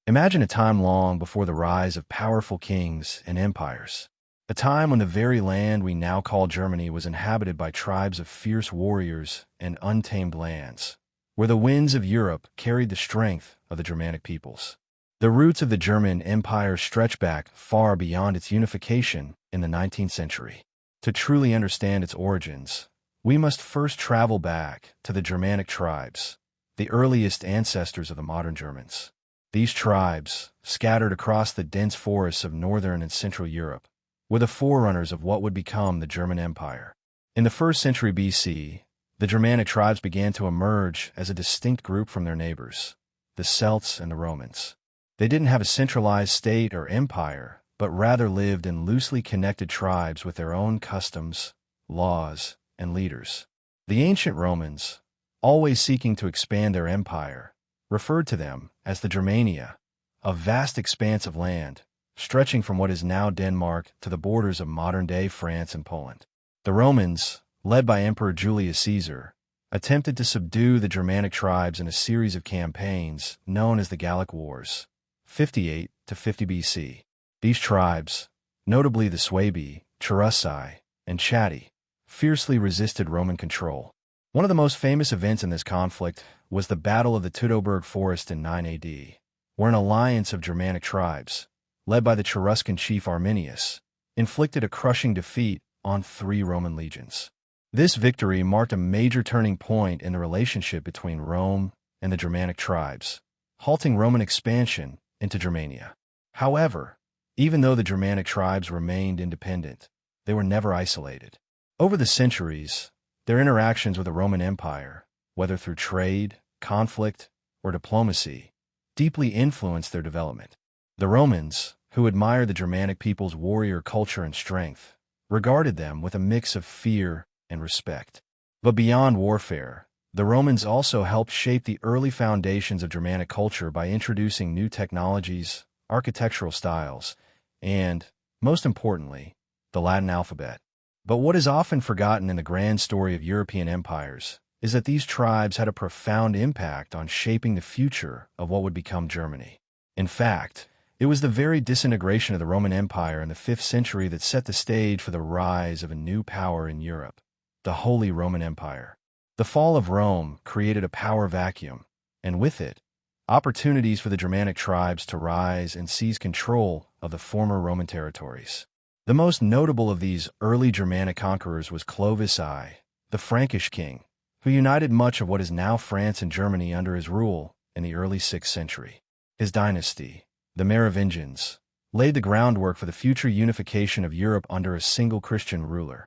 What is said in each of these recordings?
Imagine a time long before the rise of powerful kings and empires. A time when the very land we now call Germany was inhabited by tribes of fierce warriors and untamed lands, where the winds of Europe carried the strength of the Germanic peoples. The roots of the German Empire stretch back far beyond its unification in the 19th century. To truly understand its origins, we must first travel back to the Germanic tribes, the earliest ancestors of the modern Germans. These tribes, scattered across the dense forests of northern and central Europe, were the forerunners of what would become the German Empire. In the 1st century BC, the Germanic tribes began to emerge as a distinct group from their neighbors, the Celts and the Romans. They didn't have a centralized state or empire, but rather lived in loosely connected tribes with their own customs, laws, and leaders. The ancient Romans, always seeking to expand their empire, referred to them as the Germania, a vast expanse of land, stretching from what is now Denmark to the borders of modern-day France and Poland. The Romans, led by Emperor Julius Caesar, attempted to subdue the Germanic tribes in a series of campaigns known as the Gallic Wars, 58 to 50 BC. These tribes, notably the Suebi, Cherusci, and Chatti, fiercely resisted Roman control. One of the most famous events in this conflict was the Battle of the Teutoburg Forest in 9 AD, where an alliance of Germanic tribes, led by the Cheruscan chief Arminius, inflicted a crushing defeat on 3 Roman legions. This victory marked a major turning point in the relationship between Rome and the Germanic tribes, halting Roman expansion into Germania. However, even though the Germanic tribes remained independent, they were never isolated. Over the centuries, their interactions with the Roman Empire, whether through trade, conflict, or diplomacy, deeply influenced their development. The Romans, who admired the Germanic people's warrior culture and strength, regarded them with a mix of fear and respect. But beyond warfare, the Romans also helped shape the early foundations of Germanic culture by introducing new technologies, architectural styles, and, most importantly, the Latin alphabet. But what is often forgotten in the grand story of European empires is that these tribes had a profound impact on shaping the future of what would become Germany. In fact, it was the very disintegration of the Roman Empire in the 5th century that set the stage for the rise of a new power in Europe, the Holy Roman Empire. The fall of Rome created a power vacuum, and with it, opportunities for the Germanic tribes to rise and seize control of the former Roman territories. The most notable of these early Germanic conquerors was Clovis I, the Frankish king, who united much of what is now France and Germany under his rule in the early 6th century. His dynasty, the Merovingians, laid the groundwork for the future unification of Europe under a single Christian ruler,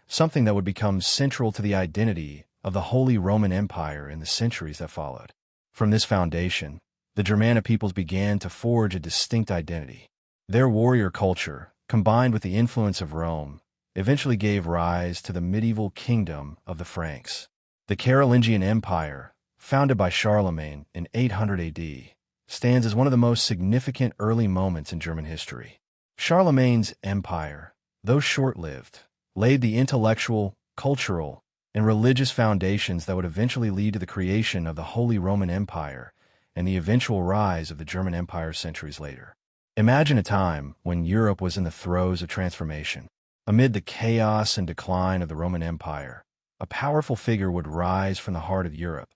something that would become central to the identity of the Holy Roman Empire in the centuries that followed. From this foundation, the Germanic peoples began to forge a distinct identity. Their warrior culture, combined with the influence of Rome, eventually gave rise to the medieval kingdom of the Franks. The Carolingian Empire, founded by Charlemagne in 800 AD, stands as one of the most significant early moments in German history. Charlemagne's empire, though short-lived, laid the intellectual, cultural, and religious foundations that would eventually lead to the creation of the Holy Roman Empire and the eventual rise of the German Empire centuries later. Imagine a time when Europe was in the throes of transformation. Amid the chaos and decline of the Roman Empire, a powerful figure would rise from the heart of Europe,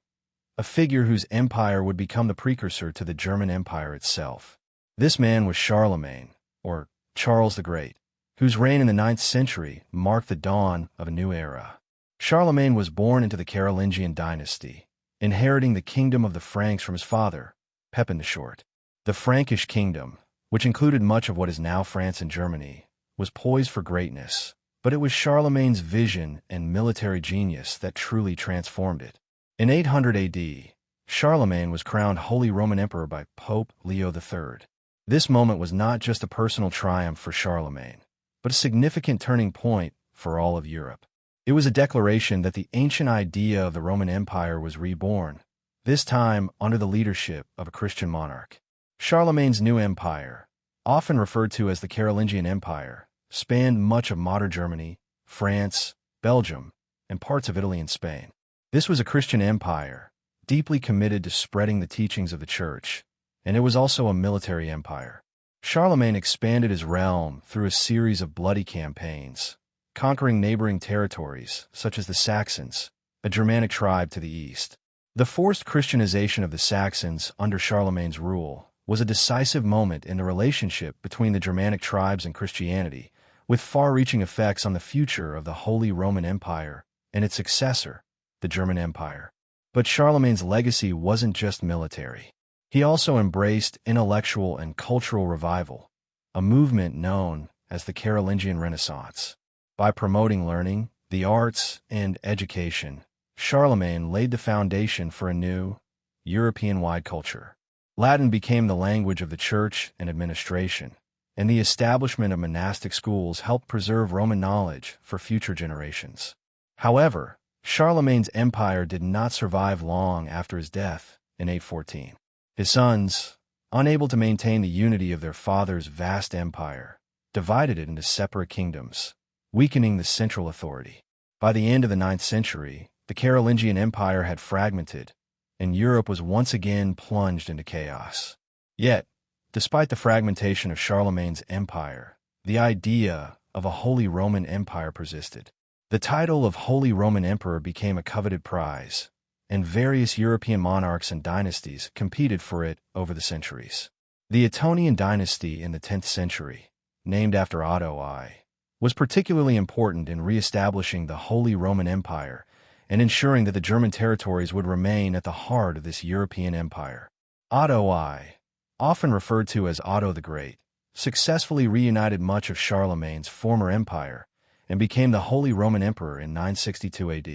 a figure whose empire would become the precursor to the German Empire itself. This man was Charlemagne, or Charles the Great, whose reign in the 9th century marked the dawn of a new era. Charlemagne was born into the Carolingian dynasty, inheriting the kingdom of the Franks from his father, Pepin the Short. The Frankish kingdom, which included much of what is now France and Germany, was poised for greatness, but it was Charlemagne's vision and military genius that truly transformed it. In 800 AD, Charlemagne was crowned Holy Roman Emperor by Pope Leo III. This moment was not just a personal triumph for Charlemagne, but a significant turning point for all of Europe. It was a declaration that the ancient idea of the Roman Empire was reborn, this time under the leadership of a Christian monarch. Charlemagne's new empire, often referred to as the Carolingian Empire, spanned much of modern Germany, France, Belgium, and parts of Italy and Spain. This was a Christian empire, deeply committed to spreading the teachings of the Church, and it was also a military empire. Charlemagne expanded his realm through a series of bloody campaigns, conquering neighboring territories such as the Saxons, a Germanic tribe to the east. The forced Christianization of the Saxons under Charlemagne's rule was a decisive moment in the relationship between the Germanic tribes and Christianity, with far-reaching effects on the future of the Holy Roman Empire and its successor, the German Empire. But Charlemagne's legacy wasn't just military. He also embraced intellectual and cultural revival, a movement known as the Carolingian Renaissance. By promoting learning, the arts, and education, Charlemagne laid the foundation for a new, European-wide culture. Latin became the language of the church and administration, and the establishment of monastic schools helped preserve Roman knowledge for future generations. However, Charlemagne's empire did not survive long after his death in 814. His sons, unable to maintain the unity of their father's vast empire, divided it into separate kingdoms, weakening the central authority. By the end of the 9th century, the Carolingian Empire had fragmented, and Europe was once again plunged into chaos. Yet, despite the fragmentation of Charlemagne's empire, the idea of a Holy Roman Empire persisted. The title of Holy Roman Emperor became a coveted prize, and various European monarchs and dynasties competed for it over the centuries. The Ottonian dynasty in the 10th century, named after Otto I, was particularly important in re-establishing the Holy Roman Empire and ensuring that the German territories would remain at the heart of this European empire. Otto I, often referred to as Otto the Great, successfully reunited much of Charlemagne's former empire and became the Holy Roman Emperor in 962 AD.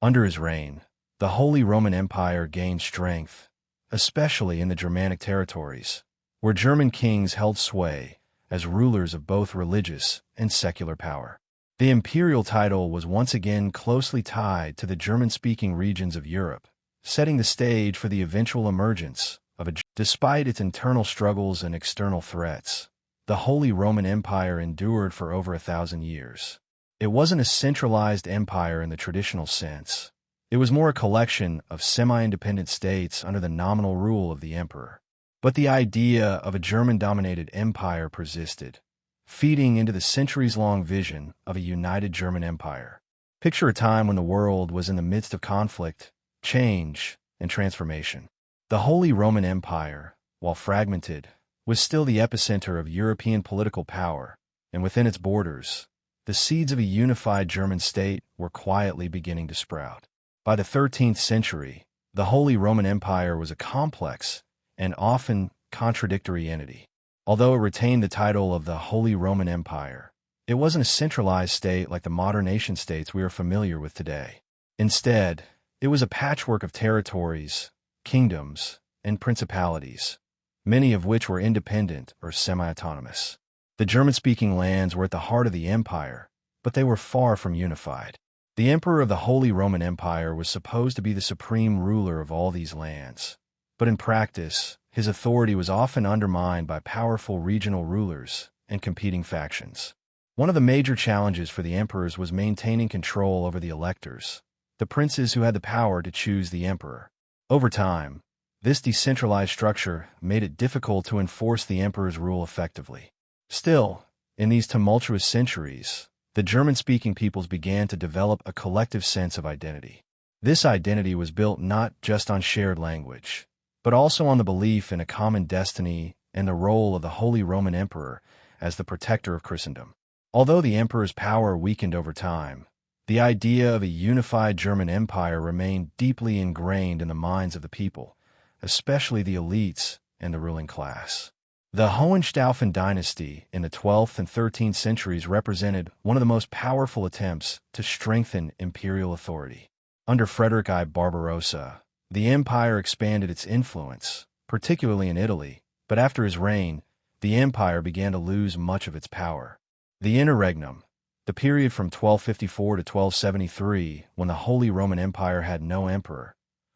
Under his reign, the Holy Roman Empire gained strength, especially in the Germanic territories, where German kings held sway as rulers of both religious and secular power. The imperial title was once again closely tied to the German-speaking regions of Europe, setting the stage for the eventual emergence of a. Despite its internal struggles and external threats, the Holy Roman Empire endured for over 1,000 years. It wasn't a centralized empire in the traditional sense. It was more a collection of semi-independent states under the nominal rule of the emperor. But the idea of a German-dominated empire persisted, feeding into the centuries-long vision of a united German empire. Picture a time when the world was in the midst of conflict, change, and transformation. The Holy Roman Empire, while fragmented, was still the epicenter of European political power, and within its borders, the seeds of a unified German state were quietly beginning to sprout. By the 13th century, the Holy Roman Empire was a complex and often contradictory entity. Although it retained the title of the Holy Roman Empire, it wasn't a centralized state like the modern nation-states we are familiar with today. Instead, it was a patchwork of territories, kingdoms, and principalities, many of which were independent or semi-autonomous. The German-speaking lands were at the heart of the empire, but they were far from unified. The emperor of the Holy Roman Empire was supposed to be the supreme ruler of all these lands, but in practice, his authority was often undermined by powerful regional rulers and competing factions. One of the major challenges for the emperors was maintaining control over the electors, the princes who had the power to choose the emperor. Over time, this decentralized structure made it difficult to enforce the emperor's rule effectively. Still, in these tumultuous centuries, the German-speaking peoples began to develop a collective sense of identity. This identity was built not just on shared language, but also on the belief in a common destiny and the role of the Holy Roman Emperor as the protector of Christendom. Although the emperor's power weakened over time, the idea of a unified German empire remained deeply ingrained in the minds of the people, especially the elites and the ruling class. The Hohenstaufen dynasty in the 12th and 13th centuries represented one of the most powerful attempts to strengthen imperial authority. Under Frederick I Barbarossa, the empire expanded its influence, particularly in Italy, but after his reign, the empire began to lose much of its power. The Interregnum, the period from 1254 to 1273, when the Holy Roman Empire had no emperor,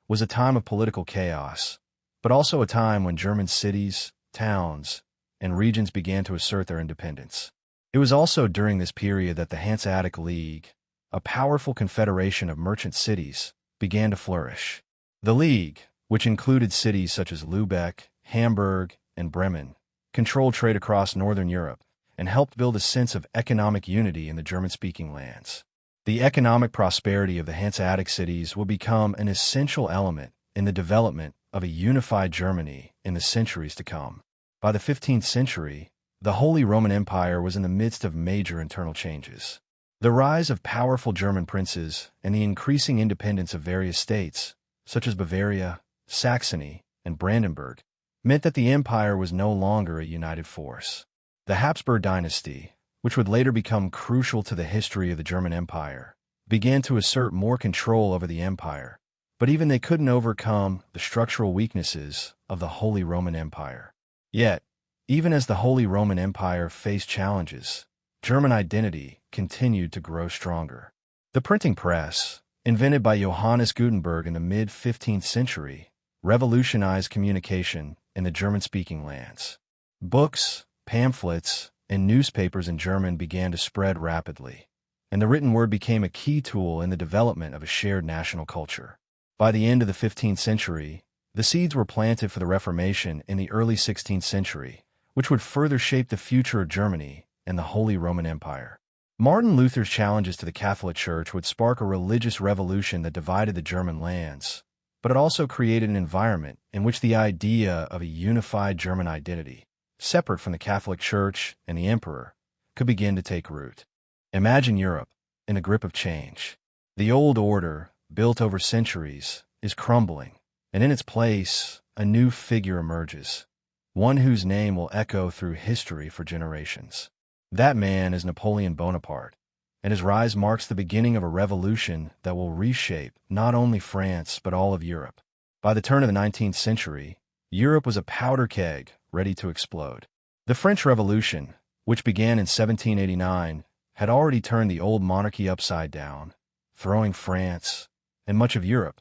was a time of political chaos, but also a time when German cities, towns, and regions began to assert their independence. It was also during this period that the Hanseatic League, a powerful confederation of merchant cities, began to flourish. The League, which included cities such as Lübeck Hamburg, and Bremen, controlled trade across northern Europe, and helped build a sense of economic unity in the German-speaking lands. The economic prosperity of the Hanseatic cities will become an essential element in the development of a unified Germany in the centuries to come. By the 15th century, the Holy Roman Empire was in the midst of major internal changes. The rise of powerful German princes and the increasing independence of various states, such as Bavaria, Saxony, and Brandenburg, meant that the empire was no longer a united force. The Habsburg dynasty, which would later become crucial to the history of the German Empire, began to assert more control over the empire, but even they couldn't overcome the structural weaknesses of the Holy Roman Empire. Yet, even as the Holy Roman Empire faced challenges, German identity continued to grow stronger. The printing press, invented by Johannes Gutenberg in the mid-15th century, revolutionized communication in the German-speaking lands. Books, pamphlets, and newspapers in German began to spread rapidly, and the written word became a key tool in the development of a shared national culture. By the end of the 15th century, the seeds were planted for the Reformation in the early 16th century, which would further shape the future of Germany and the Holy Roman Empire. Martin Luther's challenges to the Catholic Church would spark a religious revolution that divided the German lands, but it also created an environment in which the idea of a unified German identity, separate from the Catholic Church and the Emperor, could begin to take root. Imagine Europe in the grip of change. The old order, built over centuries, is crumbling, and in its place, a new figure emerges, one whose name will echo through history for generations. That man is Napoleon Bonaparte, and his rise marks the beginning of a revolution that will reshape not only France but all of Europe. By the turn of the 19th century, Europe was a powder keg ready to explode. The French Revolution, which began in 1789, had already turned the old monarchy upside down, throwing France and much of Europe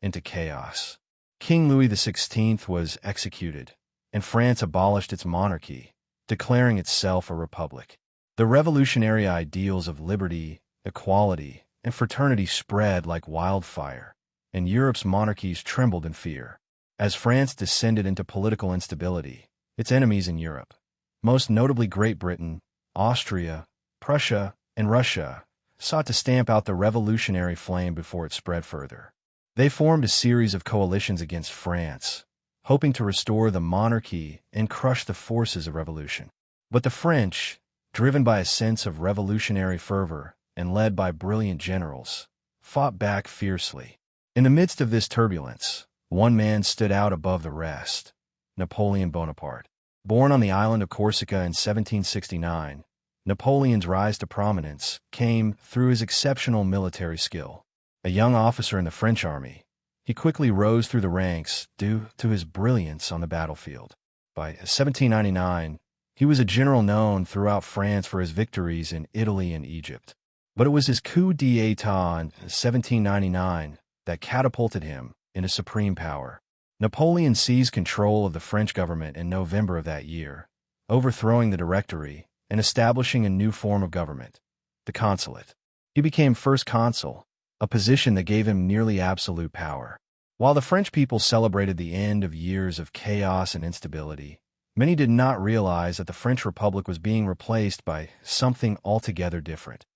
into chaos. King Louis XVI was executed, and France abolished its monarchy, declaring itself a republic. The revolutionary ideals of liberty, equality, and fraternity spread like wildfire, and Europe's monarchies trembled in fear. As France descended into political instability, its enemies in Europe, most notably Great Britain, Austria, Prussia, and Russia, sought to stamp out the revolutionary flame before it spread further. They formed a series of coalitions against France, hoping to restore the monarchy and crush the forces of revolution. But the French, driven by a sense of revolutionary fervor and led by brilliant generals, fought back fiercely. In the midst of this turbulence, one man stood out above the rest: Napoleon Bonaparte. Born on the island of Corsica in 1769, Napoleon's rise to prominence came through his exceptional military skill. A young officer in the French army, he quickly rose through the ranks due to his brilliance on the battlefield. By 1799, he was a general known throughout France for his victories in Italy and Egypt. But it was his coup d'état in 1799 that catapulted him into supreme power. Napoleon seized control of the French government in November of that year, overthrowing the Directory and establishing a new form of government, the consulate. He became first consul, a position that gave him nearly absolute power. While the French people celebrated the end of years of chaos and instability, many did not realize that the French Republic was being replaced by something altogether different: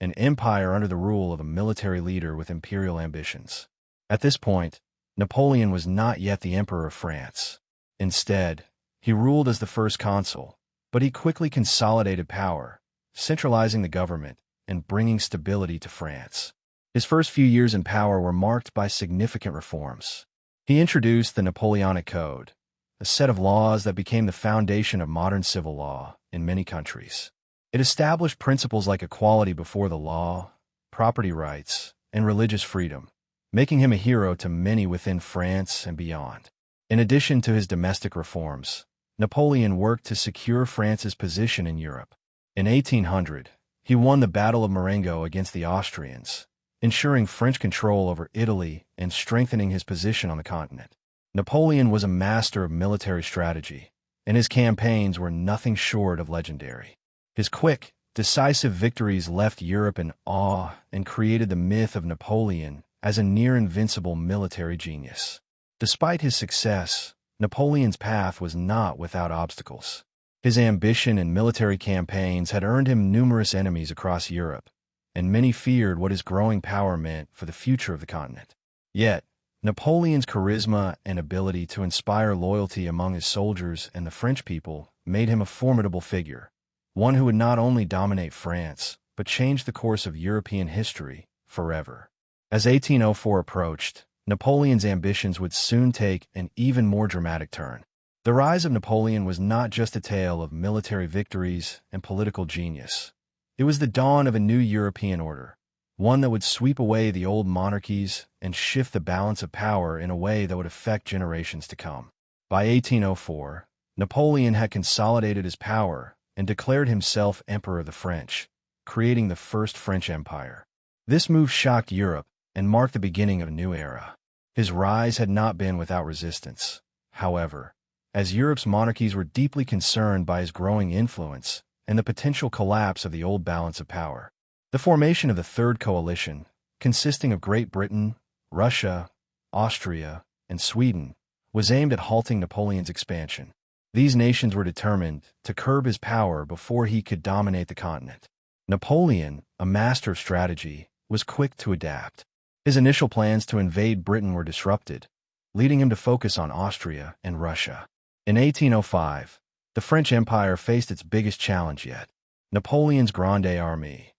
an empire under the rule of a military leader with imperial ambitions. At this point, Napoleon was not yet the Emperor of France. Instead, he ruled as the first consul, but he quickly consolidated power, centralizing the government and bringing stability to France. His first few years in power were marked by significant reforms. He introduced the Napoleonic Code, a set of laws that became the foundation of modern civil law in many countries. It established principles like equality before the law, property rights, and religious freedom, making him a hero to many within France and beyond. In addition to his domestic reforms, Napoleon worked to secure France's position in Europe. In 1800, he won the Battle of Marengo against the Austrians, ensuring French control over Italy and strengthening his position on the continent. Napoleon was a master of military strategy, and his campaigns were nothing short of legendary. His quick, decisive victories left Europe in awe and created the myth of Napoleon as a near-invincible military genius. Despite his success, Napoleon's path was not without obstacles. His ambition and military campaigns had earned him numerous enemies across Europe, and many feared what his growing power meant for the future of the continent. Yet, Napoleon's charisma and ability to inspire loyalty among his soldiers and the French people made him a formidable figure, one who would not only dominate France, but change the course of European history forever. As 1804 approached, Napoleon's ambitions would soon take an even more dramatic turn. The rise of Napoleon was not just a tale of military victories and political genius. It was the dawn of a new European order, one that would sweep away the old monarchies and shift the balance of power in a way that would affect generations to come. By 1804, Napoleon had consolidated his power and declared himself Emperor of the French, creating the First French Empire. This move shocked Europe and marked the beginning of a new era. His rise had not been without resistance, however, as Europe's monarchies were deeply concerned by his growing influence and the potential collapse of the old balance of power. The formation of the Third Coalition, consisting of Great Britain, Russia, Austria, and Sweden, was aimed at halting Napoleon's expansion. These nations were determined to curb his power before he could dominate the continent. Napoleon, a master of strategy, was quick to adapt. His initial plans to invade Britain were disrupted, leading him to focus on Austria and Russia. In 1805, the French Empire faced its biggest challenge yet. Napoleon's Grande Armée,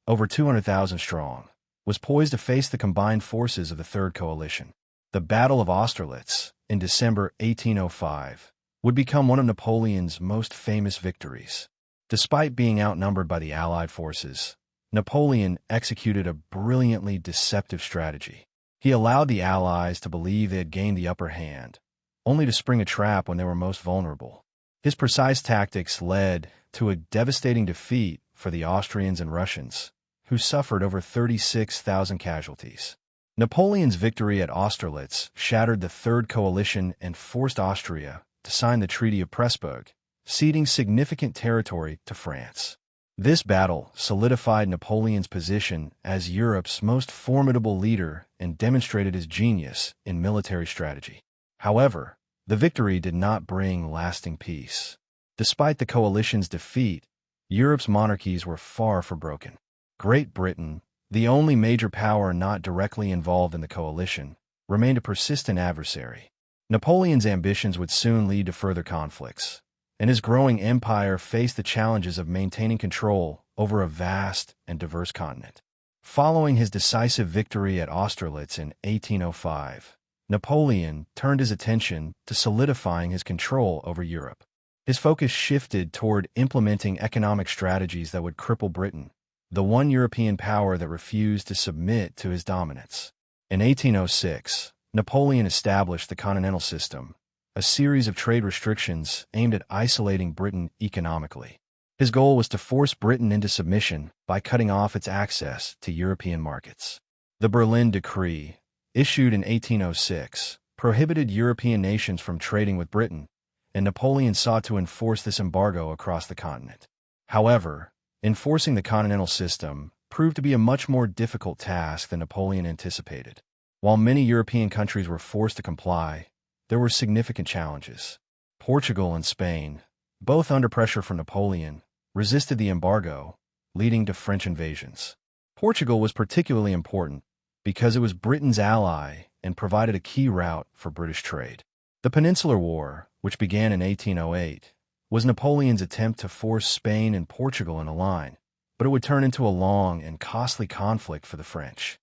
over 200,000 strong, was poised to face the combined forces of the Third Coalition. The Battle of Austerlitz, in December 1805, would become one of Napoleon's most famous victories. Despite being outnumbered by the Allied forces, Napoleon executed a brilliantly deceptive strategy. He allowed the Allies to believe they had gained the upper hand, only to spring a trap when they were most vulnerable. His precise tactics led to a devastating defeat for the Austrians and Russians, who suffered over 36,000 casualties. Napoleon's victory at Austerlitz shattered the Third Coalition and forced Austria to sign the Treaty of Pressburg, ceding significant territory to France. This battle solidified Napoleon's position as Europe's most formidable leader and demonstrated his genius in military strategy. However, the victory did not bring lasting peace. Despite the coalition's defeat, Europe's monarchies were far from broken. Great Britain, the only major power not directly involved in the coalition, remained a persistent adversary. Napoleon's ambitions would soon lead to further conflicts, and his growing empire faced the challenges of maintaining control over a vast and diverse continent. Following his decisive victory at Austerlitz in 1805, Napoleon turned his attention to solidifying his control over Europe. His focus shifted toward implementing economic strategies that would cripple Britain, the one European power that refused to submit to his dominance. In 1806, Napoleon established the Continental System, a series of trade restrictions aimed at isolating Britain economically. His goal was to force Britain into submission by cutting off its access to European markets. The Berlin Decree, issued in 1806, prohibited European nations from trading with Britain, and Napoleon sought to enforce this embargo across the continent. However, enforcing the Continental System proved to be a much more difficult task than Napoleon anticipated. While many European countries were forced to comply, there were significant challenges. Portugal and Spain, both under pressure from Napoleon, resisted the embargo, leading to French invasions. Portugal was particularly important because it was Britain's ally and provided a key route for British trade. The Peninsular War, which began in 1808, was Napoleon's attempt to force Spain and Portugal in a line, but it would turn into a long and costly conflict for the French.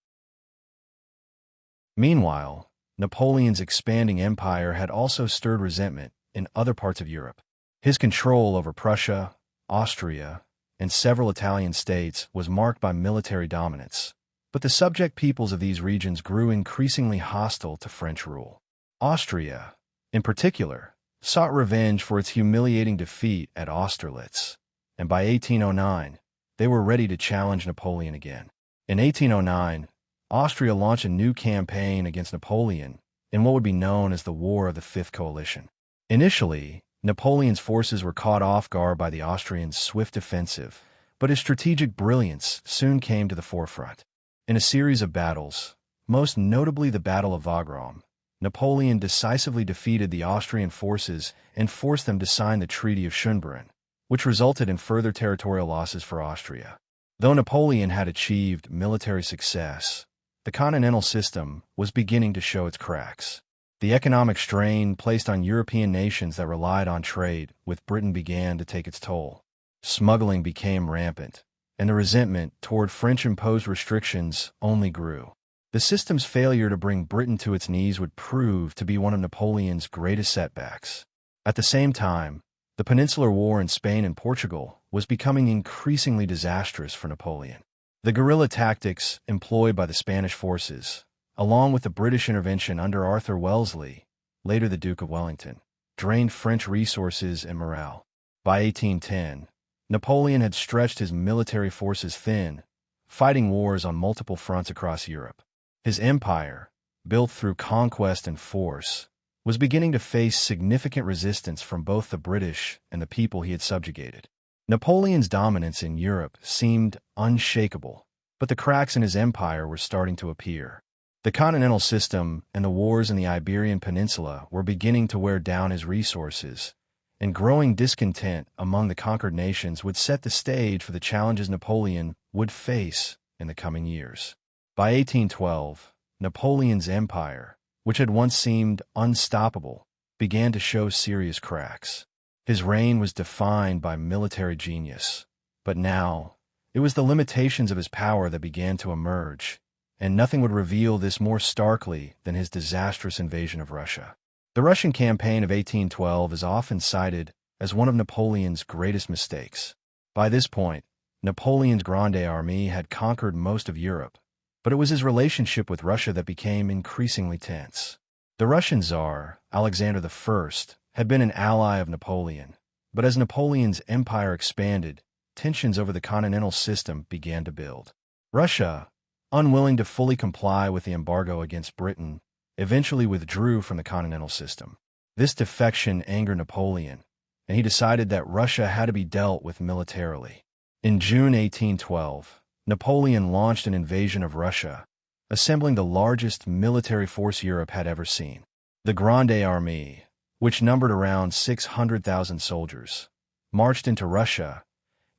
Meanwhile, Napoleon's expanding empire had also stirred resentment in other parts of Europe. His control over Prussia, Austria, and several Italian states was marked by military dominance, but the subject peoples of these regions grew increasingly hostile to French rule. Austria, in particular, sought revenge for its humiliating defeat at Austerlitz, and by 1809, they were ready to challenge Napoleon again. In 1809, Austria launched a new campaign against Napoleon in what would be known as the War of the Fifth Coalition. Initially, Napoleon's forces were caught off guard by the Austrians' swift offensive, but his strategic brilliance soon came to the forefront. In a series of battles, most notably the Battle of Wagram, Napoleon decisively defeated the Austrian forces and forced them to sign the Treaty of Schönbrunn, which resulted in further territorial losses for Austria. Though Napoleon had achieved military success, the continental system was beginning to show its cracks. The economic strain placed on European nations that relied on trade with Britain began to take its toll. Smuggling became rampant, and the resentment toward French-imposed restrictions only grew. The system's failure to bring Britain to its knees would prove to be one of Napoleon's greatest setbacks. At the same time, the Peninsular War in Spain and Portugal was becoming increasingly disastrous for Napoleon. The guerrilla tactics employed by the Spanish forces, along with the British intervention under Arthur Wellesley, later the Duke of Wellington, drained French resources and morale. By 1810, Napoleon had stretched his military forces thin, fighting wars on multiple fronts across Europe. His empire, built through conquest and force, was beginning to face significant resistance from both the British and the people he had subjugated. Napoleon's dominance in Europe seemed unshakable, but the cracks in his empire were starting to appear. The continental system and the wars in the Iberian Peninsula were beginning to wear down his resources, and growing discontent among the conquered nations would set the stage for the challenges Napoleon would face in the coming years. By 1812, Napoleon's empire, which had once seemed unstoppable, began to show serious cracks. His reign was defined by military genius, but now it was the limitations of his power that began to emerge, and nothing would reveal this more starkly than his disastrous invasion of Russia. The Russian campaign of 1812 is often cited as one of Napoleon's greatest mistakes. By this point, Napoleon's Grande Armée had conquered most of Europe, but it was his relationship with Russia that became increasingly tense. The Russian Tsar, Alexander I, had been an ally of Napoleon, but as Napoleon's empire expanded, tensions over the continental system began to build. Russia, unwilling to fully comply with the embargo against Britain, eventually withdrew from the continental system. This defection angered Napoleon, and he decided that Russia had to be dealt with militarily. In June 1812, Napoleon launched an invasion of Russia, assembling the largest military force Europe had ever seen. The Grande Armée, which numbered around 600,000 soldiers, marched into Russia,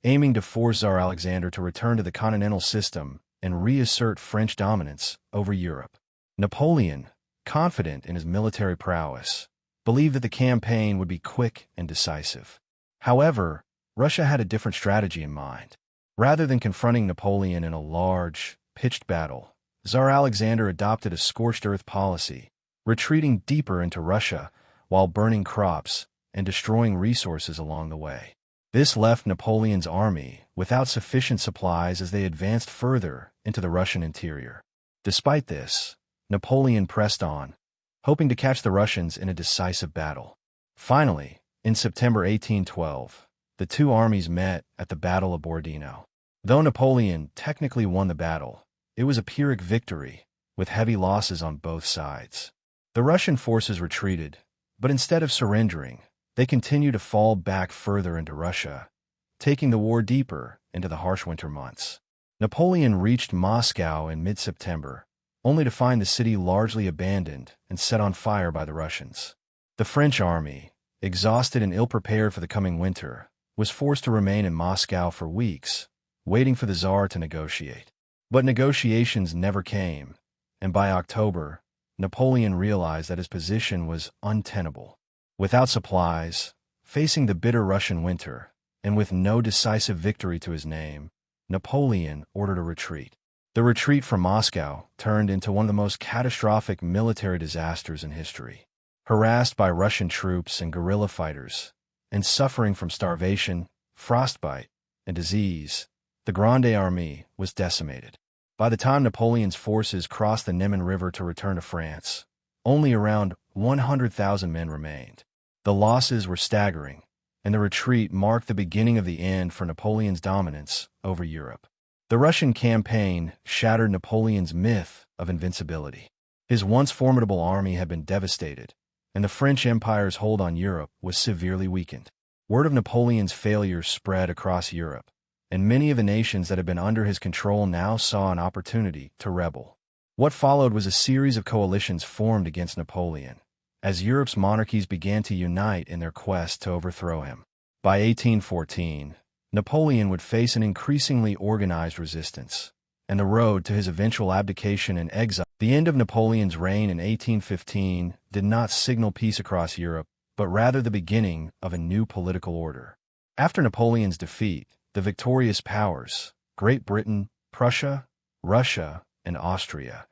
aiming to force Tsar Alexander to return to the continental system and reassert French dominance over Europe. Napoleon, confident in his military prowess, believed that the campaign would be quick and decisive. However, Russia had a different strategy in mind. Rather than confronting Napoleon in a large, pitched battle, Tsar Alexander adopted a scorched earth policy, retreating deeper into Russia while burning crops and destroying resources along the way. This left Napoleon's army without sufficient supplies as they advanced further into the Russian interior. Despite this, Napoleon pressed on, hoping to catch the Russians in a decisive battle. Finally, in September 1812, the two armies met at the Battle of Borodino. Though Napoleon technically won the battle, it was a Pyrrhic victory, with heavy losses on both sides. The Russian forces retreated, but instead of surrendering, they continued to fall back further into Russia, taking the war deeper into the harsh winter months. Napoleon reached Moscow in mid-September, only to find the city largely abandoned and set on fire by the Russians. The French army, exhausted and ill-prepared for the coming winter, was forced to remain in Moscow for weeks, waiting for the Tsar to negotiate. But negotiations never came, and by October, Napoleon realized that his position was untenable. Without supplies, facing the bitter Russian winter, and with no decisive victory to his name, Napoleon ordered a retreat. The retreat from Moscow turned into one of the most catastrophic military disasters in history. Harassed by Russian troops and guerrilla fighters, and suffering from starvation, frostbite, and disease, the Grande Armée was decimated. By the time Napoleon's forces crossed the Niemen River to return to France, only around 100,000 men remained. The losses were staggering, and the retreat marked the beginning of the end for Napoleon's dominance over Europe. The Russian campaign shattered Napoleon's myth of invincibility. His once formidable army had been devastated, and the French Empire's hold on Europe was severely weakened. Word of Napoleon's failure spread across Europe, and many of the nations that had been under his control now saw an opportunity to rebel. What followed was a series of coalitions formed against Napoleon, as Europe's monarchies began to unite in their quest to overthrow him. By 1814, Napoleon would face an increasingly organized resistance, and the road to his eventual abdication and exile. The end of Napoleon's reign in 1815 did not signal peace across Europe, but rather the beginning of a new political order. After Napoleon's defeat, the victorious powers, Great Britain, Prussia, Russia, and Austria,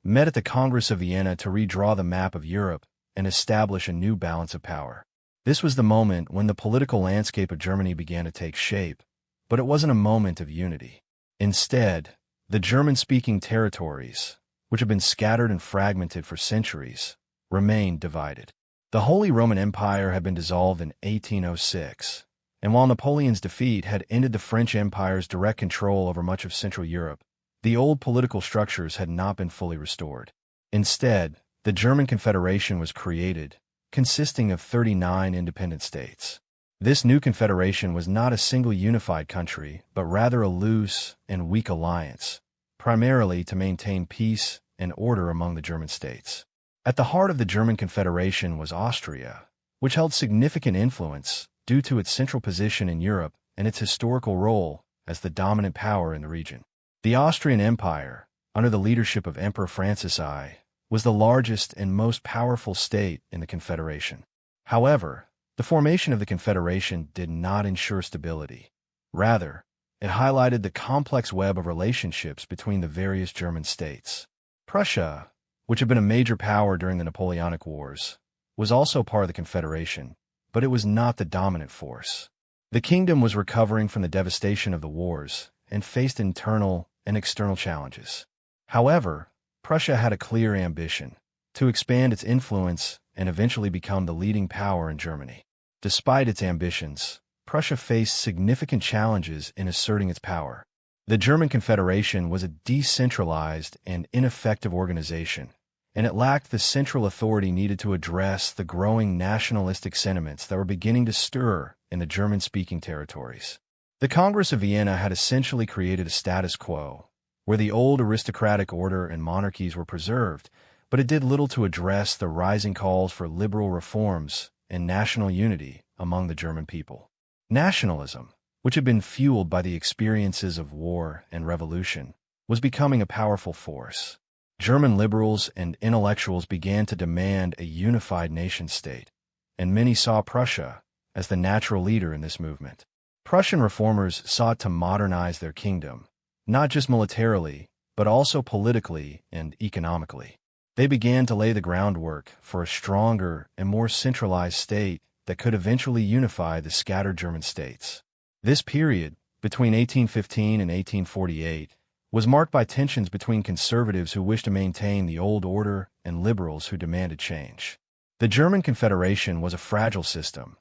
met at the Congress of Vienna to redraw the map of Europe and establish a new balance of power. This was the moment when the political landscape of Germany began to take shape, but it wasn't a moment of unity. Instead, the German-speaking territories, which had been scattered and fragmented for centuries, remained divided. The Holy Roman Empire had been dissolved in 1806, and while Napoleon's defeat had ended the French Empire's direct control over much of Central Europe, the old political structures had not been fully restored. Instead, the German Confederation was created, consisting of 39 independent states. This new confederation was not a single unified country, but rather a loose and weak alliance, primarily to maintain peace and order among the German states. At the heart of the German Confederation was Austria, which held significant influence due to its central position in Europe and its historical role as the dominant power in the region. The Austrian Empire, under the leadership of Emperor Francis I, was the largest and most powerful state in the Confederation. However, the formation of the Confederation did not ensure stability. Rather, it highlighted the complex web of relationships between the various German states. Prussia, which had been a major power during the Napoleonic Wars, was also part of the Confederation, but it was not the dominant force. The kingdom was recovering from the devastation of the wars and faced internal and external challenges. However, Prussia had a clear ambition to expand its influence and eventually become the leading power in Germany. Despite its ambitions, Prussia faced significant challenges in asserting its power. The German Confederation was a decentralized and ineffective organization, and it lacked the central authority needed to address the growing nationalistic sentiments that were beginning to stir in the German-speaking territories. The Congress of Vienna had essentially created a status quo, where the old aristocratic order and monarchies were preserved, but it did little to address the rising calls for liberal reforms and national unity among the German people. Nationalism, which had been fueled by the experiences of war and revolution, was becoming a powerful force. German liberals and intellectuals began to demand a unified nation-state, and many saw Prussia as the natural leader in this movement. Prussian reformers sought to modernize their kingdom, not just militarily, but also politically and economically. They began to lay the groundwork for a stronger and more centralized state that could eventually unify the scattered German states. This period, between 1815 and 1848, was marked by tensions between conservatives who wished to maintain the old order and liberals who demanded change. The German Confederation was a fragile system,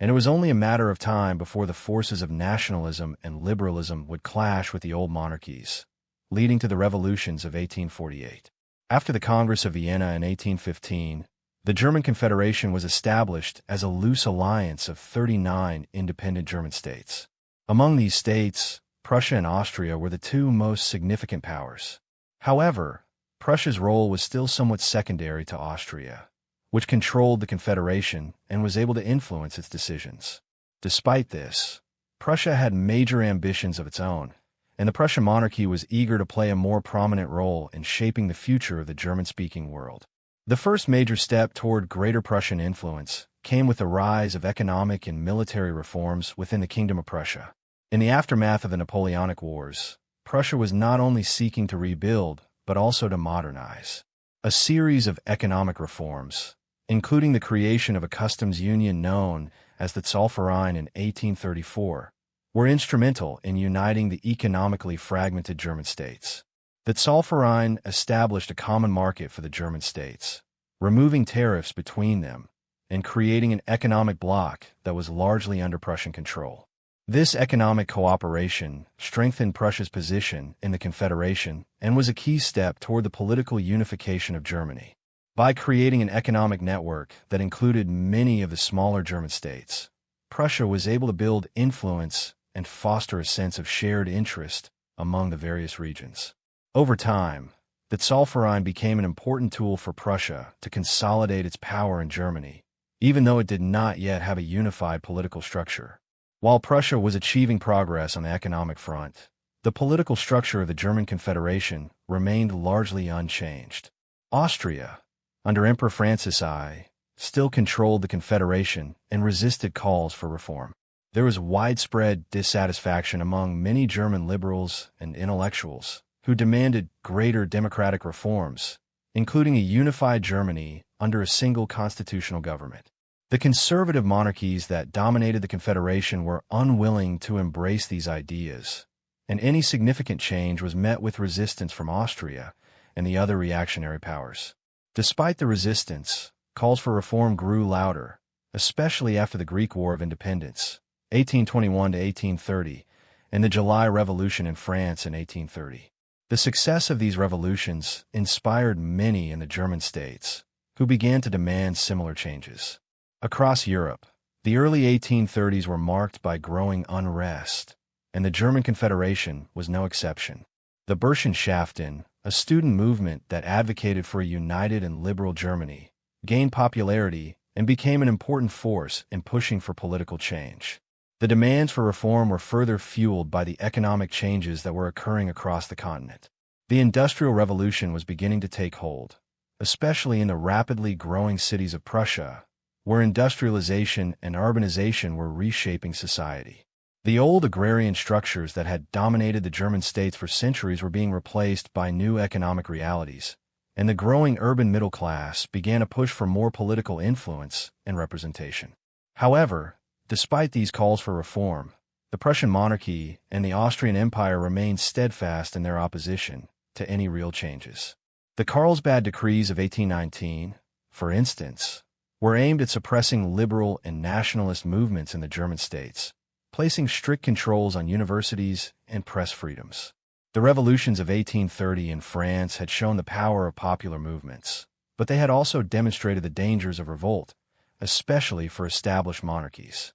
and it was only a matter of time before the forces of nationalism and liberalism would clash with the old monarchies, leading to the revolutions of 1848. After the Congress of Vienna in 1815, the German Confederation was established as a loose alliance of 39 independent German states. Among these states, Prussia and Austria were the two most significant powers. However, Prussia's role was still somewhat secondary to Austria, which controlled the Confederation and was able to influence its decisions. Despite this, Prussia had major ambitions of its own, and the Prussian monarchy was eager to play a more prominent role in shaping the future of the German-speaking world. The first major step toward greater Prussian influence came with the rise of economic and military reforms within the Kingdom of Prussia. In the aftermath of the Napoleonic Wars, Prussia was not only seeking to rebuild, but also to modernize. A series of economic reforms, including the creation of a customs union known as the Zollverein in 1834, were instrumental in uniting the economically fragmented German states. The Zollverein established a common market for the German states, removing tariffs between them and creating an economic bloc that was largely under Prussian control. This economic cooperation strengthened Prussia's position in the Confederation and was a key step toward the political unification of Germany. By creating an economic network that included many of the smaller German states, Prussia was able to build influence and foster a sense of shared interest among the various regions. Over time, that Zollverein became an important tool for Prussia to consolidate its power in Germany, even though it did not yet have a unified political structure. While Prussia was achieving progress on the economic front, the political structure of the German Confederation remained largely unchanged. Austria, under Emperor Francis I, still controlled the Confederation and resisted calls for reform. There was widespread dissatisfaction among many German liberals and intellectuals who demanded greater democratic reforms, including a unified Germany under a single constitutional government. The conservative monarchies that dominated the Confederation were unwilling to embrace these ideas, and any significant change was met with resistance from Austria and the other reactionary powers. Despite the resistance, calls for reform grew louder, especially after the Greek War of Independence, 1821 to 1830, and the July Revolution in France in 1830. The success of these revolutions inspired many in the German states, who began to demand similar changes. Across Europe, the early 1830s were marked by growing unrest, and the German Confederation was no exception. The Burschenschaften, a student movement that advocated for a united and liberal Germany, gained popularity and became an important force in pushing for political change. The demands for reform were further fueled by the economic changes that were occurring across the continent. The Industrial Revolution was beginning to take hold, especially in the rapidly growing cities of Prussia, where industrialization and urbanization were reshaping society. The old agrarian structures that had dominated the German states for centuries were being replaced by new economic realities, and the growing urban middle class began a push for more political influence and representation. However, despite these calls for reform, the Prussian monarchy and the Austrian Empire remained steadfast in their opposition to any real changes. The Carlsbad Decrees of 1819, for instance, were aimed at suppressing liberal and nationalist movements in the German states, placing strict controls on universities and press freedoms. The revolutions of 1830 in France had shown the power of popular movements, but they had also demonstrated the dangers of revolt, especially for established monarchies.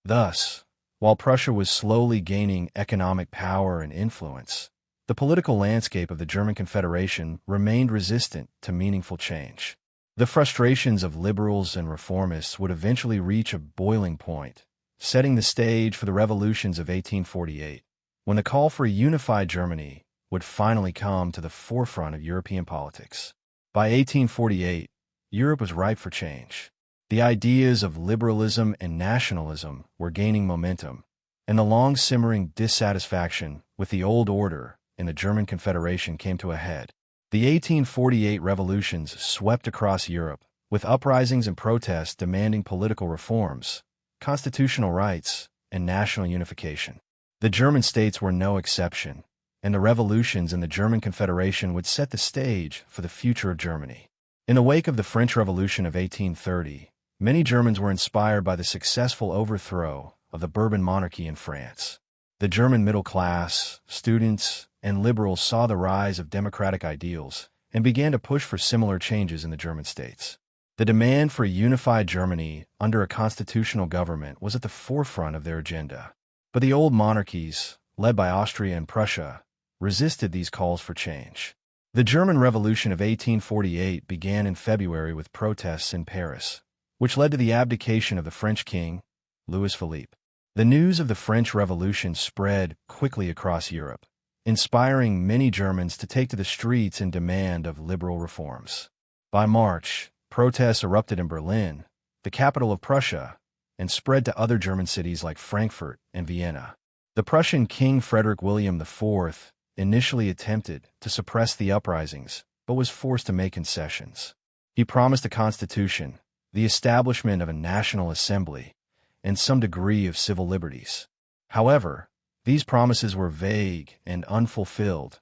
Thus, while Prussia was slowly gaining economic power and influence, the political landscape of the German Confederation remained resistant to meaningful change. The frustrations of liberals and reformists would eventually reach a boiling point, setting the stage for the revolutions of 1848, when the call for a unified Germany would finally come to the forefront of European politics. By 1848, Europe was ripe for change. The ideas of liberalism and nationalism were gaining momentum, and the long-simmering dissatisfaction with the old order in the German Confederation came to a head. The 1848 revolutions swept across Europe, with uprisings and protests demanding political reforms, constitutional rights, and national unification. The German states were no exception, and the revolutions in the German Confederation would set the stage for the future of Germany. In the wake of the French Revolution of 1830, many Germans were inspired by the successful overthrow of the Bourbon monarchy in France. The German middle class, students, and liberals saw the rise of democratic ideals and began to push for similar changes in the German states. The demand for a unified Germany under a constitutional government was at the forefront of their agenda. But the old monarchies, led by Austria and Prussia, resisted these calls for change. The German Revolution of 1848 began in February with protests in Paris, which led to the abdication of the French king, Louis Philippe. The news of the French Revolution spread quickly across Europe, inspiring many Germans to take to the streets in demand of liberal reforms. By March, protests erupted in Berlin, the capital of Prussia, and spread to other German cities like Frankfurt and Vienna. The Prussian King Frederick William IV initially attempted to suppress the uprisings, but was forced to make concessions. He promised a constitution, the establishment of a national assembly, and some degree of civil liberties. However, these promises were vague and unfulfilled,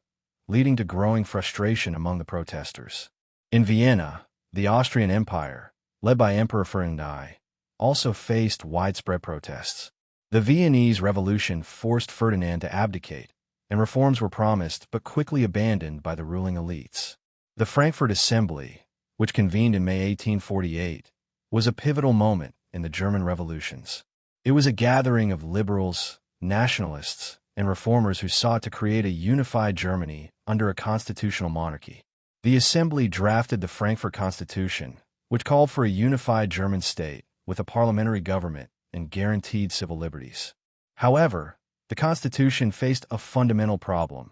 leading to growing frustration among the protesters. In Vienna, the Austrian Empire, led by Emperor Ferdinand I, also faced widespread protests. The Viennese Revolution forced Ferdinand to abdicate, and reforms were promised but quickly abandoned by the ruling elites. The Frankfurt Assembly, which convened in May 1848, was a pivotal moment in the German revolutions. It was a gathering of liberals, nationalists, and reformers who sought to create a unified Germany under a constitutional monarchy. The Assembly drafted the Frankfurt Constitution, which called for a unified German state with a parliamentary government and guaranteed civil liberties. However, the Constitution faced a fundamental problem.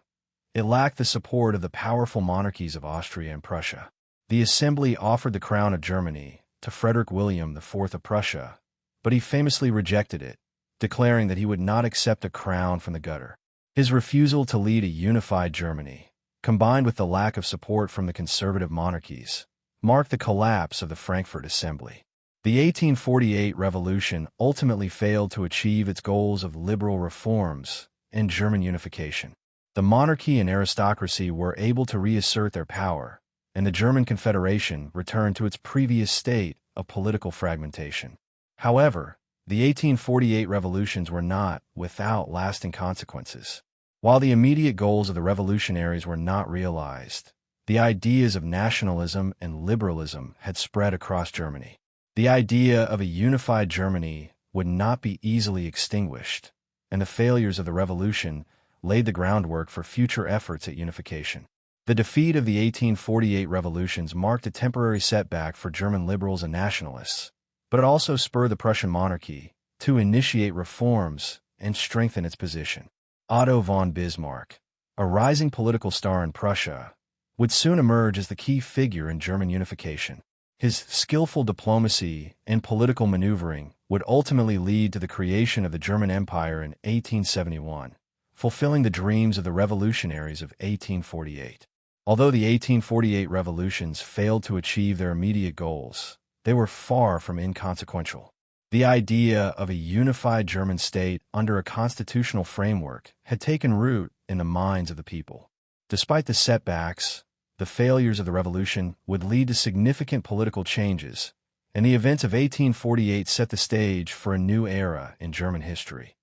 It lacked the support of the powerful monarchies of Austria and Prussia. The Assembly offered the crown of Germany to Frederick William IV of Prussia, but he famously rejected it, declaring that he would not accept a crown from the gutter. His refusal to lead a unified Germany, combined with the lack of support from the conservative monarchies, marked the collapse of the Frankfurt Assembly. The 1848 revolution ultimately failed to achieve its goals of liberal reforms and German unification. The monarchy and aristocracy were able to reassert their power, and the German Confederation returned to its previous state of political fragmentation. However, the 1848 revolutions were not without lasting consequences. While the immediate goals of the revolutionaries were not realized, the ideas of nationalism and liberalism had spread across Germany. The idea of a unified Germany would not be easily extinguished, and the failures of the revolution laid the groundwork for future efforts at unification. The defeat of the 1848 revolutions marked a temporary setback for German liberals and nationalists, but it also spurred the Prussian monarchy to initiate reforms and strengthen its position. Otto von Bismarck, a rising political star in Prussia, would soon emerge as the key figure in German unification. His skillful diplomacy and political maneuvering would ultimately lead to the creation of the German Empire in 1871, fulfilling the dreams of the revolutionaries of 1848. Although the 1848 revolutions failed to achieve their immediate goals, they were far from inconsequential. The idea of a unified German state under a constitutional framework had taken root in the minds of the people. Despite the setbacks, the failures of the revolution would lead to significant political changes, and the events of 1848 set the stage for a new era in German history,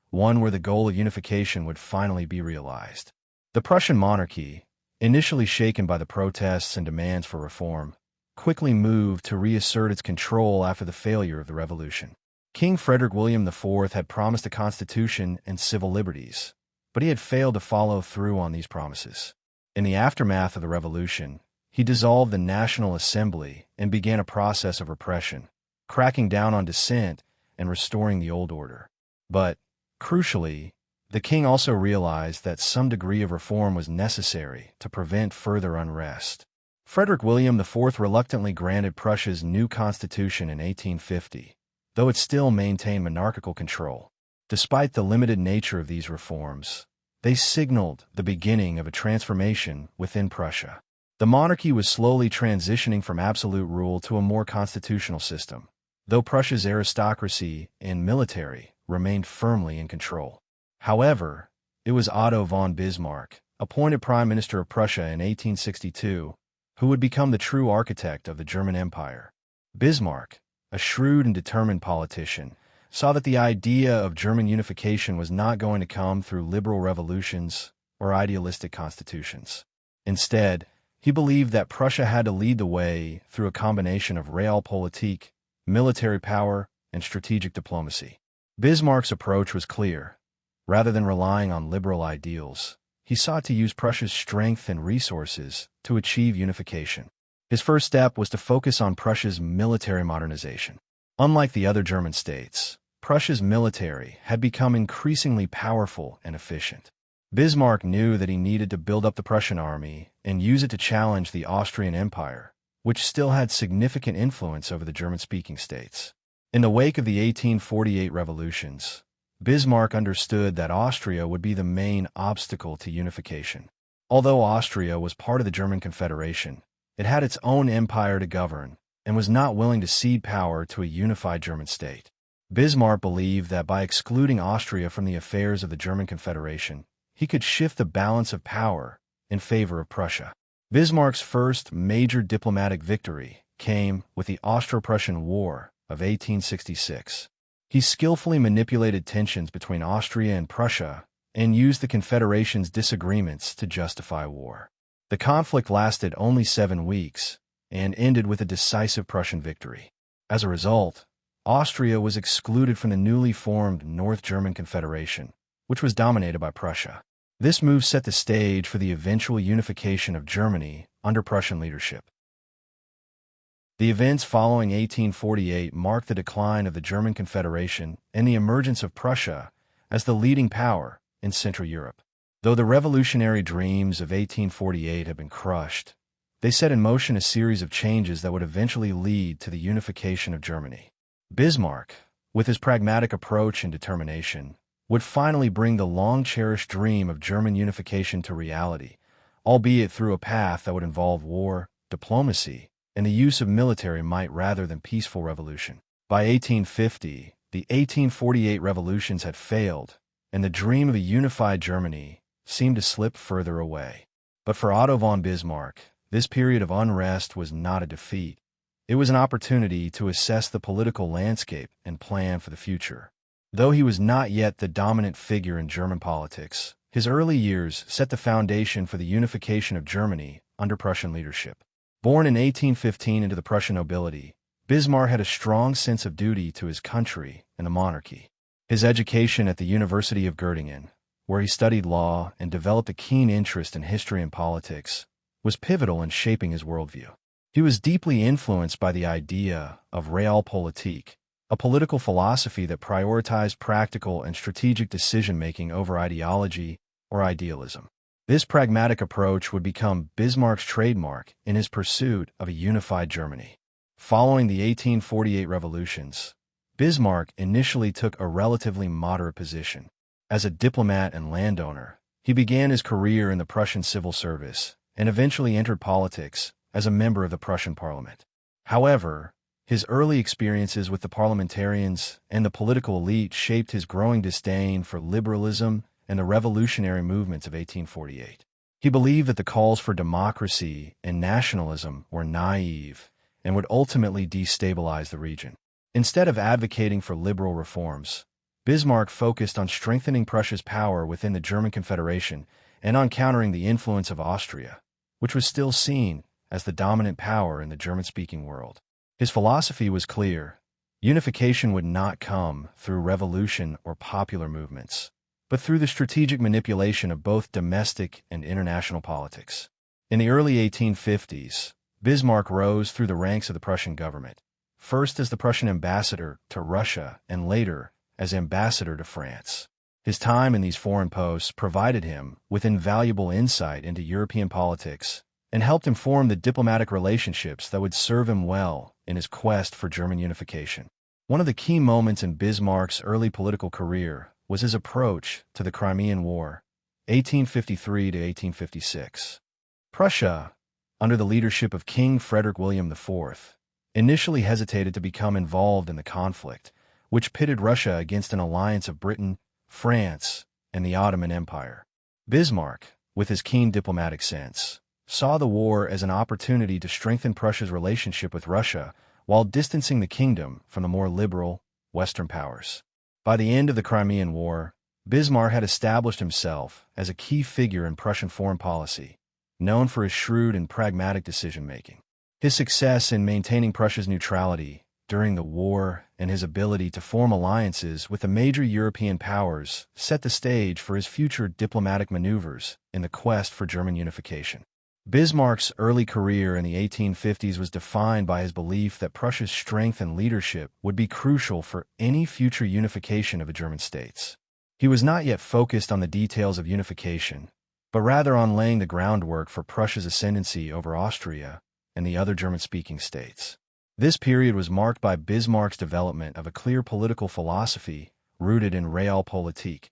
one where the goal of unification would finally be realized. The Prussian monarchy, initially shaken by the protests and demands for reform, quickly moved to reassert its control after the failure of the revolution. King Frederick William IV had promised a constitution and civil liberties, but he had failed to follow through on these promises. In the aftermath of the revolution, he dissolved the National Assembly and began a process of repression, cracking down on dissent and restoring the old order. But, crucially, the king also realized that some degree of reform was necessary to prevent further unrest. Frederick William IV reluctantly granted Prussia's new constitution in 1850, though it still maintained monarchical control. Despite the limited nature of these reforms, they signaled the beginning of a transformation within Prussia. The monarchy was slowly transitioning from absolute rule to a more constitutional system, though Prussia's aristocracy and military remained firmly in control. However, it was Otto von Bismarck, appointed Prime Minister of Prussia in 1862, who would become the true architect of the German Empire. Bismarck, a shrewd and determined politician, saw that the idea of German unification was not going to come through liberal revolutions or idealistic constitutions. Instead, he believed that Prussia had to lead the way through a combination of realpolitik, military power, and strategic diplomacy. Bismarck's approach was clear. Rather than relying on liberal ideals, he sought to use Prussia's strength and resources to achieve unification. His first step was to focus on Prussia's military modernization. Unlike the other German states, Prussia's military had become increasingly powerful and efficient. Bismarck knew that he needed to build up the Prussian army and use it to challenge the Austrian Empire, which still had significant influence over the German-speaking states. In the wake of the 1848 revolutions, Bismarck understood that Austria would be the main obstacle to unification. Although Austria was part of the German Confederation, it had its own empire to govern and was not willing to cede power to a unified German state. Bismarck believed that by excluding Austria from the affairs of the German Confederation, he could shift the balance of power in favor of Prussia. Bismarck's first major diplomatic victory came with the Austro-Prussian War of 1866. He skillfully manipulated tensions between Austria and Prussia and used the Confederation's disagreements to justify war. The conflict lasted only 7 weeks and ended with a decisive Prussian victory. As a result, Austria was excluded from the newly formed North German Confederation, which was dominated by Prussia. This move set the stage for the eventual unification of Germany under Prussian leadership. The events following 1848 marked the decline of the German Confederation and the emergence of Prussia as the leading power in Central Europe. Though the revolutionary dreams of 1848 had been crushed, they set in motion a series of changes that would eventually lead to the unification of Germany. Bismarck, with his pragmatic approach and determination, would finally bring the long-cherished dream of German unification to reality, albeit through a path that would involve war, diplomacy, and the use of military might rather than peaceful revolution. By 1850, the 1848 revolutions had failed, and the dream of a unified Germany seemed to slip further away. But for Otto von Bismarck, this period of unrest was not a defeat. It was an opportunity to assess the political landscape and plan for the future. Though he was not yet the dominant figure in German politics, his early years set the foundation for the unification of Germany under Prussian leadership. Born in 1815 into the Prussian nobility, Bismarck had a strong sense of duty to his country and the monarchy. His education at the University of Göttingen, where he studied law and developed a keen interest in history and politics, was pivotal in shaping his worldview. He was deeply influenced by the idea of Realpolitik, a political philosophy that prioritized practical and strategic decision-making over ideology or idealism. This pragmatic approach would become Bismarck's trademark in his pursuit of a unified Germany. Following the 1848 revolutions, Bismarck initially took a relatively moderate position. As a diplomat and landowner, he began his career in the Prussian civil service and eventually entered politics as a member of the Prussian parliament. However, his early experiences with the parliamentarians and the political elite shaped his growing disdain for liberalism and the revolutionary movements of 1848. He believed that the calls for democracy and nationalism were naive and would ultimately destabilize the region. Instead of advocating for liberal reforms, Bismarck focused on strengthening Prussia's power within the German Confederation and on countering the influence of Austria, which was still seen as the dominant power in the German-speaking world. His philosophy was clear. Unification would not come through revolution or popular movements, but through the strategic manipulation of both domestic and international politics. In the early 1850s, Bismarck rose through the ranks of the Prussian government, first as the Prussian ambassador to Russia and later as ambassador to France. His time in these foreign posts provided him with invaluable insight into European politics and helped him form the diplomatic relationships that would serve him well in his quest for German unification. One of the key moments in Bismarck's early political career was his approach to the Crimean War, 1853 to 1856. Prussia, under the leadership of King Frederick William IV, initially hesitated to become involved in the conflict, which pitted Russia against an alliance of Britain, France, and the Ottoman Empire. Bismarck, with his keen diplomatic sense, saw the war as an opportunity to strengthen Prussia's relationship with Russia while distancing the kingdom from the more liberal Western powers. By the end of the Crimean War, Bismarck had established himself as a key figure in Prussian foreign policy, known for his shrewd and pragmatic decision-making. His success in maintaining Prussia's neutrality during the war and his ability to form alliances with the major European powers set the stage for his future diplomatic maneuvers in the quest for German unification. Bismarck's early career in the 1850s was defined by his belief that Prussia's strength and leadership would be crucial for any future unification of the German states. He was not yet focused on the details of unification, but rather on laying the groundwork for Prussia's ascendancy over Austria and the other German-speaking states. This period was marked by Bismarck's development of a clear political philosophy rooted in Realpolitik,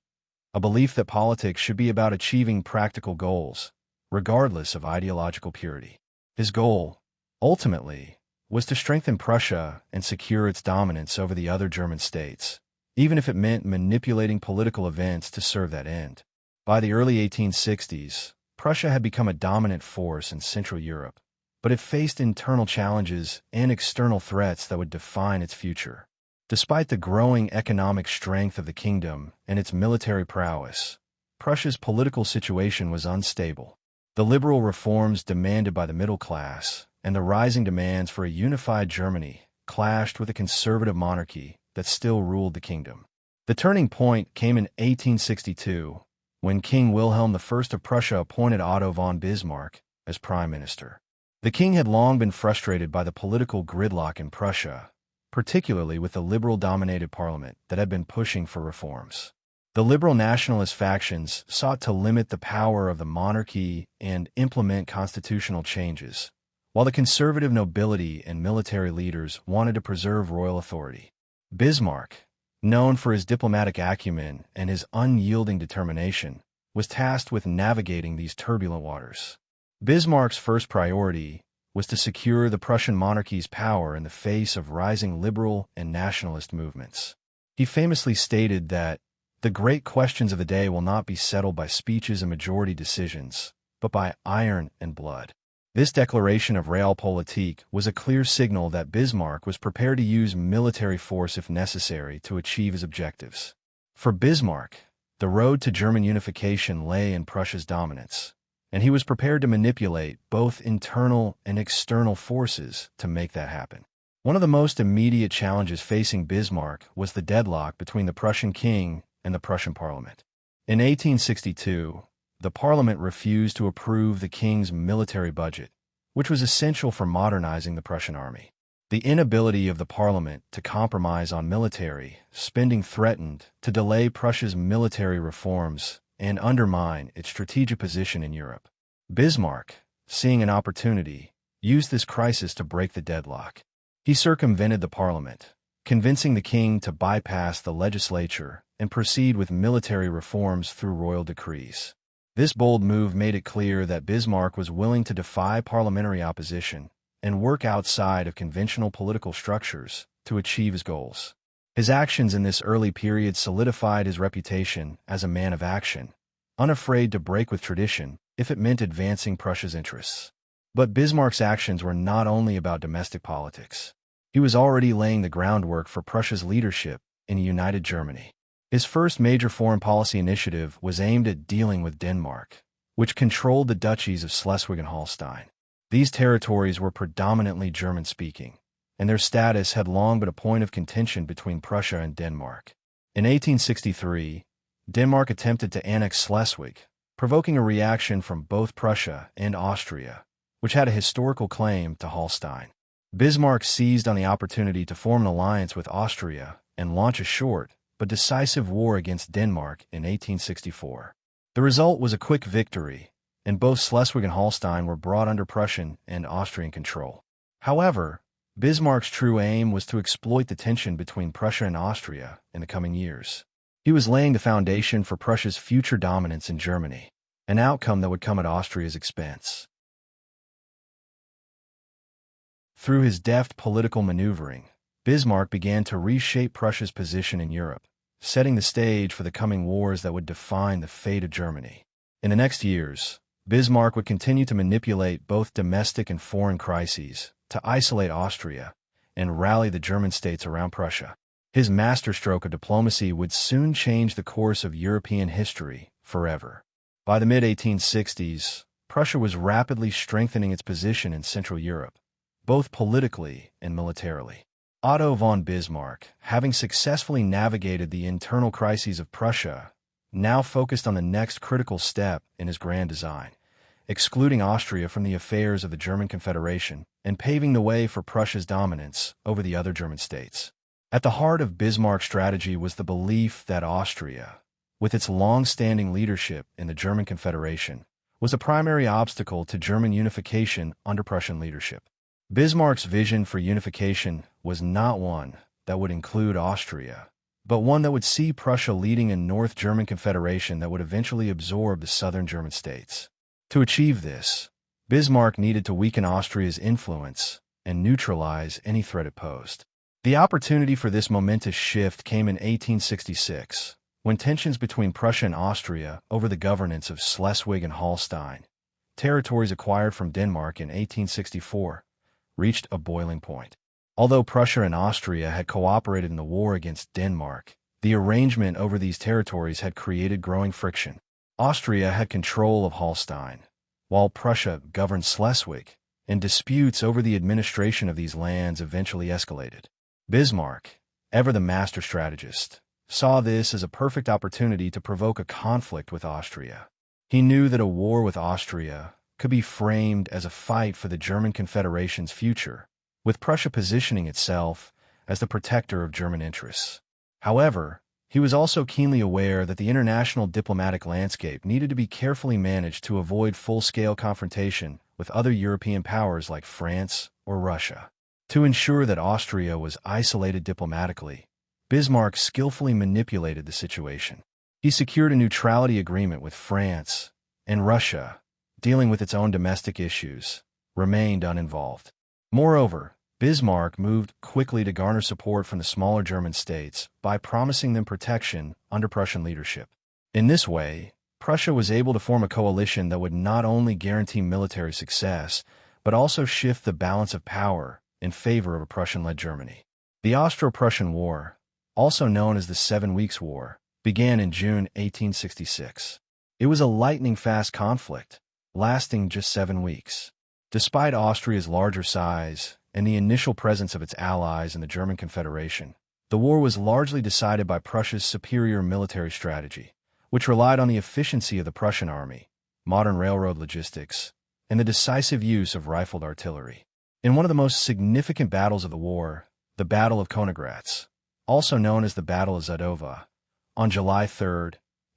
a belief that politics should be about achieving practical goals, regardless of ideological purity. His goal, ultimately, was to strengthen Prussia and secure its dominance over the other German states, even if it meant manipulating political events to serve that end. By the early 1860s, Prussia had become a dominant force in Central Europe, but it faced internal challenges and external threats that would define its future. Despite the growing economic strength of the kingdom and its military prowess, Prussia's political situation was unstable. The liberal reforms demanded by the middle class and the rising demands for a unified Germany clashed with a conservative monarchy that still ruled the kingdom. The turning point came in 1862, when King Wilhelm I of Prussia appointed Otto von Bismarck as prime minister. The king had long been frustrated by the political gridlock in Prussia, particularly with the liberal-dominated parliament that had been pushing for reforms. The liberal nationalist factions sought to limit the power of the monarchy and implement constitutional changes, while the conservative nobility and military leaders wanted to preserve royal authority. Bismarck, known for his diplomatic acumen and his unyielding determination, was tasked with navigating these turbulent waters. Bismarck's first priority was to secure the Prussian monarchy's power in the face of rising liberal and nationalist movements. He famously stated that the great questions of the day will not be settled by speeches and majority decisions, but by iron and blood. This declaration of realpolitik was a clear signal that Bismarck was prepared to use military force if necessary to achieve his objectives. For Bismarck, the road to German unification lay in Prussia's dominance, and he was prepared to manipulate both internal and external forces to make that happen. One of the most immediate challenges facing Bismarck was the deadlock between the Prussian king and the Prussian parliament. In 1862, the parliament refused to approve the king's military budget, which was essential for modernizing the Prussian army. The inability of the parliament to compromise on military spending threatened to delay Prussia's military reforms and undermine its strategic position in Europe. Bismarck, seeing an opportunity, used this crisis to break the deadlock. He circumvented the parliament, convincing the king to bypass the legislature and proceed with military reforms through royal decrees. This bold move made it clear that Bismarck was willing to defy parliamentary opposition and work outside of conventional political structures to achieve his goals. His actions in this early period solidified his reputation as a man of action, unafraid to break with tradition if it meant advancing Prussia's interests. But Bismarck's actions were not only about domestic politics. He was already laying the groundwork for Prussia's leadership in a united Germany. His first major foreign policy initiative was aimed at dealing with Denmark, which controlled the duchies of Schleswig and Holstein. These territories were predominantly German-speaking, and their status had long been a point of contention between Prussia and Denmark. In 1863, Denmark attempted to annex Schleswig, provoking a reaction from both Prussia and Austria, which had a historical claim to Holstein. Bismarck seized on the opportunity to form an alliance with Austria and launch a short but decisive war against Denmark in 1864. The result was a quick victory, and both Schleswig and Holstein were brought under Prussian and Austrian control. However, Bismarck's true aim was to exploit the tension between Prussia and Austria in the coming years. He was laying the foundation for Prussia's future dominance in Germany, an outcome that would come at Austria's expense. Through his deft political maneuvering, Bismarck began to reshape Prussia's position in Europe, setting the stage for the coming wars that would define the fate of Germany. In the next years, Bismarck would continue to manipulate both domestic and foreign crises to isolate Austria and rally the German states around Prussia. His masterstroke of diplomacy would soon change the course of European history forever. By the mid-1860s, Prussia was rapidly strengthening its position in Central Europe, both politically and militarily. Otto von Bismarck, having successfully navigated the internal crises of Prussia, now focused on the next critical step in his grand design, excluding Austria from the affairs of the German Confederation and paving the way for Prussia's dominance over the other German states. At the heart of Bismarck's strategy was the belief that Austria, with its long-standing leadership in the German Confederation, was a primary obstacle to German unification under Prussian leadership. Bismarck's vision for unification was not one that would include Austria, but one that would see Prussia leading a North German Confederation that would eventually absorb the southern German states. To achieve this, Bismarck needed to weaken Austria's influence and neutralize any threat it posed. The opportunity for this momentous shift came in 1866, when tensions between Prussia and Austria over the governance of Schleswig and Holstein, territories acquired from Denmark in 1864, reached a boiling point. Although Prussia and Austria had cooperated in the war against Denmark, the arrangement over these territories had created growing friction. Austria had control of Holstein, while Prussia governed Schleswig, and disputes over the administration of these lands eventually escalated. Bismarck, ever the master strategist, saw this as a perfect opportunity to provoke a conflict with Austria. He knew that a war with Austria could be framed as a fight for the German Confederation's future, with Prussia positioning itself as the protector of German interests. However, he was also keenly aware that the international diplomatic landscape needed to be carefully managed to avoid full-scale confrontation with other European powers like France or Russia. To ensure that Austria was isolated diplomatically, Bismarck skillfully manipulated the situation. He secured a neutrality agreement with France, and Russia, dealing with its own domestic issues, remained uninvolved. Moreover, Bismarck moved quickly to garner support from the smaller German states by promising them protection under Prussian leadership. In this way, Prussia was able to form a coalition that would not only guarantee military success, but also shift the balance of power in favor of a Prussian-led Germany. The Austro-Prussian War, also known as the 7 Weeks' War, began in June 1866. It was a lightning-fast conflict, lasting just 7 weeks. Despite Austria's larger size and the initial presence of its allies in the German Confederation, the war was largely decided by Prussia's superior military strategy, which relied on the efficiency of the Prussian army, modern railroad logistics, and the decisive use of rifled artillery. In one of the most significant battles of the war, the Battle of Königgrätz, also known as the Battle of Zadova, on July 3,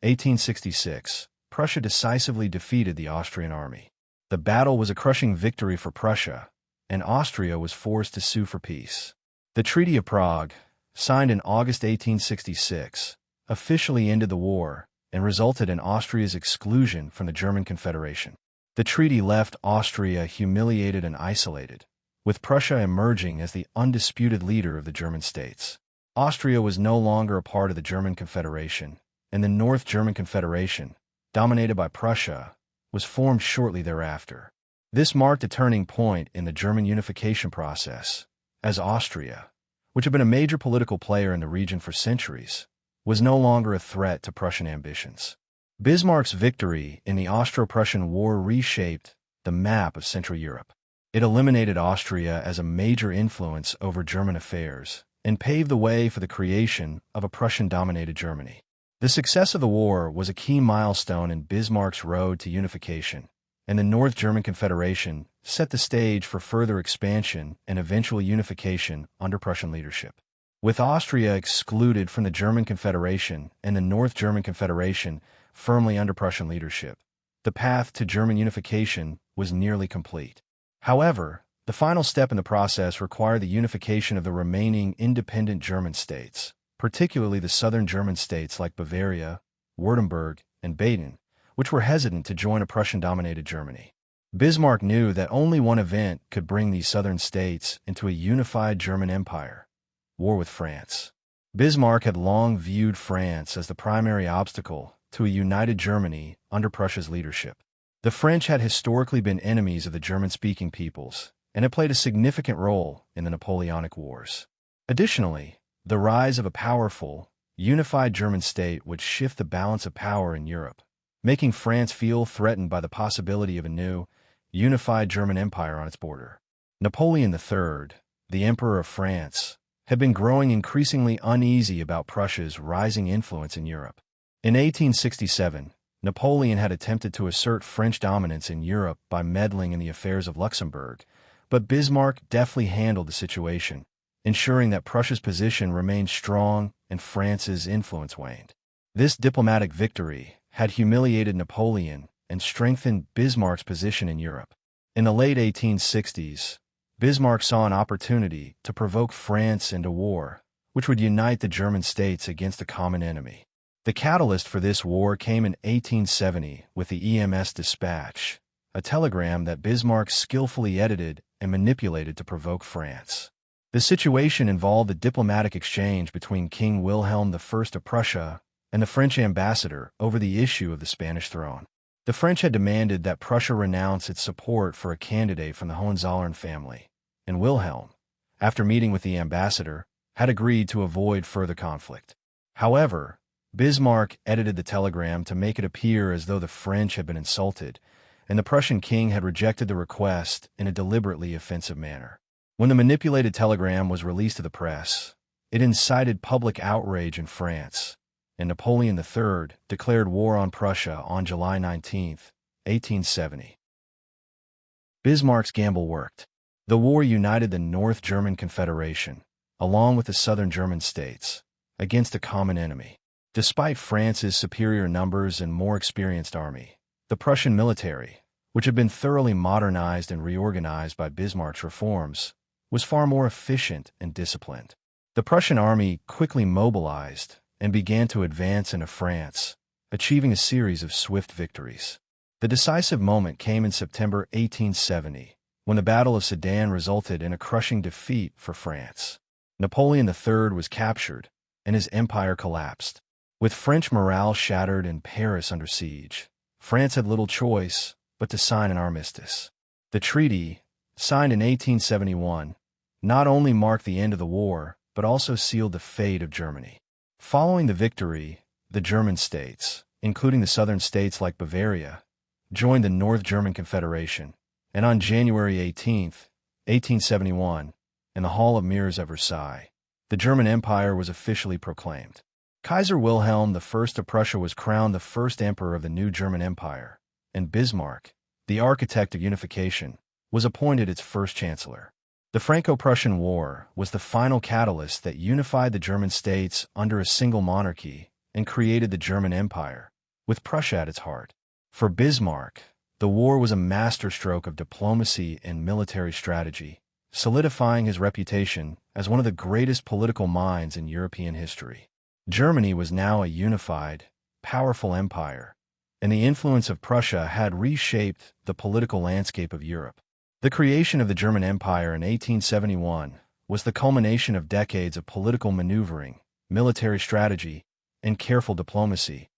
1866, Prussia decisively defeated the Austrian army. The battle was a crushing victory for Prussia, and Austria was forced to sue for peace. The Treaty of Prague, signed in August 1866, officially ended the war and resulted in Austria's exclusion from the German Confederation. The treaty left Austria humiliated and isolated, with Prussia emerging as the undisputed leader of the German states. Austria was no longer a part of the German Confederation, and the North German Confederation, dominated by Prussia, was formed shortly thereafter. This marked a turning point in the German unification process, as Austria, which had been a major political player in the region for centuries, was no longer a threat to Prussian ambitions. Bismarck's victory in the Austro-Prussian War reshaped the map of Central Europe. It eliminated Austria as a major influence over German affairs and paved the way for the creation of a Prussian-dominated Germany. The success of the war was a key milestone in Bismarck's road to unification, and the North German Confederation set the stage for further expansion and eventual unification under Prussian leadership. With Austria excluded from the German Confederation and the North German Confederation firmly under Prussian leadership, the path to German unification was nearly complete. However, the final step in the process required the unification of the remaining independent German states, particularly the southern German states like Bavaria, Württemberg, and Baden, which were hesitant to join a Prussian-dominated Germany. Bismarck knew that only one event could bring these southern states into a unified German empire: war with France. Bismarck had long viewed France as the primary obstacle to a united Germany under Prussia's leadership. The French had historically been enemies of the German-speaking peoples, and had played a significant role in the Napoleonic Wars. Additionally, the rise of a powerful, unified German state would shift the balance of power in Europe, making France feel threatened by the possibility of a new, unified German empire on its border. Napoleon III, the Emperor of France, had been growing increasingly uneasy about Prussia's rising influence in Europe. In 1867, Napoleon had attempted to assert French dominance in Europe by meddling in the affairs of Luxembourg, but Bismarck deftly handled the situation, ensuring that Prussia's position remained strong and France's influence waned. This diplomatic victory had humiliated Napoleon and strengthened Bismarck's position in Europe. In the late 1860s, Bismarck saw an opportunity to provoke France into war, which would unite the German states against a common enemy. The catalyst for this war came in 1870 with the EMS Dispatch, a telegram that Bismarck skillfully edited and manipulated to provoke France. The situation involved a diplomatic exchange between King Wilhelm I of Prussia and the French ambassador over the issue of the Spanish throne. The French had demanded that Prussia renounce its support for a candidate from the Hohenzollern family, and Wilhelm, after meeting with the ambassador, had agreed to avoid further conflict. However, Bismarck edited the telegram to make it appear as though the French had been insulted, and the Prussian king had rejected the request in a deliberately offensive manner. When the manipulated telegram was released to the press, it incited public outrage in France, and Napoleon III declared war on Prussia on July 19, 1870. Bismarck's gamble worked. The war united the North German Confederation, along with the southern German states, against a common enemy. Despite France's superior numbers and more experienced army, the Prussian military, which had been thoroughly modernized and reorganized by Bismarck's reforms, was far more efficient and disciplined. The Prussian army quickly mobilized and began to advance into France, achieving a series of swift victories. The decisive moment came in September 1870, when the Battle of Sedan resulted in a crushing defeat for France. Napoleon III was captured, and his empire collapsed. With French morale shattered and Paris under siege, France had little choice but to sign an armistice. The treaty, signed in 1871, not only marked the end of the war, but also sealed the fate of Germany. Following the victory, the German states, including the southern states like Bavaria, joined the North German Confederation, and on January 18, 1871, in the Hall of Mirrors at Versailles, the German Empire was officially proclaimed. Kaiser Wilhelm I of Prussia was crowned the first emperor of the new German Empire, and Bismarck, the architect of unification, was appointed its first chancellor. The Franco-Prussian War was the final catalyst that unified the German states under a single monarchy and created the German Empire, with Prussia at its heart. For Bismarck, the war was a masterstroke of diplomacy and military strategy, solidifying his reputation as one of the greatest political minds in European history. Germany was now a unified, powerful empire, and the influence of Prussia had reshaped the political landscape of Europe. The creation of the German Empire in 1871 was the culmination of decades of political maneuvering, military strategy, and careful diplomacy,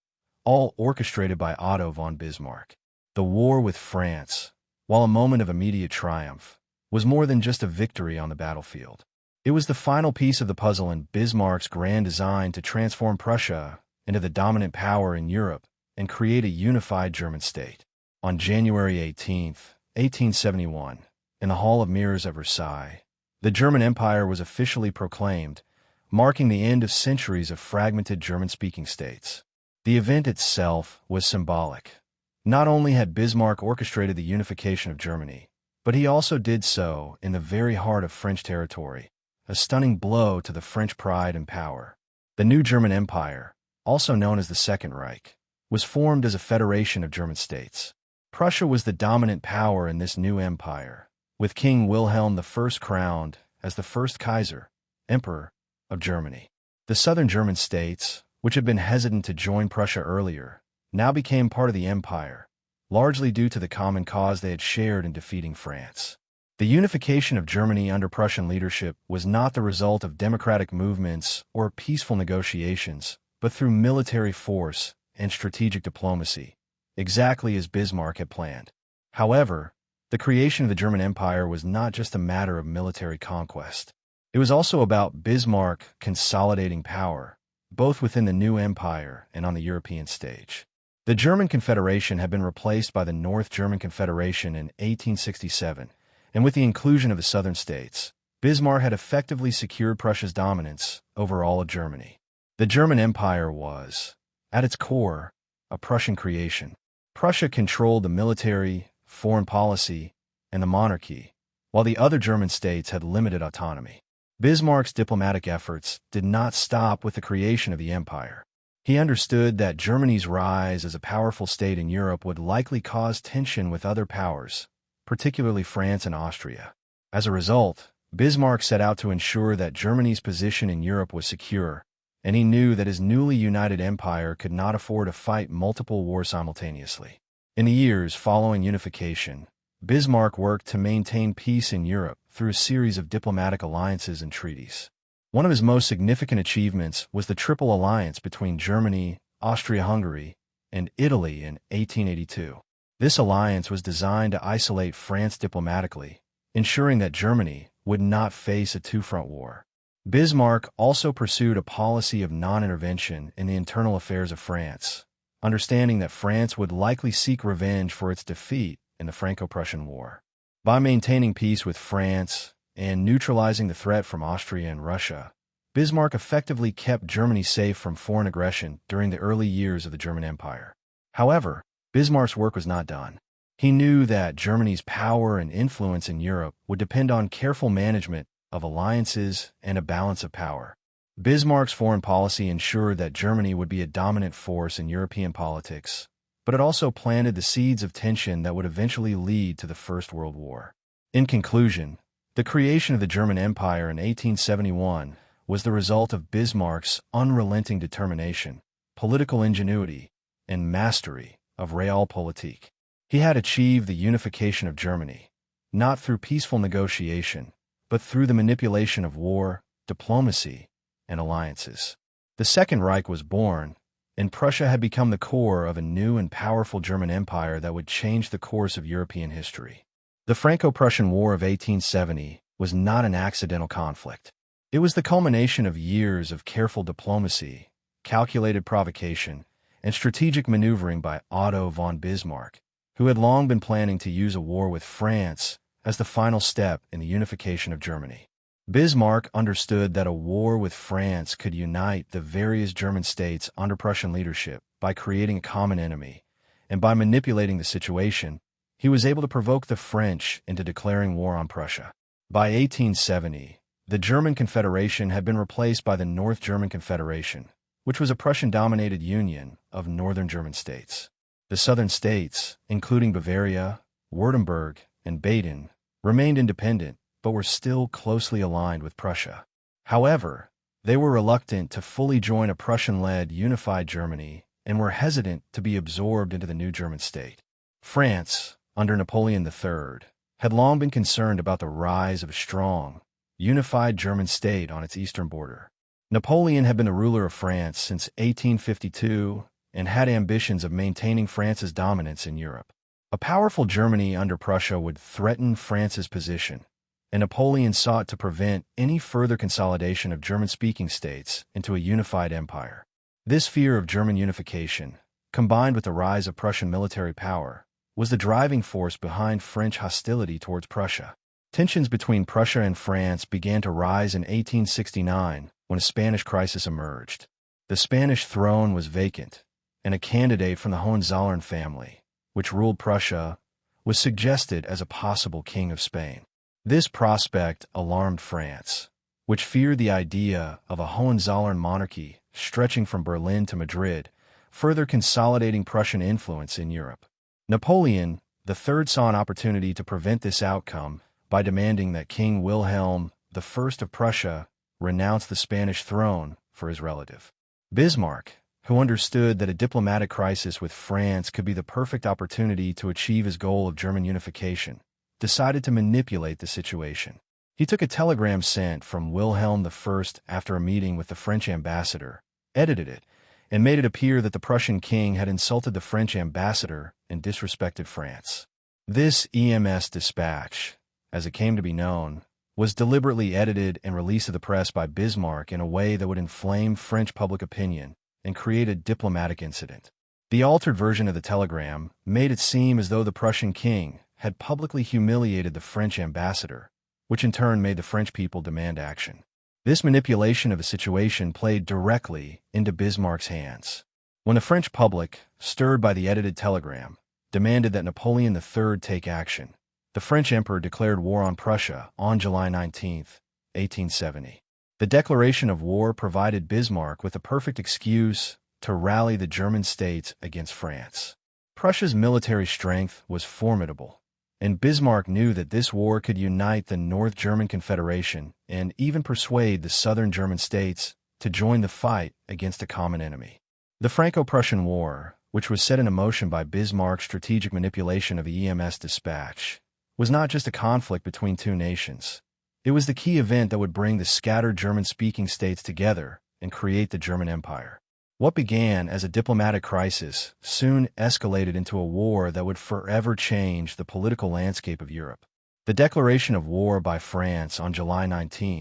all orchestrated by Otto von Bismarck. The war with France, while a moment of immediate triumph, was more than just a victory on the battlefield. It was the final piece of the puzzle in Bismarck's grand design to transform Prussia into the dominant power in Europe and create a unified German state. On January 18, 1871, in the Hall of Mirrors at Versailles, the German Empire was officially proclaimed, marking the end of centuries of fragmented German-speaking states. The event itself was symbolic. Not only had Bismarck orchestrated the unification of Germany, but he also did so in the very heart of French territory, a stunning blow to the French pride and power. The new German Empire, also known as the Second Reich, was formed as a federation of German states. Prussia was the dominant power in this new empire, with King Wilhelm I crowned as the first Kaiser, Emperor, of Germany. The southern German states, which had been hesitant to join Prussia earlier, now became part of the empire, largely due to the common cause they had shared in defeating France. The unification of Germany under Prussian leadership was not the result of democratic movements or peaceful negotiations, but through military force and strategic diplomacy, exactly as Bismarck had planned. However, the creation of the German Empire was not just a matter of military conquest. It was also about Bismarck consolidating power, both within the new empire and on the European stage. The German Confederation had been replaced by the North German Confederation in 1867, and with the inclusion of the southern states, Bismarck had effectively secured Prussia's dominance over all of Germany. The German Empire was, at its core, a Prussian creation. Prussia controlled the military, foreign policy, and the monarchy, while the other German states had limited autonomy. Bismarck's diplomatic efforts did not stop with the creation of the empire. He understood that Germany's rise as a powerful state in Europe would likely cause tension with other powers, particularly France and Austria. As a result, Bismarck set out to ensure that Germany's position in Europe was secure, and he knew that his newly united empire could not afford to fight multiple wars simultaneously. In the years following unification, Bismarck worked to maintain peace in Europe through a series of diplomatic alliances and treaties. One of his most significant achievements was the Triple Alliance between Germany, Austria-Hungary, and Italy in 1882. This alliance was designed to isolate France diplomatically, ensuring that Germany would not face a two-front war. Bismarck also pursued a policy of non-intervention in the internal affairs of France, understanding that France would likely seek revenge for its defeat in the Franco-Prussian War. By maintaining peace with France and neutralizing the threat from Austria and Russia, Bismarck effectively kept Germany safe from foreign aggression during the early years of the German Empire. However, Bismarck's work was not done. He knew that Germany's power and influence in Europe would depend on careful management of alliances and a balance of power. Bismarck's foreign policy ensured that Germany would be a dominant force in European politics, but it also planted the seeds of tension that would eventually lead to the First World War. In conclusion, the creation of the German Empire in 1871 was the result of Bismarck's unrelenting determination, political ingenuity, and mastery of realpolitik. He had achieved the unification of Germany, not through peaceful negotiation, but through the manipulation of war, diplomacy, and alliances. The Second Reich was born, and Prussia had become the core of a new and powerful German empire that would change the course of European history. The Franco-Prussian War of 1870 was not an accidental conflict. It was the culmination of years of careful diplomacy, calculated provocation, and strategic maneuvering by Otto von Bismarck, who had long been planning to use a war with France as the final step in the unification of Germany. Bismarck understood that a war with France could unite the various German states under Prussian leadership by creating a common enemy, and by manipulating the situation, he was able to provoke the French into declaring war on Prussia. By 1870, the German Confederation had been replaced by the North German Confederation, which was a Prussian-dominated union of northern German states. The southern states, including Bavaria, Württemberg, and Baden, remained independent, but were still closely aligned with Prussia. However, they were reluctant to fully join a Prussian-led unified Germany and were hesitant to be absorbed into the new German state. France, under Napoleon III, had long been concerned about the rise of a strong, unified German state on its eastern border. Napoleon had been the ruler of France since 1852 and had ambitions of maintaining France's dominance in Europe. A powerful Germany under Prussia would threaten France's position, and Napoleon sought to prevent any further consolidation of German-speaking states into a unified empire. This fear of German unification, combined with the rise of Prussian military power, was the driving force behind French hostility towards Prussia. Tensions between Prussia and France began to rise in 1869 when a Spanish crisis emerged. The Spanish throne was vacant, and a candidate from the Hohenzollern family, which ruled Prussia, was suggested as a possible king of Spain. This prospect alarmed France, which feared the idea of a Hohenzollern monarchy stretching from Berlin to Madrid, further consolidating Prussian influence in Europe. Napoleon III saw an opportunity to prevent this outcome by demanding that King Wilhelm I of Prussia renounce the Spanish throne for his relative. Bismarck, who understood that a diplomatic crisis with France could be the perfect opportunity to achieve his goal of German unification, decided to manipulate the situation. He took a telegram sent from Wilhelm I after a meeting with the French ambassador, edited it, and made it appear that the Prussian king had insulted the French ambassador and disrespected France. This EMS dispatch, as it came to be known, was deliberately edited and released to the press by Bismarck in a way that would inflame French public opinion and create a diplomatic incident. The altered version of the telegram made it seem as though the Prussian king had publicly humiliated the French ambassador, which in turn made the French people demand action. This manipulation of the situation played directly into Bismarck's hands. When the French public, stirred by the edited telegram, demanded that Napoleon III take action, the French emperor declared war on Prussia on July 19, 1870. The declaration of war provided Bismarck with a perfect excuse to rally the German states against France. Prussia's military strength was formidable, and Bismarck knew that this war could unite the North German Confederation and even persuade the southern German states to join the fight against a common enemy. The Franco-Prussian War, which was set in motion by Bismarck's strategic manipulation of the EMS dispatch, was not just a conflict between two nations. It was the key event that would bring the scattered German-speaking states together and create the German Empire. What began as a diplomatic crisis soon escalated into a war that would forever change the political landscape of Europe. The declaration of war by France on July 19,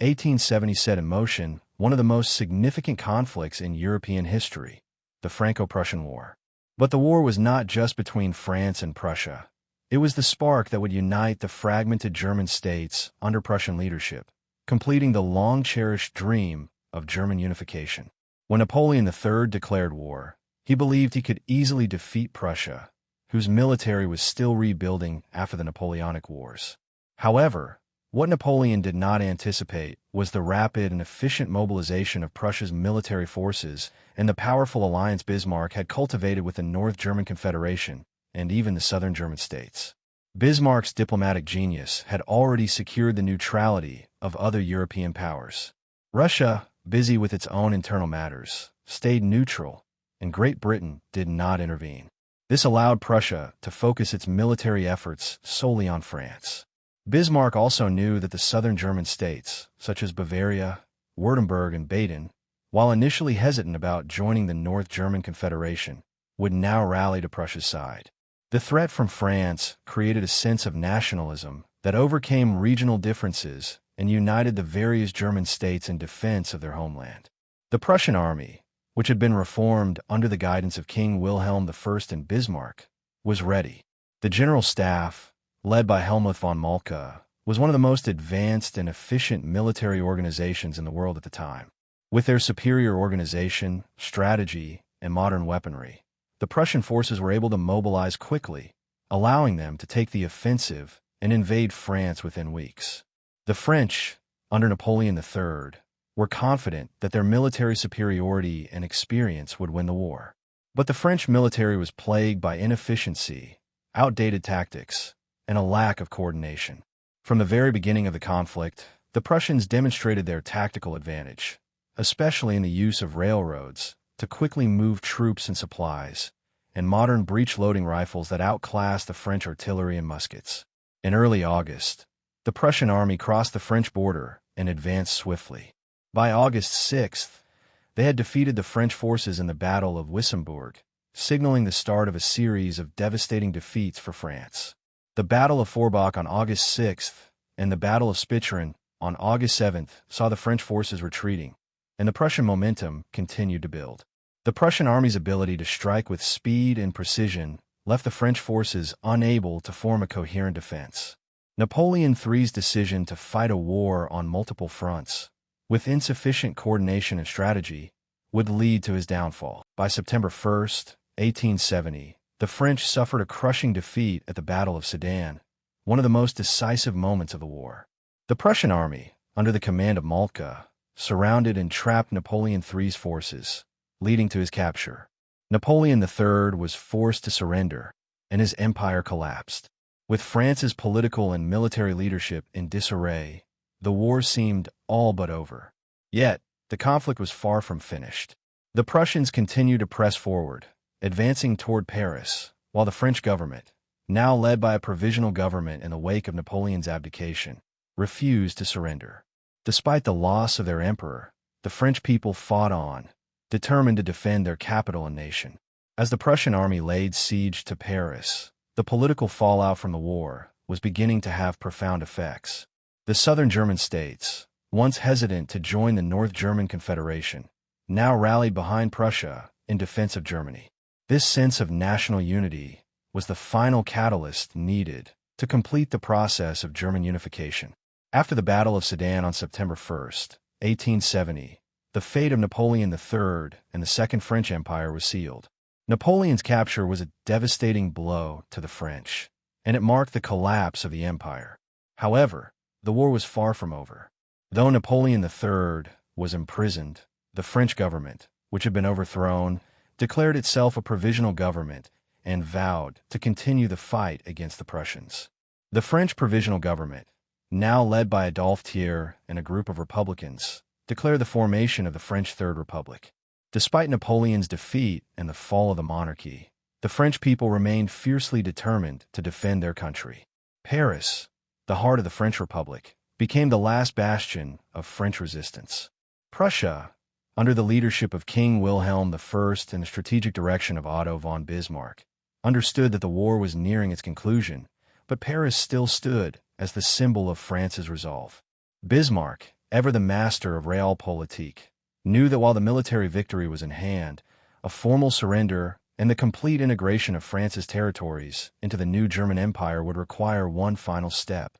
1870 set in motion one of the most significant conflicts in European history, the Franco-Prussian War. But the war was not just between France and Prussia. It was the spark that would unite the fragmented German states under Prussian leadership, completing the long-cherished dream of German unification. When Napoleon III declared war, he believed he could easily defeat Prussia, whose military was still rebuilding after the Napoleonic Wars. However, what Napoleon did not anticipate was the rapid and efficient mobilization of Prussia's military forces and the powerful alliance Bismarck had cultivated with the North German Confederation and even the southern German states. Bismarck's diplomatic genius had already secured the neutrality of other European powers. Russia, busy with its own internal matters, stayed neutral, and Great Britain did not intervene. This allowed Prussia to focus its military efforts solely on France. Bismarck also knew that the southern German states, such as Bavaria, Württemberg, and Baden, while initially hesitant about joining the North German Confederation, would now rally to Prussia's side. The threat from France created a sense of nationalism that overcame regional differences and united the various German states in defense of their homeland. The Prussian army, which had been reformed under the guidance of King Wilhelm I and Bismarck, was ready. The general staff, led by Helmuth von Moltke, was one of the most advanced and efficient military organizations in the world at the time. With their superior organization, strategy, and modern weaponry, the Prussian forces were able to mobilize quickly, allowing them to take the offensive and invade France within weeks. The French, under Napoleon III, were confident that their military superiority and experience would win the war. But the French military was plagued by inefficiency, outdated tactics, and a lack of coordination. From the very beginning of the conflict, the Prussians demonstrated their tactical advantage, especially in the use of railroads, to quickly move troops and supplies, and modern breech-loading rifles that outclassed the French artillery and muskets. In early August, the Prussian army crossed the French border and advanced swiftly. By August 6th, they had defeated the French forces in the Battle of Wissembourg, signaling the start of a series of devastating defeats for France. The Battle of Forbach on August 6th and the Battle of Spitzeren on August 7th saw the French forces retreating, and the Prussian momentum continued to build. The Prussian army's ability to strike with speed and precision left the French forces unable to form a coherent defense. Napoleon III's decision to fight a war on multiple fronts, with insufficient coordination and strategy, would lead to his downfall. By September 1, 1870, the French suffered a crushing defeat at the Battle of Sedan, one of the most decisive moments of the war. The Prussian army, under the command of Moltke, surrounded and trapped Napoleon III's forces, leading to his capture. Napoleon III was forced to surrender, and his empire collapsed. With France's political and military leadership in disarray, the war seemed all but over. Yet, the conflict was far from finished. The Prussians continued to press forward, advancing toward Paris, while the French government, now led by a provisional government in the wake of Napoleon's abdication, refused to surrender. Despite the loss of their emperor, the French people fought on, determined to defend their capital and nation. As the Prussian army laid siege to Paris, the political fallout from the war was beginning to have profound effects. The southern German states, once hesitant to join the North German Confederation, now rallied behind Prussia in defense of Germany. This sense of national unity was the final catalyst needed to complete the process of German unification. After the Battle of Sedan on September 1, 1870, the fate of Napoleon III and the Second French Empire was sealed. Napoleon's capture was a devastating blow to the French, and it marked the collapse of the empire. However, the war was far from over. Though Napoleon III was imprisoned, the French government, which had been overthrown, declared itself a provisional government and vowed to continue the fight against the Prussians. The French provisional government, now led by Adolphe Thiers and a group of Republicans, declared the formation of the French Third Republic. Despite Napoleon's defeat and the fall of the monarchy, the French people remained fiercely determined to defend their country. Paris, the heart of the French Republic, became the last bastion of French resistance. Prussia, under the leadership of King Wilhelm I and the strategic direction of Otto von Bismarck, understood that the war was nearing its conclusion, but Paris still stood as the symbol of France's resolve. Bismarck, ever the master of realpolitik, knew that while the military victory was in hand, a formal surrender and the complete integration of France's territories into the new German Empire would require one final step: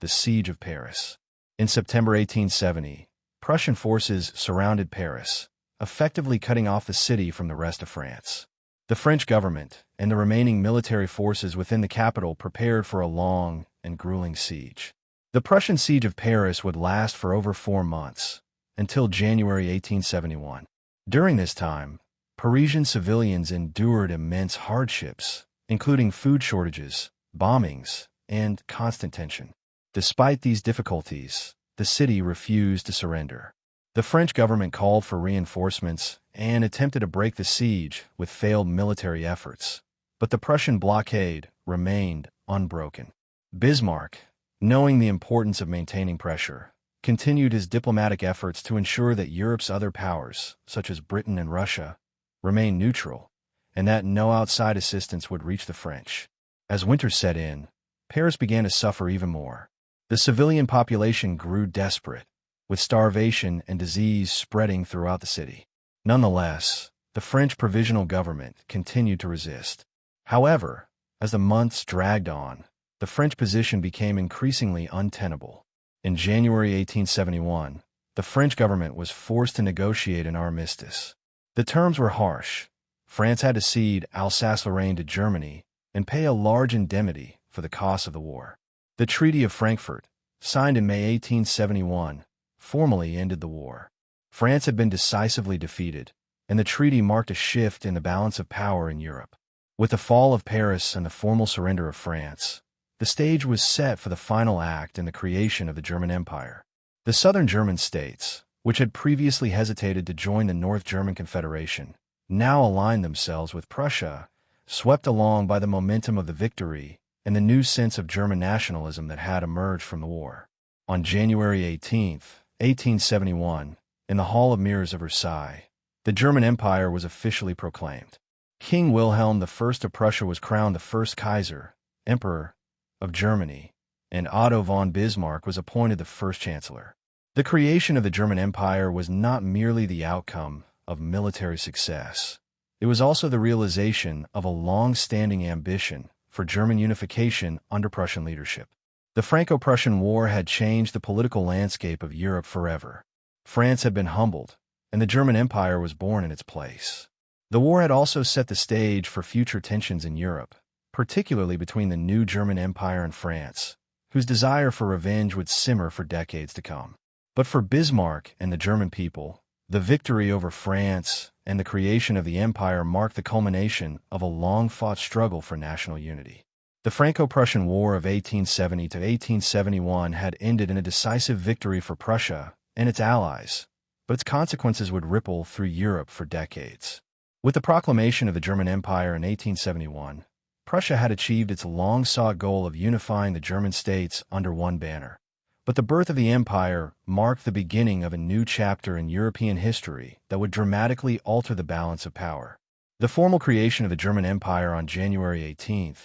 the Siege of Paris. In September 1870, Prussian forces surrounded Paris, effectively cutting off the city from the rest of France. The French government and the remaining military forces within the capital prepared for a long and grueling siege. The Prussian siege of Paris would last for over 4 months, until January 1871. During this time, Parisian civilians endured immense hardships, including food shortages, bombings, and constant tension. Despite these difficulties, the city refused to surrender. The French government called for reinforcements and attempted to break the siege with failed military efforts, but the Prussian blockade remained unbroken. Bismarck, knowing the importance of maintaining pressure, continued his diplomatic efforts to ensure that Europe's other powers, such as Britain and Russia, remained neutral, and that no outside assistance would reach the French. As winter set in, Paris began to suffer even more. The civilian population grew desperate, with starvation and disease spreading throughout the city. Nonetheless, the French provisional government continued to resist. However, as the months dragged on, the French position became increasingly untenable. In January 1871, the French government was forced to negotiate an armistice. The terms were harsh. France had to cede Alsace-Lorraine to Germany and pay a large indemnity for the cost of the war. The Treaty of Frankfurt, signed in May 1871, formally ended the war. France had been decisively defeated, and the treaty marked a shift in the balance of power in Europe. With the fall of Paris and the formal surrender of France, the stage was set for the final act in the creation of the German Empire. The southern German states, which had previously hesitated to join the North German Confederation, now aligned themselves with Prussia, swept along by the momentum of the victory and the new sense of German nationalism that had emerged from the war. On January 18, 1871, in the Hall of Mirrors of Versailles, the German Empire was officially proclaimed. King Wilhelm I of Prussia was crowned the first Kaiser, Emperor, of Germany, and Otto von Bismarck was appointed the first Chancellor. The creation of the German Empire was not merely the outcome of military success. It was also the realization of a long-standing ambition for German unification under Prussian leadership. The Franco-Prussian War had changed the political landscape of Europe forever. France had been humbled, and the German Empire was born in its place. The war had also set the stage for future tensions in Europe, particularly between the new German Empire and France, whose desire for revenge would simmer for decades to come. But for Bismarck and the German people, the victory over France and the creation of the empire marked the culmination of a long-fought struggle for national unity. The Franco-Prussian War of 1870 to 1871 had ended in a decisive victory for Prussia and its allies, but its consequences would ripple through Europe for decades. With the proclamation of the German Empire in 1871, Prussia had achieved its long-sought goal of unifying the German states under one banner. But the birth of the empire marked the beginning of a new chapter in European history that would dramatically alter the balance of power. The formal creation of the German Empire on January 18,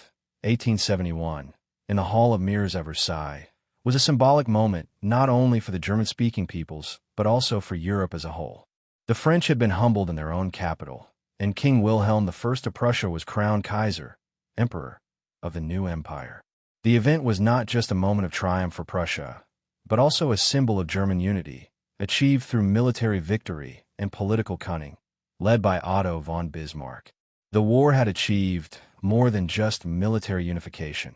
1871, in the Hall of Mirrors at Versailles, was a symbolic moment not only for the German-speaking peoples, but also for Europe as a whole. The French had been humbled in their own capital, and King Wilhelm I of Prussia was crowned Kaiser, Emperor, of the new empire. The event was not just a moment of triumph for Prussia, but also a symbol of German unity, achieved through military victory and political cunning, led by Otto von Bismarck. The war had achieved more than just military unification.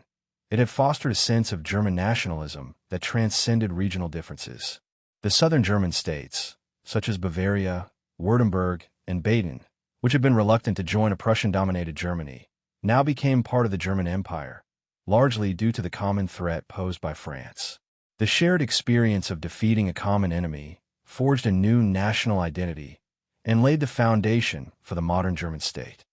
It had fostered a sense of German nationalism that transcended regional differences. The southern German states, such as Bavaria, Württemberg, and Baden, which had been reluctant to join a Prussian-dominated Germany, now became part of the German Empire, largely due to the common threat posed by France. The shared experience of defeating a common enemy forged a new national identity and laid the foundation for the modern German state.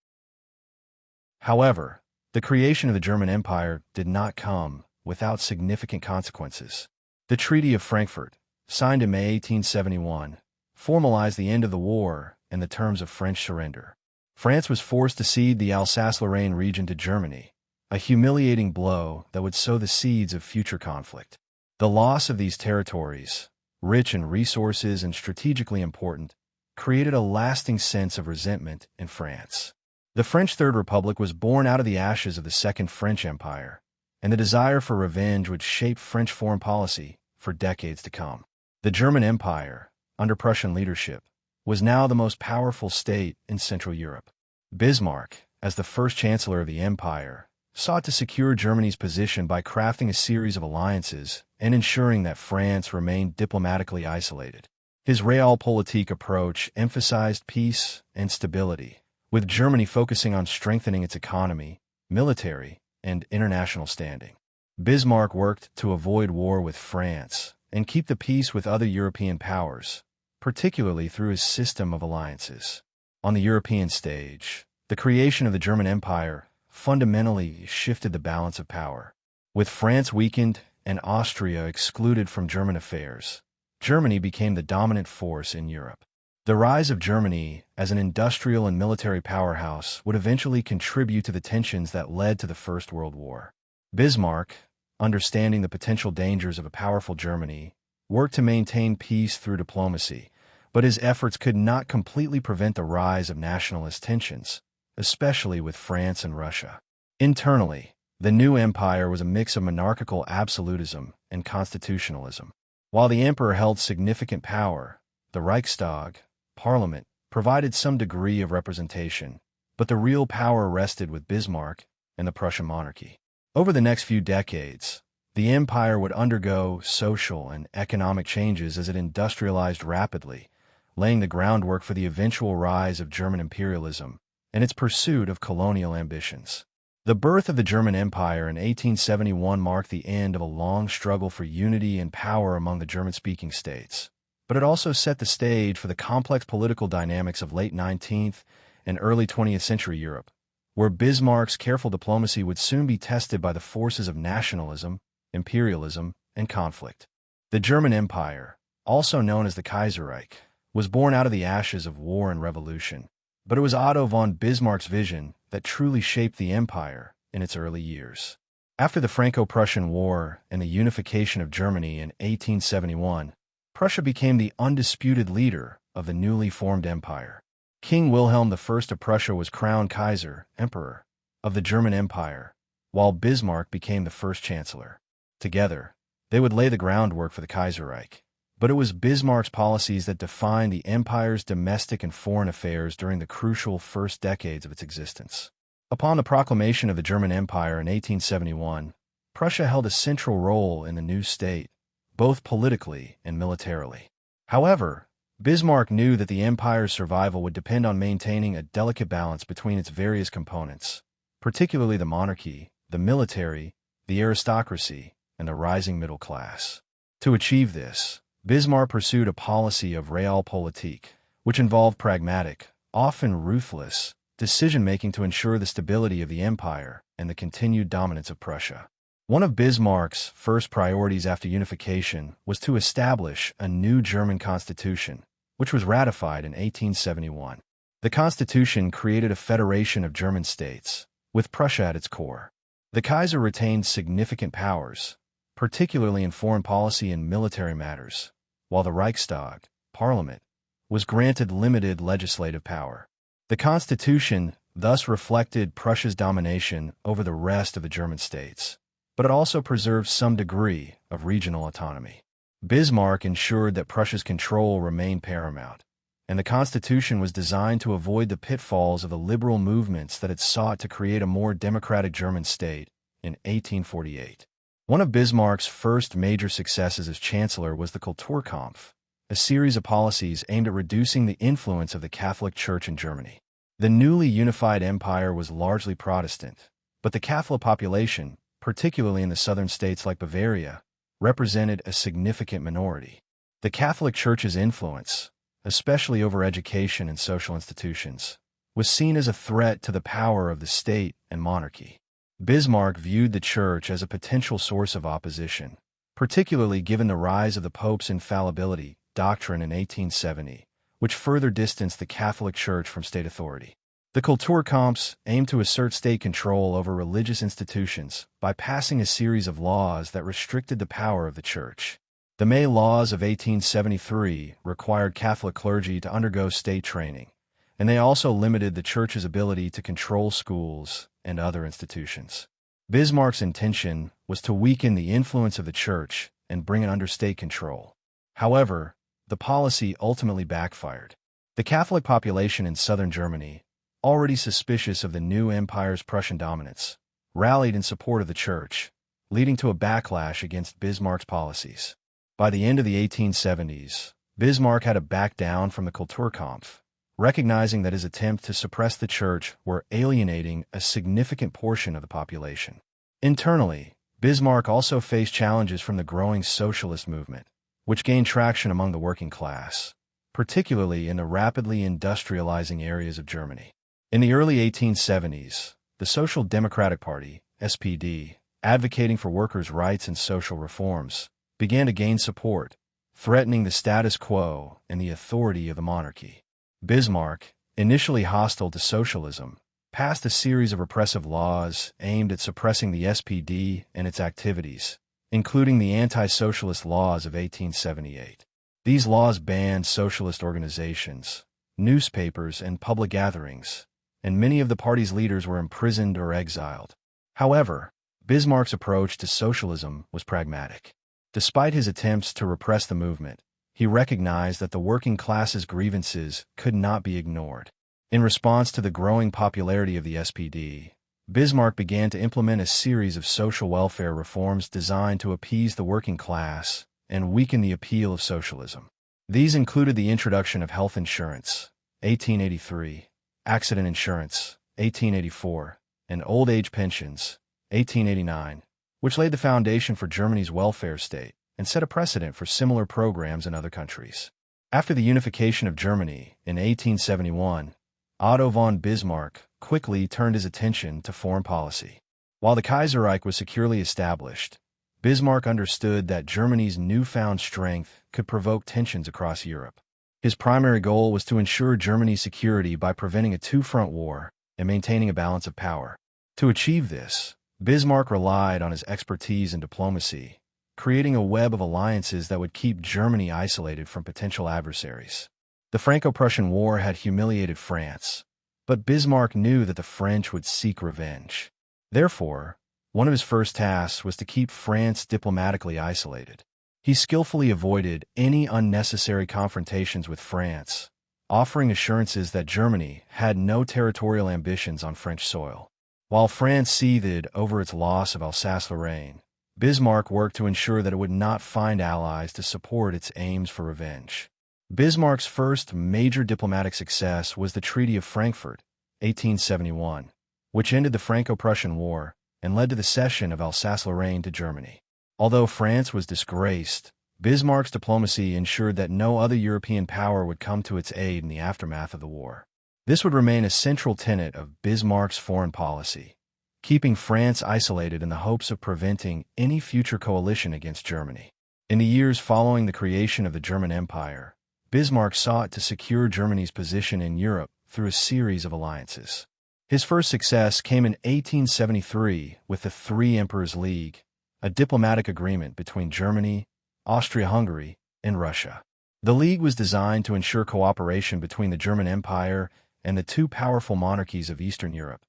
However, the creation of the German Empire did not come without significant consequences. The Treaty of Frankfurt, signed in May 1871, formalized the end of the war and the terms of French surrender. France was forced to cede the Alsace-Lorraine region to Germany, a humiliating blow that would sow the seeds of future conflict. The loss of these territories, rich in resources and strategically important, created a lasting sense of resentment in France. The French Third Republic was born out of the ashes of the Second French Empire, and the desire for revenge would shape French foreign policy for decades to come. The German Empire, under Prussian leadership, was now the most powerful state in Central Europe. Bismarck, as the first chancellor of the empire, sought to secure Germany's position by crafting a series of alliances and ensuring that France remained diplomatically isolated. His realpolitik approach emphasized peace and stability, with Germany focusing on strengthening its economy, military, and international standing. Bismarck worked to avoid war with France and keep the peace with other European powers, particularly through his system of alliances. On the European stage, the creation of the German Empire fundamentally shifted the balance of power. With France weakened and Austria excluded from German affairs, Germany became the dominant force in Europe. The rise of Germany as an industrial and military powerhouse would eventually contribute to the tensions that led to the First World War. Bismarck, understanding the potential dangers of a powerful Germany, worked to maintain peace through diplomacy, but his efforts could not completely prevent the rise of nationalist tensions, especially with France and Russia. Internally, the new empire was a mix of monarchical absolutism and constitutionalism. While the emperor held significant power, the Reichstag, parliament, provided some degree of representation, but the real power rested with Bismarck and the Prussian monarchy. Over the next few decades, the empire would undergo social and economic changes as it industrialized rapidly, laying the groundwork for the eventual rise of German imperialism and its pursuit of colonial ambitions. The birth of the German Empire in 1871 marked the end of a long struggle for unity and power among the German-speaking states, but it also set the stage for the complex political dynamics of late 19th and early 20th century Europe, where Bismarck's careful diplomacy would soon be tested by the forces of nationalism, imperialism, and conflict. The German Empire, also known as the Kaiser Reich, was born out of the ashes of war and revolution, but it was Otto von Bismarck's vision that truly shaped the empire in its early years. After the Franco-Prussian War and the unification of Germany in 1871, Prussia became the undisputed leader of the newly formed empire. King Wilhelm I of Prussia was crowned Kaiser, Emperor, of the German Empire, while Bismarck became the first chancellor. Together, they would lay the groundwork for the Kaiser Reich. But it was Bismarck's policies that defined the empire's domestic and foreign affairs during the crucial first decades of its existence. Upon the proclamation of the German Empire in 1871, Prussia held a central role in the new state, both politically and militarily. However, Bismarck knew that the empire's survival would depend on maintaining a delicate balance between its various components, particularly the monarchy, the military, the aristocracy, and the rising middle class. To achieve this, Bismarck pursued a policy of realpolitik, which involved pragmatic, often ruthless, decision-making to ensure the stability of the empire and the continued dominance of Prussia. One of Bismarck's first priorities after unification was to establish a new German constitution, which was ratified in 1871. The constitution created a federation of German states, with Prussia at its core. The Kaiser retained significant powers, particularly in foreign policy and military matters, while the Reichstag, parliament, was granted limited legislative power. The constitution thus reflected Prussia's domination over the rest of the German states, but it also preserved some degree of regional autonomy. Bismarck ensured that Prussia's control remained paramount, and the constitution was designed to avoid the pitfalls of the liberal movements that had sought to create a more democratic German state in 1848. One of Bismarck's first major successes as chancellor was the Kulturkampf, a series of policies aimed at reducing the influence of the Catholic Church in Germany. The newly unified empire was largely Protestant, but the Catholic population, particularly in the southern states like Bavaria, represented a significant minority. The Catholic Church's influence, especially over education and social institutions, was seen as a threat to the power of the state and monarchy. Bismarck viewed the Church as a potential source of opposition, particularly given the rise of the Pope's infallibility doctrine in 1870, which further distanced the Catholic Church from state authority. The Kulturkampfs aimed to assert state control over religious institutions by passing a series of laws that restricted the power of the Church. The May Laws of 1873 required Catholic clergy to undergo state training, and they also limited the Church's ability to control schools and other institutions. Bismarck's intention was to weaken the influence of the Church and bring it under state control. However, the policy ultimately backfired. The Catholic population in southern Germany, already suspicious of the new empire's Prussian dominance, rallied in support of the Church, leading to a backlash against Bismarck's policies. By the end of the 1870s, Bismarck had to back down from the Kulturkampf, recognizing that his attempt to suppress the Church were alienating a significant portion of the population. Internally, Bismarck also faced challenges from the growing socialist movement, which gained traction among the working class, particularly in the rapidly industrializing areas of Germany. In the early 1870s, the Social Democratic Party, SPD, advocating for workers' rights and social reforms, began to gain support, threatening the status quo and the authority of the monarchy. Bismarck, initially hostile to socialism, passed a series of repressive laws aimed at suppressing the SPD and its activities, including the anti-socialist laws of 1878. These laws banned socialist organizations, newspapers, and public gatherings, and many of the party's leaders were imprisoned or exiled. However, Bismarck's approach to socialism was pragmatic. Despite his attempts to repress the movement, he recognized that the working class's grievances could not be ignored. In response to the growing popularity of the SPD, Bismarck began to implement a series of social welfare reforms designed to appease the working class and weaken the appeal of socialism. These included the introduction of health insurance, 1883, accident insurance, 1884, and old age pensions, 1889, which laid the foundation for Germany's welfare state and set a precedent for similar programs in other countries. After the unification of Germany in 1871, Otto von Bismarck quickly turned his attention to foreign policy. While the Kaiser Reich was securely established, Bismarck understood that Germany's newfound strength could provoke tensions across Europe. His primary goal was to ensure Germany's security by preventing a two-front war and maintaining a balance of power. To achieve this, Bismarck relied on his expertise in diplomacy, creating a web of alliances that would keep Germany isolated from potential adversaries. The Franco-Prussian War had humiliated France, but Bismarck knew that the French would seek revenge. Therefore, one of his first tasks was to keep France diplomatically isolated. He skillfully avoided any unnecessary confrontations with France, offering assurances that Germany had no territorial ambitions on French soil. While France seethed over its loss of Alsace-Lorraine, Bismarck worked to ensure that it would not find allies to support its aims for revenge. Bismarck's first major diplomatic success was the Treaty of Frankfurt, 1871, which ended the Franco-Prussian War and led to the cession of Alsace-Lorraine to Germany. Although France was disgraced, Bismarck's diplomacy ensured that no other European power would come to its aid in the aftermath of the war. This would remain a central tenet of Bismarck's foreign policy, keeping France isolated in the hopes of preventing any future coalition against Germany. In the years following the creation of the German Empire, Bismarck sought to secure Germany's position in Europe through a series of alliances. His first success came in 1873 with the Three Emperors League, a diplomatic agreement between Germany, Austria-Hungary, and Russia. The League was designed to ensure cooperation between the German Empire and the two powerful monarchies of Eastern Europe,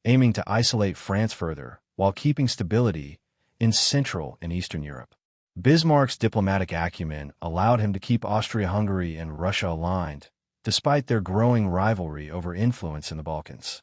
aiming to isolate France further while keeping stability in Central and Eastern Europe. Bismarck's diplomatic acumen allowed him to keep Austria-Hungary and Russia aligned, despite their growing rivalry over influence in the Balkans.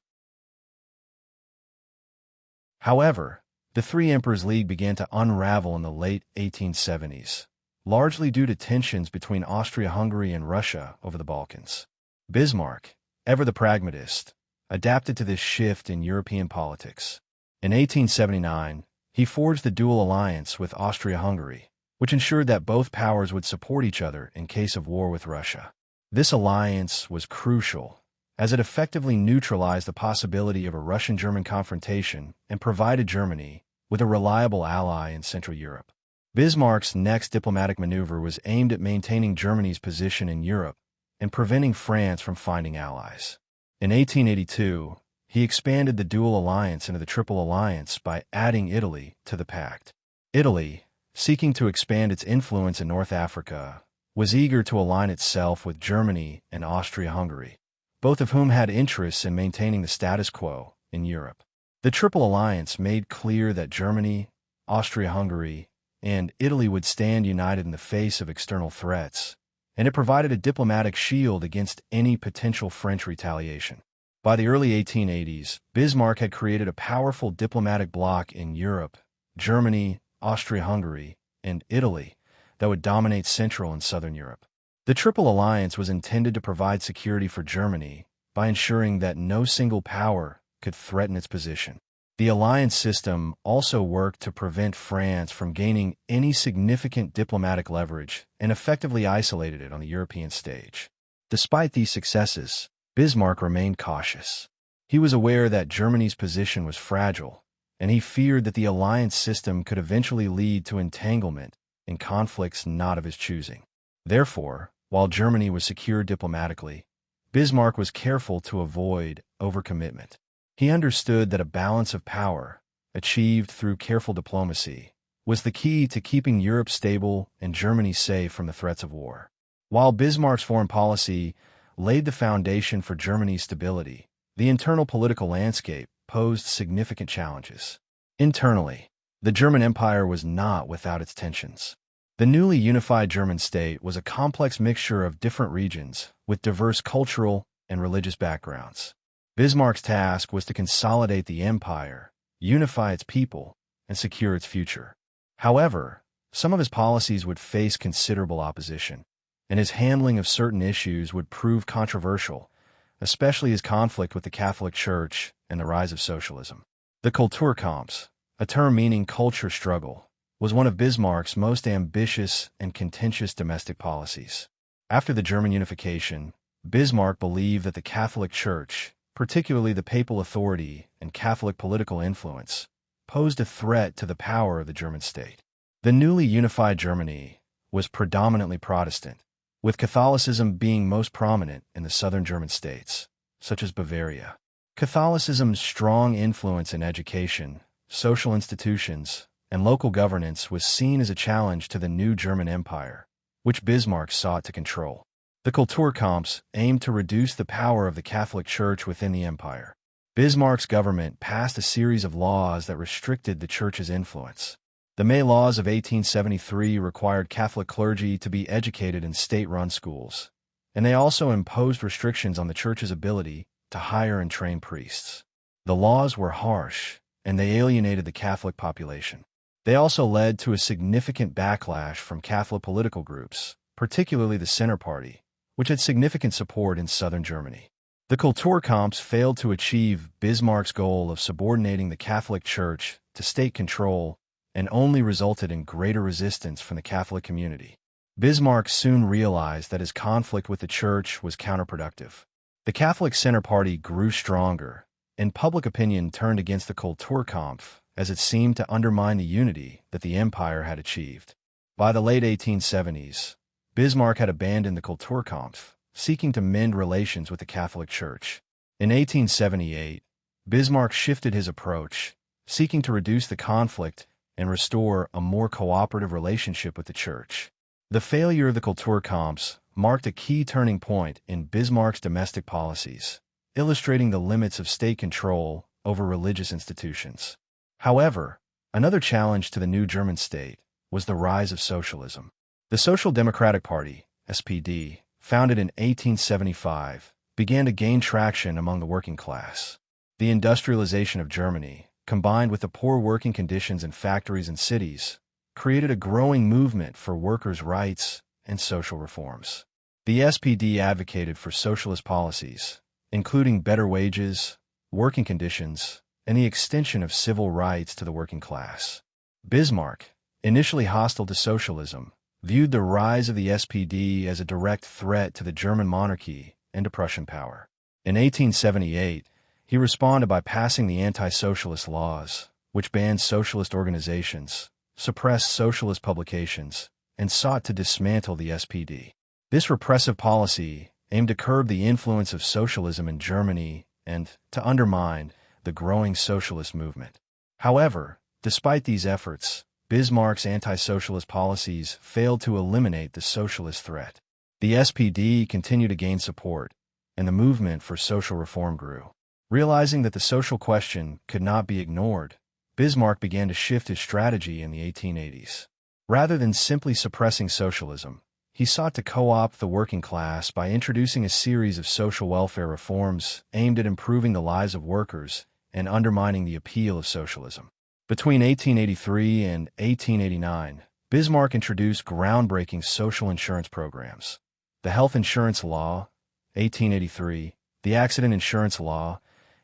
However, the Three Emperors League began to unravel in the late 1870s, largely due to tensions between Austria-Hungary and Russia over the Balkans. Bismarck, ever the pragmatist, adapted to this shift in European politics. In 1879, he forged the dual alliance with Austria-Hungary, which ensured that both powers would support each other in case of war with Russia. This alliance was crucial, as it effectively neutralized the possibility of a Russian-German confrontation and provided Germany with a reliable ally in Central Europe. Bismarck's next diplomatic maneuver was aimed at maintaining Germany's position in Europe and preventing France from finding allies. In 1882, he expanded the dual alliance into the Triple Alliance by adding Italy to the pact. Italy, seeking to expand its influence in North Africa, was eager to align itself with Germany and Austria-Hungary, both of whom had interests in maintaining the status quo in Europe. The Triple Alliance made clear that Germany, Austria-Hungary, and Italy would stand united in the face of external threats, and it provided a diplomatic shield against any potential French retaliation. By the early 1880s, Bismarck had created a powerful diplomatic bloc in Europe, Germany, Austria-Hungary, and Italy, that would dominate Central and Southern Europe. The Triple Alliance was intended to provide security for Germany by ensuring that no single power could threaten its position. The alliance system also worked to prevent France from gaining any significant diplomatic leverage and effectively isolated it on the European stage. Despite these successes, Bismarck remained cautious. He was aware that Germany's position was fragile, and he feared that the alliance system could eventually lead to entanglement in conflicts not of his choosing. Therefore, while Germany was secure diplomatically, Bismarck was careful to avoid overcommitment. He understood that a balance of power, achieved through careful diplomacy, was the key to keeping Europe stable and Germany safe from the threats of war. While Bismarck's foreign policy laid the foundation for Germany's stability, the internal political landscape posed significant challenges. Internally, the German Empire was not without its tensions. The newly unified German state was a complex mixture of different regions with diverse cultural and religious backgrounds. Bismarck's task was to consolidate the empire, unify its people, and secure its future. However, some of his policies would face considerable opposition, and his handling of certain issues would prove controversial, especially his conflict with the Catholic Church and the rise of socialism. The Kulturkampf, a term meaning culture struggle, was one of Bismarck's most ambitious and contentious domestic policies. After the German unification, Bismarck believed that the Catholic Church, particularly the papal authority and Catholic political influence, posed a threat to the power of the German state. The newly unified Germany was predominantly Protestant, with Catholicism being most prominent in the southern German states, such as Bavaria. Catholicism's strong influence in education, social institutions, and local governance was seen as a challenge to the new German Empire, which Bismarck sought to control. The Kulturkampf aimed to reduce the power of the Catholic Church within the empire. Bismarck's government passed a series of laws that restricted the Church's influence. The May Laws of 1873 required Catholic clergy to be educated in state-run schools, and they also imposed restrictions on the Church's ability to hire and train priests. The laws were harsh, and they alienated the Catholic population. They also led to a significant backlash from Catholic political groups, particularly the Center Party, which had significant support in southern Germany. The Kulturkampf failed to achieve Bismarck's goal of subordinating the Catholic Church to state control and only resulted in greater resistance from the Catholic community. Bismarck soon realized that his conflict with the Church was counterproductive. The Catholic Center Party grew stronger, and public opinion turned against the Kulturkampf as it seemed to undermine the unity that the empire had achieved. By the late 1870s, Bismarck had abandoned the Kulturkampf, seeking to mend relations with the Catholic Church. In 1878, Bismarck shifted his approach, seeking to reduce the conflict and restore a more cooperative relationship with the Church. The failure of the Kulturkampf marked a key turning point in Bismarck's domestic policies, illustrating the limits of state control over religious institutions. However, another challenge to the new German state was the rise of socialism. The Social Democratic Party, SPD, founded in 1875, began to gain traction among the working class. The industrialization of Germany, combined with the poor working conditions in factories and cities, created a growing movement for workers' rights and social reforms. The SPD advocated for socialist policies, including better wages, working conditions, and the extension of civil rights to the working class. Bismarck, initially hostile to socialism, viewed the rise of the SPD as a direct threat to the German monarchy and to Prussian power. In 1878, he responded by passing the anti-socialist laws, which banned socialist organizations, suppressed socialist publications, and sought to dismantle the SPD. This repressive policy aimed to curb the influence of socialism in Germany and to undermine the growing socialist movement. However, despite these efforts, Bismarck's anti-socialist policies failed to eliminate the socialist threat. The SPD continued to gain support, and the movement for social reform grew. Realizing that the social question could not be ignored, Bismarck began to shift his strategy in the 1880s. Rather than simply suppressing socialism, he sought to co-opt the working class by introducing a series of social welfare reforms aimed at improving the lives of workers and undermining the appeal of socialism. Between 1883 and 1889, Bismarck introduced groundbreaking social insurance programs. The Health Insurance Law, 1883, the Accident Insurance Law,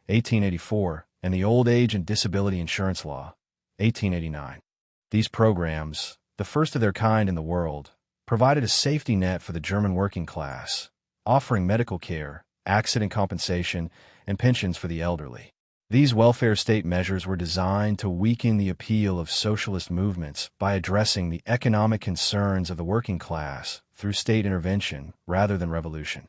1884, and the Old Age and Disability Insurance Law, 1889. These programs, the first of their kind in the world, provided a safety net for the German working class, offering medical care, accident compensation, and pensions for the elderly. These welfare state measures were designed to weaken the appeal of socialist movements by addressing the economic concerns of the working class through state intervention rather than revolution.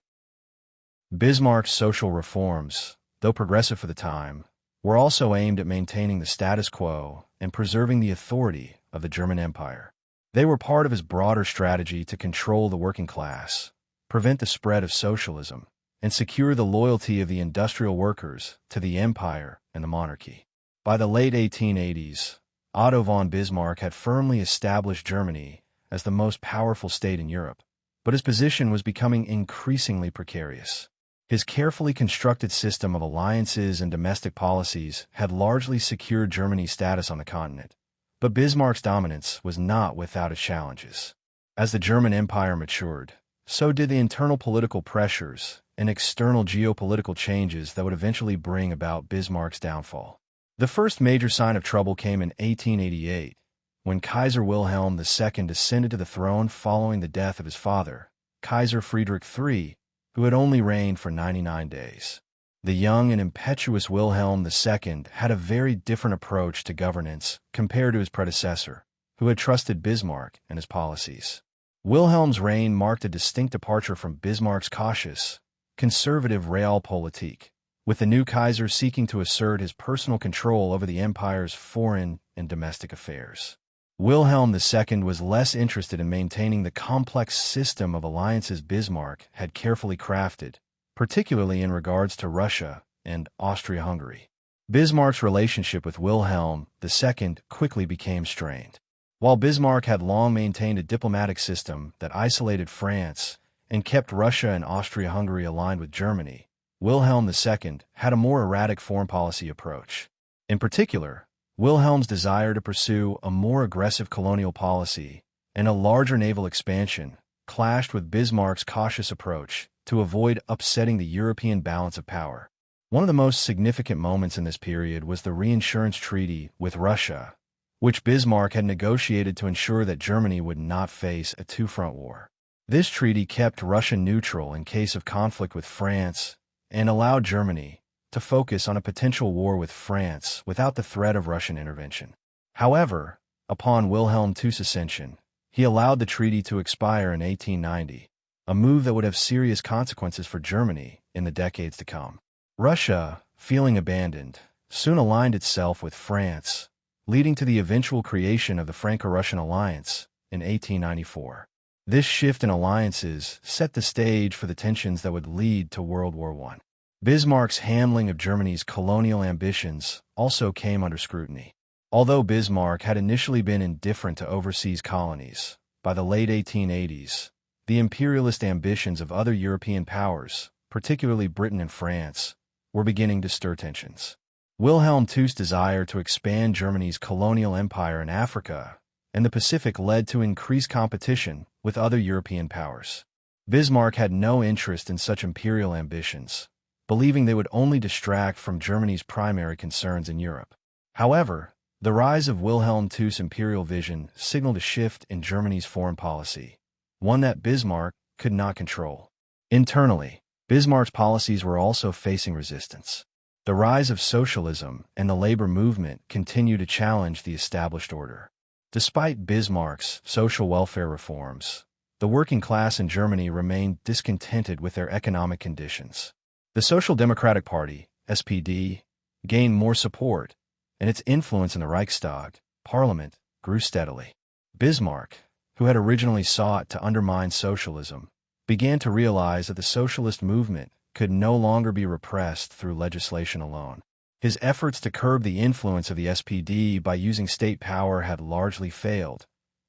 Bismarck's social reforms, though progressive for the time, were also aimed at maintaining the status quo and preserving the authority of the German Empire. They were part of his broader strategy to control the working class, prevent the spread of socialism, and secure the loyalty of the industrial workers to the empire and the monarchy. By the late 1880s, Otto von Bismarck had firmly established Germany as the most powerful state in Europe, but his position was becoming increasingly precarious. His carefully constructed system of alliances and domestic policies had largely secured Germany's status on the continent, but Bismarck's dominance was not without its challenges. As the German Empire matured, so did the internal political pressures and external geopolitical changes that would eventually bring about Bismarck's downfall. The first major sign of trouble came in 1888, when Kaiser Wilhelm II ascended to the throne following the death of his father, Kaiser Friedrich III, who had only reigned for 99 days. The young and impetuous Wilhelm II had a very different approach to governance compared to his predecessor, who had trusted Bismarck and his policies. Wilhelm's reign marked a distinct departure from Bismarck's cautious, conservative realpolitik, with the new Kaiser seeking to assert his personal control over the empire's foreign and domestic affairs. Wilhelm II was less interested in maintaining the complex system of alliances Bismarck had carefully crafted, particularly in regards to Russia and Austria-Hungary. Bismarck's relationship with Wilhelm II quickly became strained. While Bismarck had long maintained a diplomatic system that isolated France and kept Russia and Austria-Hungary aligned with Germany, Wilhelm II had a more erratic foreign policy approach. In particular, Wilhelm's desire to pursue a more aggressive colonial policy and a larger naval expansion clashed with Bismarck's cautious approach to avoid upsetting the European balance of power. One of the most significant moments in this period was the reinsurance treaty with Russia, which Bismarck had negotiated to ensure that Germany would not face a two-front war. This treaty kept Russia neutral in case of conflict with France and allowed Germany to focus on a potential war with France without the threat of Russian intervention. However, upon Wilhelm II's ascension, he allowed the treaty to expire in 1890, a move that would have serious consequences for Germany in the decades to come. Russia, feeling abandoned, soon aligned itself with France, leading to the eventual creation of the Franco-Prussian alliance in 1894. This shift in alliances set the stage for the tensions that would lead to World War I. Bismarck's handling of Germany's colonial ambitions also came under scrutiny. Although Bismarck had initially been indifferent to overseas colonies, by the late 1880s, the imperialist ambitions of other European powers, particularly Britain and France, were beginning to stir tensions. Wilhelm II's desire to expand Germany's colonial empire in Africa and the Pacific led to increased competition with other European powers. Bismarck had no interest in such imperial ambitions, believing they would only distract from Germany's primary concerns in Europe. However, the rise of Wilhelm II's imperial vision signaled a shift in Germany's foreign policy, one that Bismarck could not control. Internally, Bismarck's policies were also facing resistance. The rise of socialism and the labor movement continued to challenge the established order. Despite Bismarck's social welfare reforms, the working class in Germany remained discontented with their economic conditions. The Social Democratic Party, SPD, gained more support, and its influence in the Reichstag, parliament, grew steadily. Bismarck, who had originally sought to undermine socialism, began to realize that the socialist movement could no longer be repressed through legislation alone. His efforts to curb the influence of the SPD by using state power had largely failed,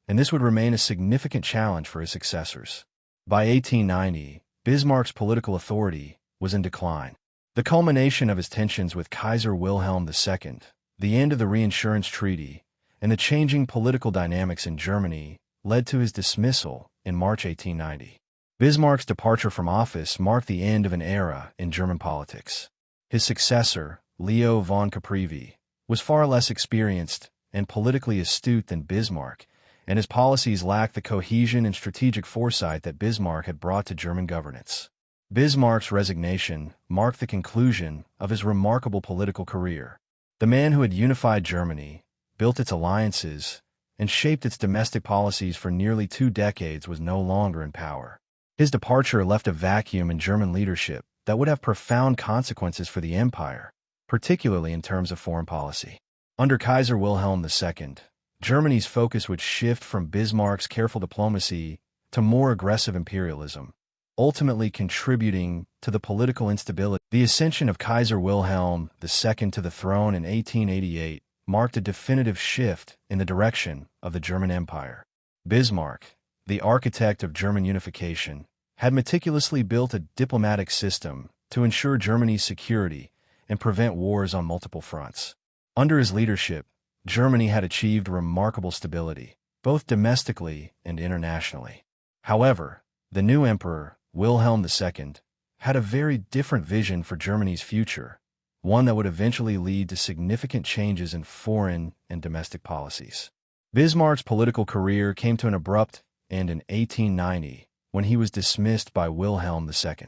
and this would remain a significant challenge for his successors. By 1890, Bismarck's political authority was in decline. The culmination of his tensions with Kaiser Wilhelm II, the end of the Reinsurance Treaty, and the changing political dynamics in Germany led to his dismissal in March 1890. Bismarck's departure from office marked the end of an era in German politics. His successor, Leo von Caprivi, was far less experienced and politically astute than Bismarck, and his policies lacked the cohesion and strategic foresight that Bismarck had brought to German governance. Bismarck's resignation marked the conclusion of his remarkable political career. The man who had unified Germany, built its alliances, and shaped its domestic policies for nearly 2 decades was no longer in power. His departure left a vacuum in German leadership that would have profound consequences for the empire, particularly in terms of foreign policy. Under Kaiser Wilhelm II, Germany's focus would shift from Bismarck's careful diplomacy to more aggressive imperialism, ultimately contributing to the political instability. The ascension of Kaiser Wilhelm II to the throne in 1888 marked a definitive shift in the direction of the German Empire. Bismarck, the architect of German unification, had meticulously built a diplomatic system to ensure Germany's security and prevent wars on multiple fronts. Under his leadership, Germany had achieved remarkable stability, both domestically and internationally. However, the new emperor, Wilhelm II, had a very different vision for Germany's future, one that would eventually lead to significant changes in foreign and domestic policies. Bismarck's political career came to an abrupt end in 1890 when he was dismissed by Wilhelm II.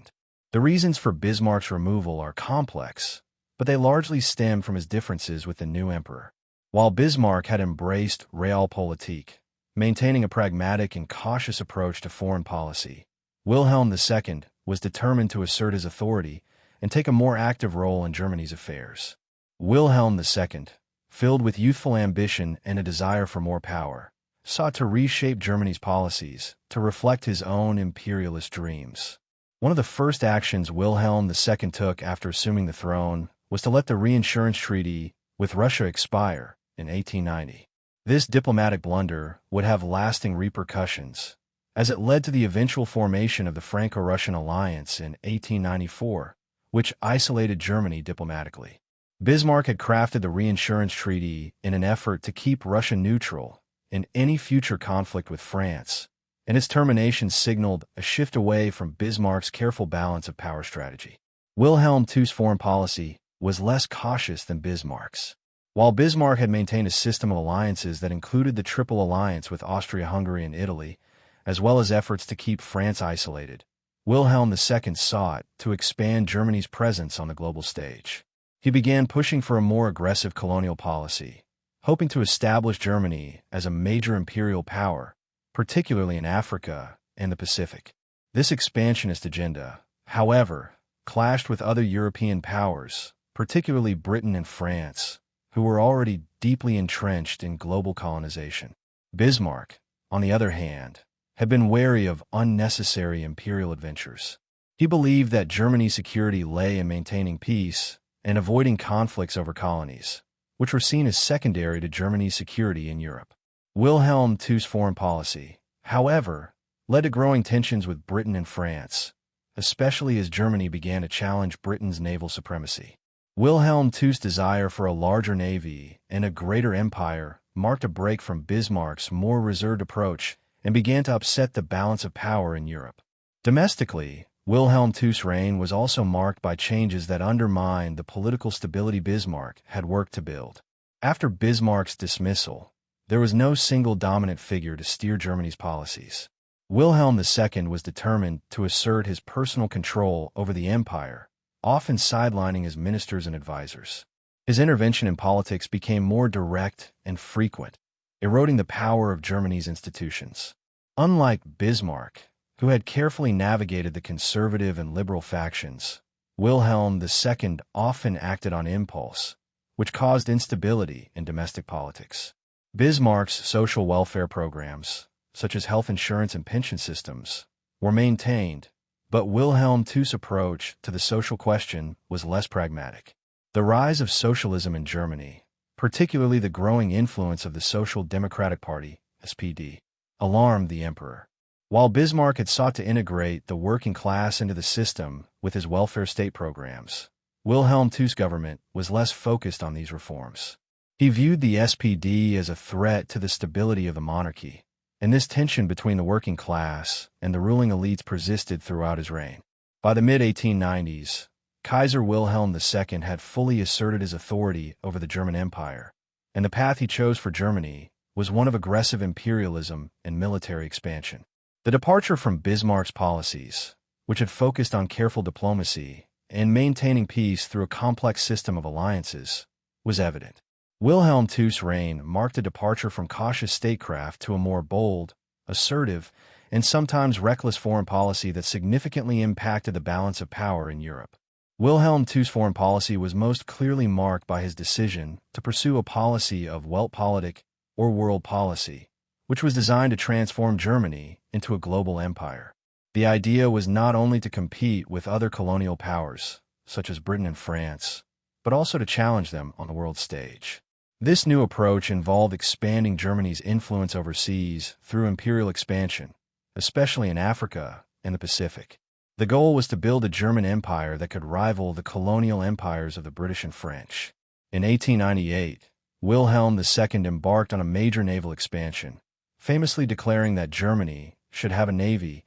The reasons for Bismarck's removal are complex, but they largely stem from his differences with the new emperor. While Bismarck had embraced Realpolitik, maintaining a pragmatic and cautious approach to foreign policy, Wilhelm II was determined to assert his authority and take a more active role in Germany's affairs. Wilhelm II, filled with youthful ambition and a desire for more power, sought to reshape Germany's policies to reflect his own imperialist dreams. One of the first actions Wilhelm II took after assuming the throne was to let the Reinsurance Treaty with Russia expire in 1890. This diplomatic blunder would have lasting repercussions, as it led to the eventual formation of the Franco-Prussian alliance in 1894, which isolated Germany diplomatically. Bismarck had crafted the Reinsurance Treaty in an effort to keep Russia neutral in any future conflict with France, and its termination signaled a shift away from Bismarck's careful balance of power strategy. Wilhelm II's foreign policy was less cautious than Bismarck's. While Bismarck had maintained a system of alliances that included the Triple Alliance with Austria-Hungary and Italy, as well as efforts to keep France isolated, Wilhelm II sought to expand Germany's presence on the global stage. He began pushing for a more aggressive colonial policy, hoping to establish Germany as a major imperial power, particularly in Africa and the Pacific. This expansionist agenda, however, clashed with other European powers, particularly Britain and France, who were already deeply entrenched in global colonization. Bismarck, on the other hand, had been wary of unnecessary imperial adventures. He believed that Germany's security lay in maintaining peace and avoiding conflicts over colonies, which were seen as secondary to Germany's security in Europe. Wilhelm II's foreign policy, however, led to growing tensions with Britain and France, especially as Germany began to challenge Britain's naval supremacy. Wilhelm II's desire for a larger navy and a greater empire marked a break from Bismarck's more reserved approach and began to upset the balance of power in Europe. Domestically, Wilhelm II's reign was also marked by changes that undermined the political stability Bismarck had worked to build. After Bismarck's dismissal, there was no single dominant figure to steer Germany's policies. Wilhelm II was determined to assert his personal control over the empire, often sidelining his ministers and advisors. His intervention in politics became more direct and frequent, eroding the power of Germany's institutions. Unlike Bismarck, who had carefully navigated the conservative and liberal factions, Wilhelm II often acted on impulse, which caused instability in domestic politics. Bismarck's social welfare programs, such as health insurance and pension systems, were maintained, but Wilhelm II's approach to the social question was less pragmatic. The rise of socialism in Germany, particularly the growing influence of the Social Democratic Party, SPD, alarmed the emperor. While Bismarck had sought to integrate the working class into the system with his welfare state programs, Wilhelm II's government was less focused on these reforms. He viewed the SPD as a threat to the stability of the monarchy, and this tension between the working class and the ruling elites persisted throughout his reign. By the mid-1890s, Kaiser Wilhelm II had fully asserted his authority over the German Empire, and the path he chose for Germany was one of aggressive imperialism and military expansion. The departure from Bismarck's policies, which had focused on careful diplomacy and maintaining peace through a complex system of alliances, was evident. Wilhelm II's reign marked a departure from cautious statecraft to a more bold, assertive, and sometimes reckless foreign policy that significantly impacted the balance of power in Europe. Wilhelm II's foreign policy was most clearly marked by his decision to pursue a policy of Weltpolitik, or world policy, which was designed to transform Germany into a global empire. The idea was not only to compete with other colonial powers, such as Britain and France, but also to challenge them on the world stage. This new approach involved expanding Germany's influence overseas through imperial expansion, especially in Africa and the Pacific. The goal was to build a German empire that could rival the colonial empires of the British and French. In 1898, Wilhelm II embarked on a major naval expansion, famously declaring that Germany should have a navy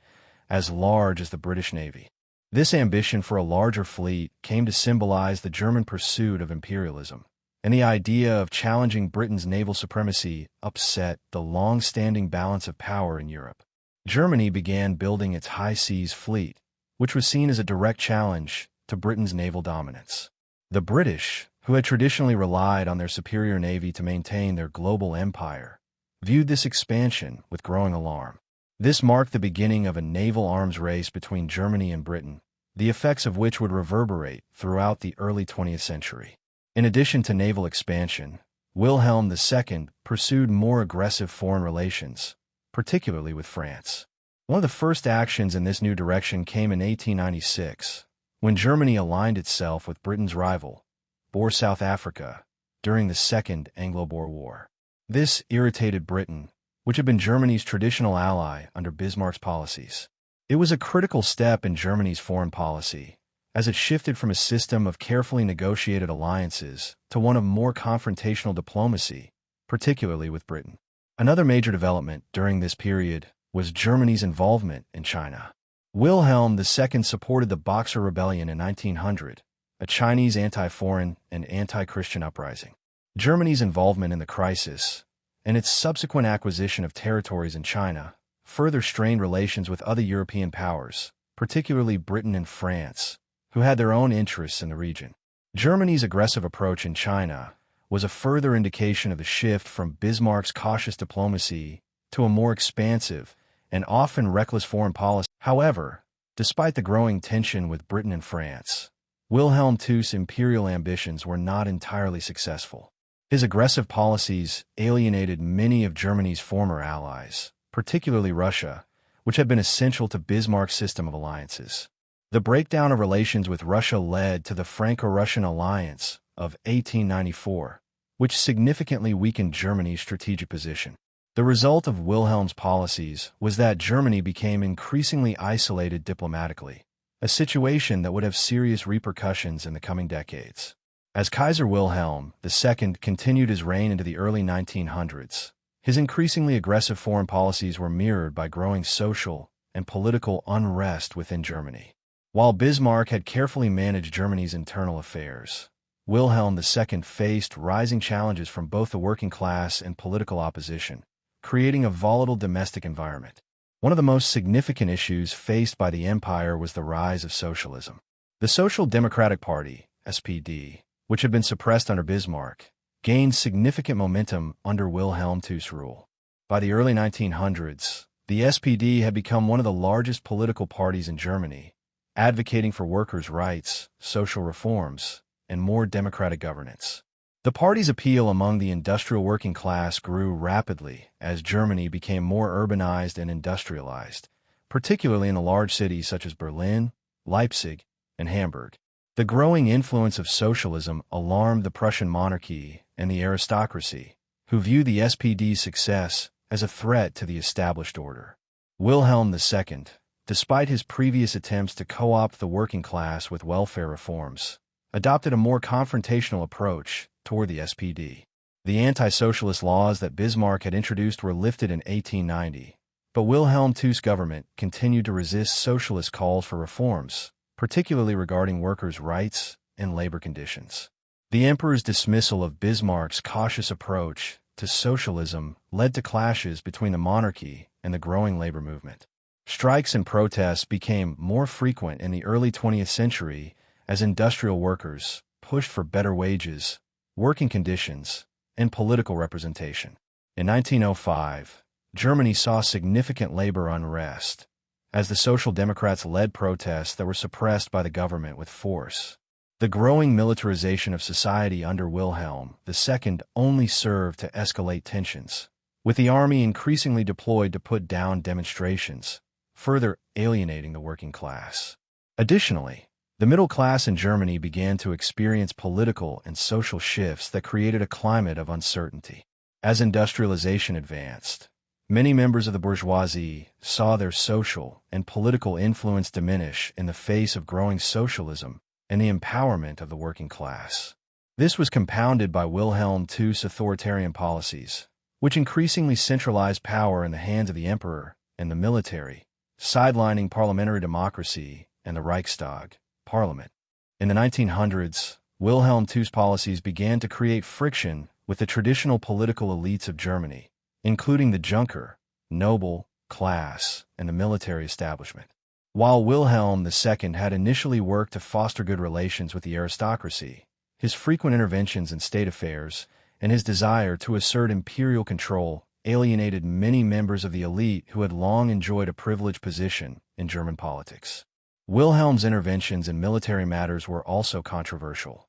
as large as the British Navy. This ambition for a larger fleet came to symbolize the German pursuit of imperialism, and the idea of challenging Britain's naval supremacy upset the long-standing balance of power in Europe. Germany began building its high seas fleet, which was seen as a direct challenge to Britain's naval dominance. The British, who had traditionally relied on their superior navy to maintain their global empire, viewed this expansion with growing alarm. This marked the beginning of a naval arms race between Germany and Britain, the effects of which would reverberate throughout the early 20th century. In addition to naval expansion, Wilhelm II pursued more aggressive foreign relations, particularly with France. One of the first actions in this new direction came in 1896, when Germany aligned itself with Britain's rival, Boer South Africa, during the Second Anglo-Boer War. This irritated Britain, which had been Germany's traditional ally under Bismarck's policies. It was a critical step in Germany's foreign policy, as it shifted from a system of carefully negotiated alliances to one of more confrontational diplomacy, particularly with Britain. Another major development during this period was Germany's involvement in China. Wilhelm II supported the Boxer Rebellion in 1900, a Chinese anti-foreign and anti-Christian uprising. Germany's involvement in the crisis and its subsequent acquisition of territories in China further strained relations with other European powers, particularly Britain and France, who had their own interests in the region. Germany's aggressive approach in China was a further indication of the shift from Bismarck's cautious diplomacy to a more expansive and often reckless foreign policy. However, despite the growing tension with Britain and France, Wilhelm II's imperial ambitions were not entirely successful. His aggressive policies alienated many of Germany's former allies, particularly Russia, which had been essential to Bismarck's system of alliances. The breakdown of relations with Russia led to the Franco-Prussian alliance of 1894, which significantly weakened Germany's strategic position. The result of Wilhelm's policies was that Germany became increasingly isolated diplomatically, a situation that would have serious repercussions in the coming decades. As Kaiser Wilhelm II continued his reign into the early 1900s, his increasingly aggressive foreign policies were mirrored by growing social and political unrest within Germany. While Bismarck had carefully managed Germany's internal affairs, Wilhelm II faced rising challenges from both the working class and political opposition, creating a volatile domestic environment. One of the most significant issues faced by the empire was the rise of socialism. The Social Democratic Party, SPD, which had been suppressed under Bismarck, gained significant momentum under Wilhelm II's rule. By the early 1900s, the SPD had become one of the largest political parties in Germany, advocating for workers' rights, social reforms, and more democratic governance. The party's appeal among the industrial working class grew rapidly as Germany became more urbanized and industrialized, particularly in the large cities such as Berlin, Leipzig, and Hamburg. The growing influence of socialism alarmed the Prussian monarchy and the aristocracy, who viewed the SPD's success as a threat to the established order. Wilhelm II, despite his previous attempts to co-opt the working class with welfare reforms, adopted a more confrontational approach toward the SPD. The anti-socialist laws that Bismarck had introduced were lifted in 1890, but Wilhelm II's government continued to resist socialist calls for reforms, particularly regarding workers' rights and labor conditions. The emperor's dismissal of Bismarck's cautious approach to socialism led to clashes between the monarchy and the growing labor movement. Strikes and protests became more frequent in the early 20th century as industrial workers pushed for better wages, working conditions, and political representation. In 1905, Germany saw significant labor unrest, as the Social Democrats led protests that were suppressed by the government with force. The growing militarization of society under Wilhelm II only served to escalate tensions, with the army increasingly deployed to put down demonstrations, further alienating the working class. Additionally, the middle class in Germany began to experience political and social shifts that created a climate of uncertainty. As industrialization advanced, many members of the bourgeoisie saw their social and political influence diminish in the face of growing socialism and the empowerment of the working class. This was compounded by Wilhelm II's authoritarian policies, which increasingly centralized power in the hands of the emperor and the military, sidelining parliamentary democracy and the Reichstag, parliament. In the 1900s, Wilhelm II's policies began to create friction with the traditional political elites of Germany, including the Junker, noble, class, and the military establishment. While Wilhelm II had initially worked to foster good relations with the aristocracy, his frequent interventions in state affairs and his desire to assert imperial control alienated many members of the elite who had long enjoyed a privileged position in German politics. Wilhelm's interventions in military matters were also controversial.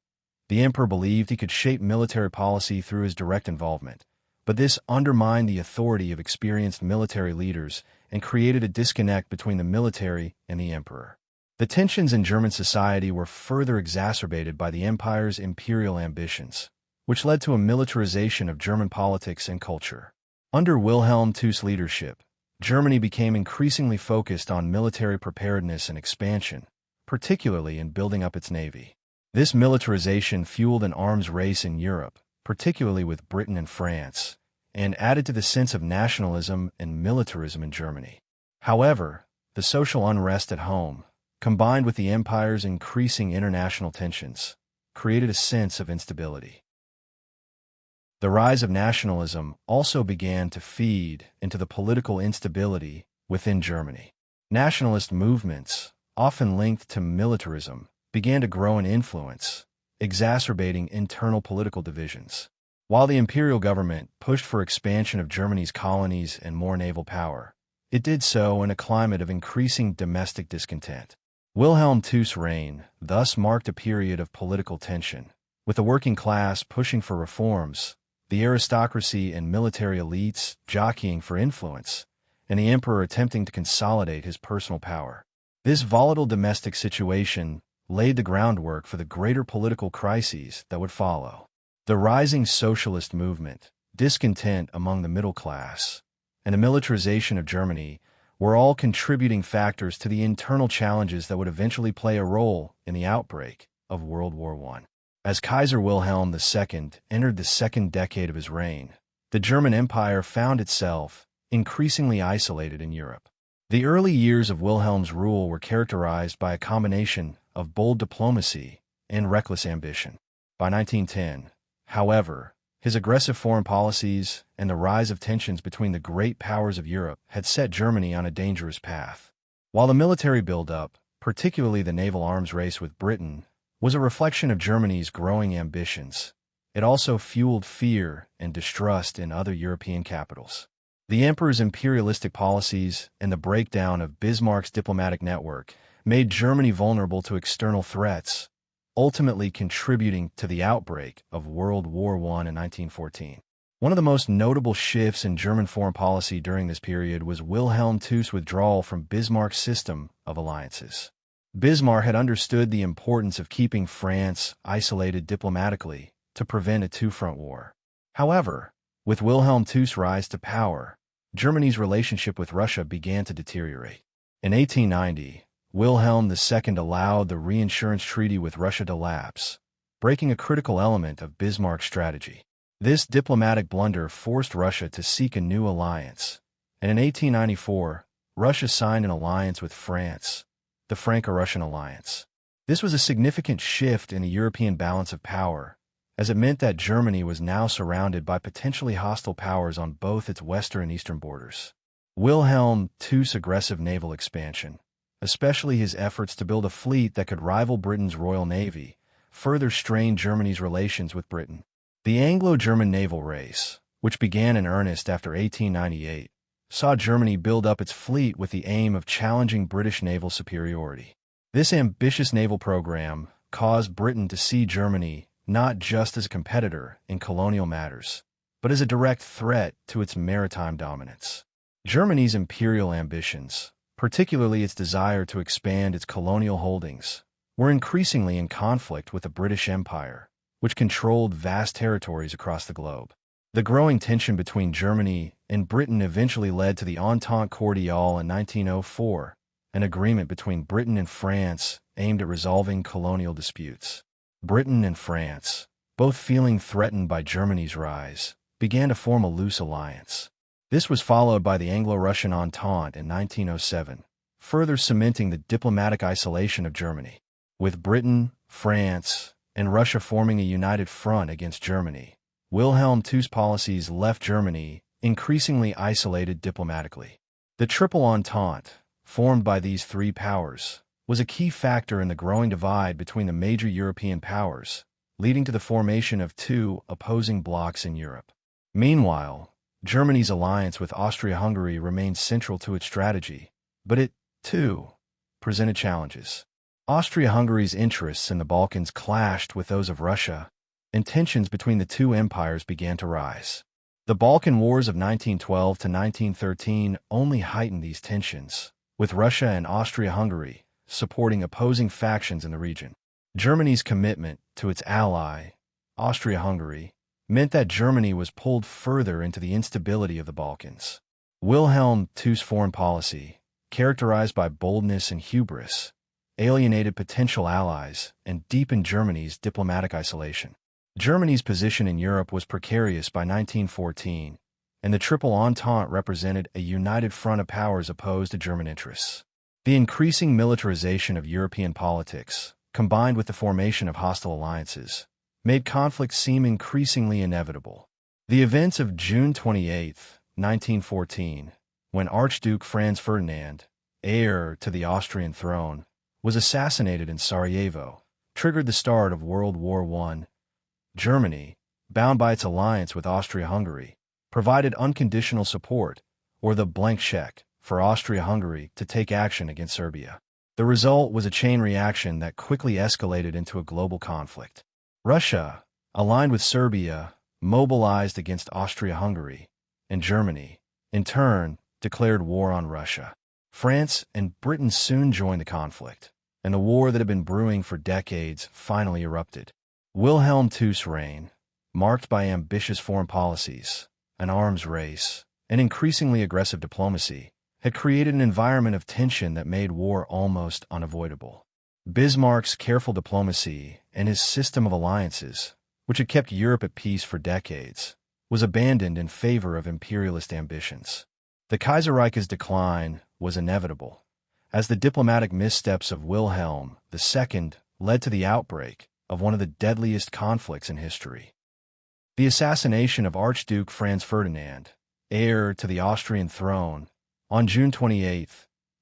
The emperor believed he could shape military policy through his direct involvement, but this undermined the authority of experienced military leaders and created a disconnect between the military and the emperor. The tensions in German society were further exacerbated by the empire's imperial ambitions, which led to a militarization of German politics and culture. Under Wilhelm II's leadership, Germany became increasingly focused on military preparedness and expansion, particularly in building up its navy. This militarization fueled an arms race in Europe, particularly with Britain and France, and added to the sense of nationalism and militarism in Germany. However, the social unrest at home, combined with the empire's increasing international tensions, created a sense of instability. The rise of nationalism also began to feed into the political instability within Germany. Nationalist movements, often linked to militarism, began to grow in influence, exacerbating internal political divisions. While the imperial government pushed for expansion of Germany's colonies and more naval power, it did so in a climate of increasing domestic discontent. Wilhelm II's reign thus marked a period of political tension, with the working class pushing for reforms, the aristocracy and military elites jockeying for influence, and the emperor attempting to consolidate his personal power. This volatile domestic situation laid the groundwork for the greater political crises that would follow. The rising socialist movement, discontent among the middle class, and the militarization of Germany were all contributing factors to the internal challenges that would eventually play a role in the outbreak of World War I. As Kaiser Wilhelm II entered the second decade of his reign, the German Empire found itself increasingly isolated in Europe. The early years of Wilhelm's rule were characterized by a combination of bold diplomacy and reckless ambition. By 1910, however, his aggressive foreign policies and the rise of tensions between the great powers of Europe had set Germany on a dangerous path. While the military buildup, particularly the naval arms race with Britain, was a reflection of Germany's growing ambitions, it also fueled fear and distrust in other European capitals. The emperor's imperialistic policies and the breakdown of Bismarck's diplomatic network made Germany vulnerable to external threats, ultimately contributing to the outbreak of World War I in 1914. One of the most notable shifts in German foreign policy during this period was Wilhelm II's withdrawal from Bismarck's system of alliances. Bismarck had understood the importance of keeping France isolated diplomatically to prevent a two-front war. However, with Wilhelm II's rise to power, Germany's relationship with Russia began to deteriorate. In 1890, Wilhelm II allowed the reinsurance treaty with Russia to lapse, breaking a critical element of Bismarck's strategy. This diplomatic blunder forced Russia to seek a new alliance, and in 1894, Russia signed an alliance with France, the Franco-Prussian alliance. This was a significant shift in the European balance of power, as it meant that Germany was now surrounded by potentially hostile powers on both its western and eastern borders. Wilhelm II's aggressive naval expansion, especially his efforts to build a fleet that could rival Britain's Royal Navy, further strained Germany's relations with Britain. The Anglo-German naval race, which began in earnest after 1898, saw Germany build up its fleet with the aim of challenging British naval superiority. This ambitious naval program caused Britain to see Germany not just as a competitor in colonial matters, but as a direct threat to its maritime dominance. Germany's imperial ambitions, particularly its desire to expand its colonial holdings, were increasingly in conflict with the British Empire, which controlled vast territories across the globe. The growing tension between Germany and Britain eventually led to the Entente Cordiale in 1904, an agreement between Britain and France aimed at resolving colonial disputes. Britain and France, both feeling threatened by Germany's rise, began to form a loose alliance. This was followed by the Anglo-Russian Entente in 1907, further cementing the diplomatic isolation of Germany. With Britain, France, and Russia forming a united front against Germany, Wilhelm II's policies left Germany increasingly isolated diplomatically. The Triple Entente, formed by these three powers, was a key factor in the growing divide between the major European powers, leading to the formation of two opposing blocs in Europe. Meanwhile, Germany's alliance with Austria-Hungary remained central to its strategy, but it, too, presented challenges. Austria-Hungary's interests in the Balkans clashed with those of Russia, and tensions between the two empires began to rise. The Balkan Wars of 1912 to 1913 only heightened these tensions, with Russia and Austria-Hungary supporting opposing factions in the region. Germany's commitment to its ally, Austria-Hungary, meant that Germany was pulled further into the instability of the Balkans. Wilhelm II's foreign policy, characterized by boldness and hubris, alienated potential allies and deepened Germany's diplomatic isolation. Germany's position in Europe was precarious by 1914, and the Triple Entente represented a united front of powers opposed to German interests. The increasing militarization of European politics, combined with the formation of hostile alliances, made conflict seem increasingly inevitable. The events of June 28, 1914, when Archduke Franz Ferdinand, heir to the Austrian throne, was assassinated in Sarajevo, triggered the start of World War I. Germany, bound by its alliance with Austria-Hungary, provided unconditional support, or the blank check, for Austria-Hungary to take action against Serbia. The result was a chain reaction that quickly escalated into a global conflict. Russia, aligned with Serbia, mobilized against Austria-Hungary, and Germany, in turn, declared war on Russia. France and Britain soon joined the conflict, and the war that had been brewing for decades finally erupted. Wilhelm II's reign, marked by ambitious foreign policies, an arms race, and increasingly aggressive diplomacy, had created an environment of tension that made war almost unavoidable. Bismarck's careful diplomacy and his system of alliances, which had kept Europe at peace for decades, was abandoned in favor of imperialist ambitions. The Kaiserreich's decline was inevitable, as the diplomatic missteps of Wilhelm II led to the outbreak of one of the deadliest conflicts in history. The assassination of Archduke Franz Ferdinand, heir to the Austrian throne, on June 28,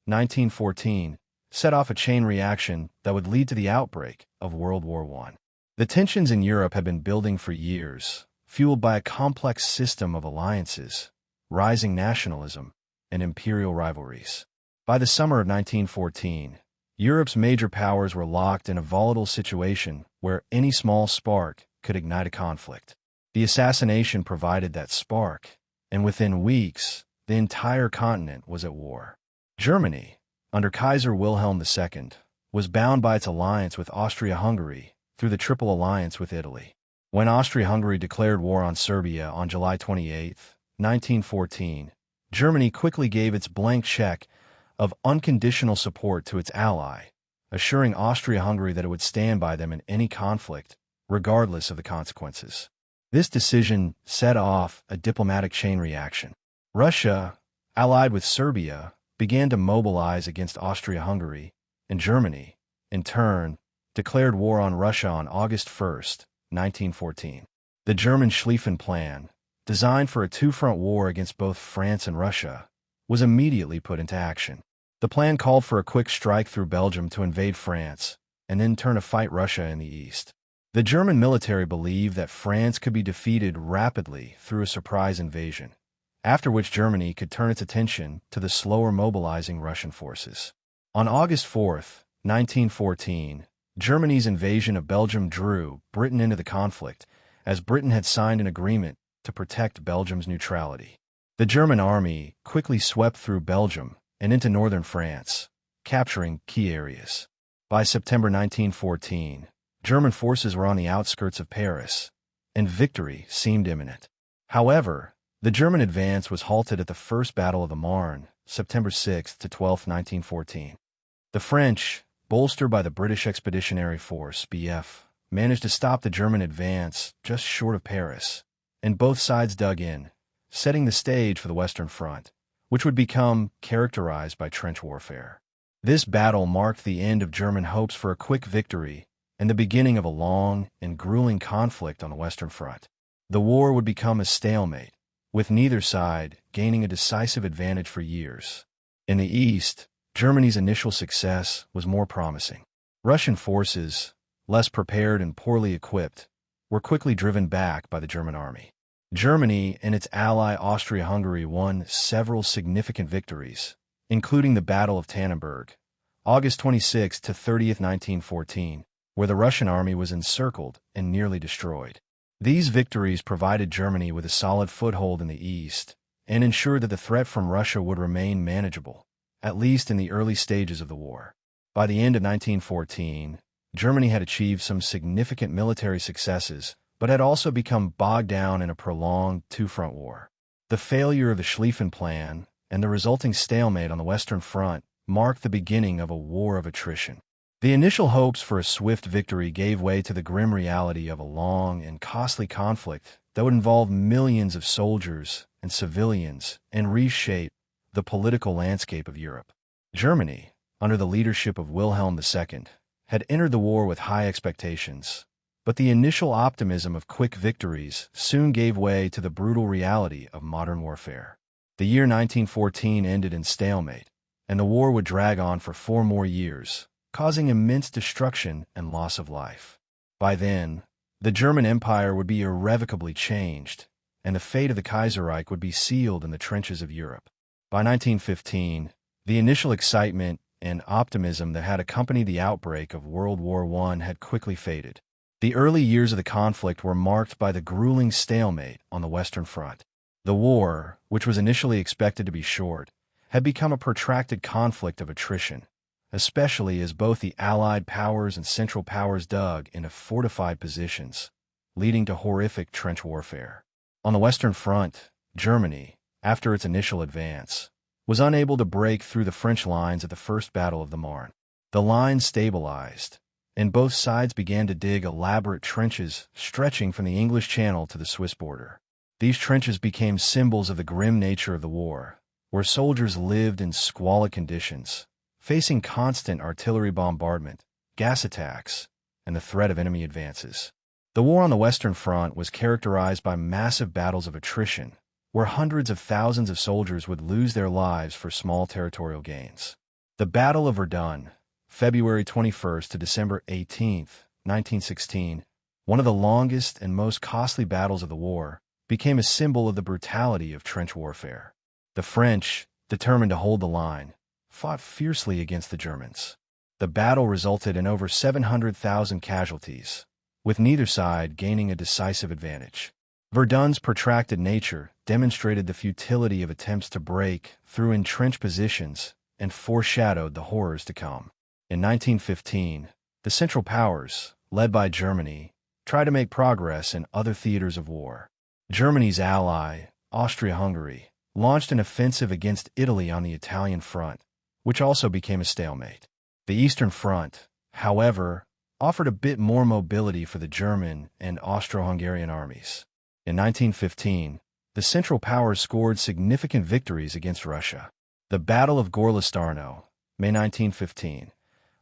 1914, set off a chain reaction that would lead to the outbreak of World War I. The tensions in Europe had been building for years, fueled by a complex system of alliances, rising nationalism, and imperial rivalries. By the summer of 1914, Europe's major powers were locked in a volatile situation where any small spark could ignite a conflict. The assassination provided that spark, and within weeks, the entire continent was at war. Germany, under Kaiser Wilhelm II, was bound by its alliance with Austria-Hungary through the Triple Alliance with Italy. When Austria-Hungary declared war on Serbia on July 28, 1914, Germany quickly gave its blank check of unconditional support to its ally, assuring Austria-Hungary that it would stand by them in any conflict, regardless of the consequences. This decision set off a diplomatic chain reaction. Russia, allied with Serbia, began to mobilize against Austria-Hungary, and Germany, in turn, declared war on Russia on August 1, 1914. The German Schlieffen Plan, designed for a two-front war against both France and Russia, was immediately put into action. The plan called for a quick strike through Belgium to invade France, and then turn to fight Russia in the east. The German military believed that France could be defeated rapidly through a surprise invasion, after which Germany could turn its attention to the slower mobilizing Russian forces. On August 4, 1914, Germany's invasion of Belgium drew Britain into the conflict, as Britain had signed an agreement to protect Belgium's neutrality. The German army quickly swept through Belgium and into northern France, capturing key areas. By September 1914, German forces were on the outskirts of Paris, and victory seemed imminent. However, the German advance was halted at the First Battle of the Marne, September 6 to 12, 1914. The French, bolstered by the British Expeditionary Force, BF, managed to stop the German advance just short of Paris, and both sides dug in, setting the stage for the Western Front, which would become characterized by trench warfare. This battle marked the end of German hopes for a quick victory and the beginning of a long and grueling conflict on the Western Front. The war would become a stalemate, with neither side gaining a decisive advantage for years. In the East, Germany's initial success was more promising. Russian forces, less prepared and poorly equipped, were quickly driven back by the German army. Germany and its ally Austria-Hungary won several significant victories, including the Battle of Tannenberg, August 26 to 30, 1914, where the Russian army was encircled and nearly destroyed. These victories provided Germany with a solid foothold in the East and ensured that the threat from Russia would remain manageable, at least in the early stages of the war. By the end of 1914, Germany had achieved some significant military successes, but had also become bogged down in a prolonged two-front war. The failure of the Schlieffen Plan and the resulting stalemate on the Western Front marked the beginning of a war of attrition. The initial hopes for a swift victory gave way to the grim reality of a long and costly conflict that would involve millions of soldiers and civilians and reshape the political landscape of Europe. Germany, under the leadership of Wilhelm II, had entered the war with high expectations, but the initial optimism of quick victories soon gave way to the brutal reality of modern warfare. The year 1914 ended in stalemate, and the war would drag on for 4 more years, causing immense destruction and loss of life. By then, the German Empire would be irrevocably changed, and the fate of the Kaiser Reich would be sealed in the trenches of Europe. By 1915, the initial excitement and optimism that had accompanied the outbreak of World War I had quickly faded. The early years of the conflict were marked by the grueling stalemate on the Western Front. The war, which was initially expected to be short, had become a protracted conflict of attrition, especially as both the Allied powers and Central powers dug into fortified positions, leading to horrific trench warfare. On the Western Front, Germany, after its initial advance, was unable to break through the French lines at the First Battle of the Marne. The lines stabilized, and both sides began to dig elaborate trenches stretching from the English Channel to the Swiss border. These trenches became symbols of the grim nature of the war, where soldiers lived in squalid conditions, facing constant artillery bombardment, gas attacks, and the threat of enemy advances. The war on the Western Front was characterized by massive battles of attrition, where hundreds of thousands of soldiers would lose their lives for small territorial gains. The Battle of Verdun, February 21 to December 18, 1916, one of the longest and most costly battles of the war, became a symbol of the brutality of trench warfare. The French, determined to hold the line, fought fiercely against the Germans. The battle resulted in over 700,000 casualties, with neither side gaining a decisive advantage. Verdun's protracted nature demonstrated the futility of attempts to break through entrenched positions and foreshadowed the horrors to come. In 1915, the Central Powers, led by Germany, tried to make progress in other theaters of war. Germany's ally, Austria-Hungary, launched an offensive against Italy on the Italian front, which also became a stalemate. The Eastern Front, however, offered a bit more mobility for the German and Austro-Hungarian armies. In 1915, the Central Powers scored significant victories against Russia. The Battle of Gorlice-Darno, May 1915,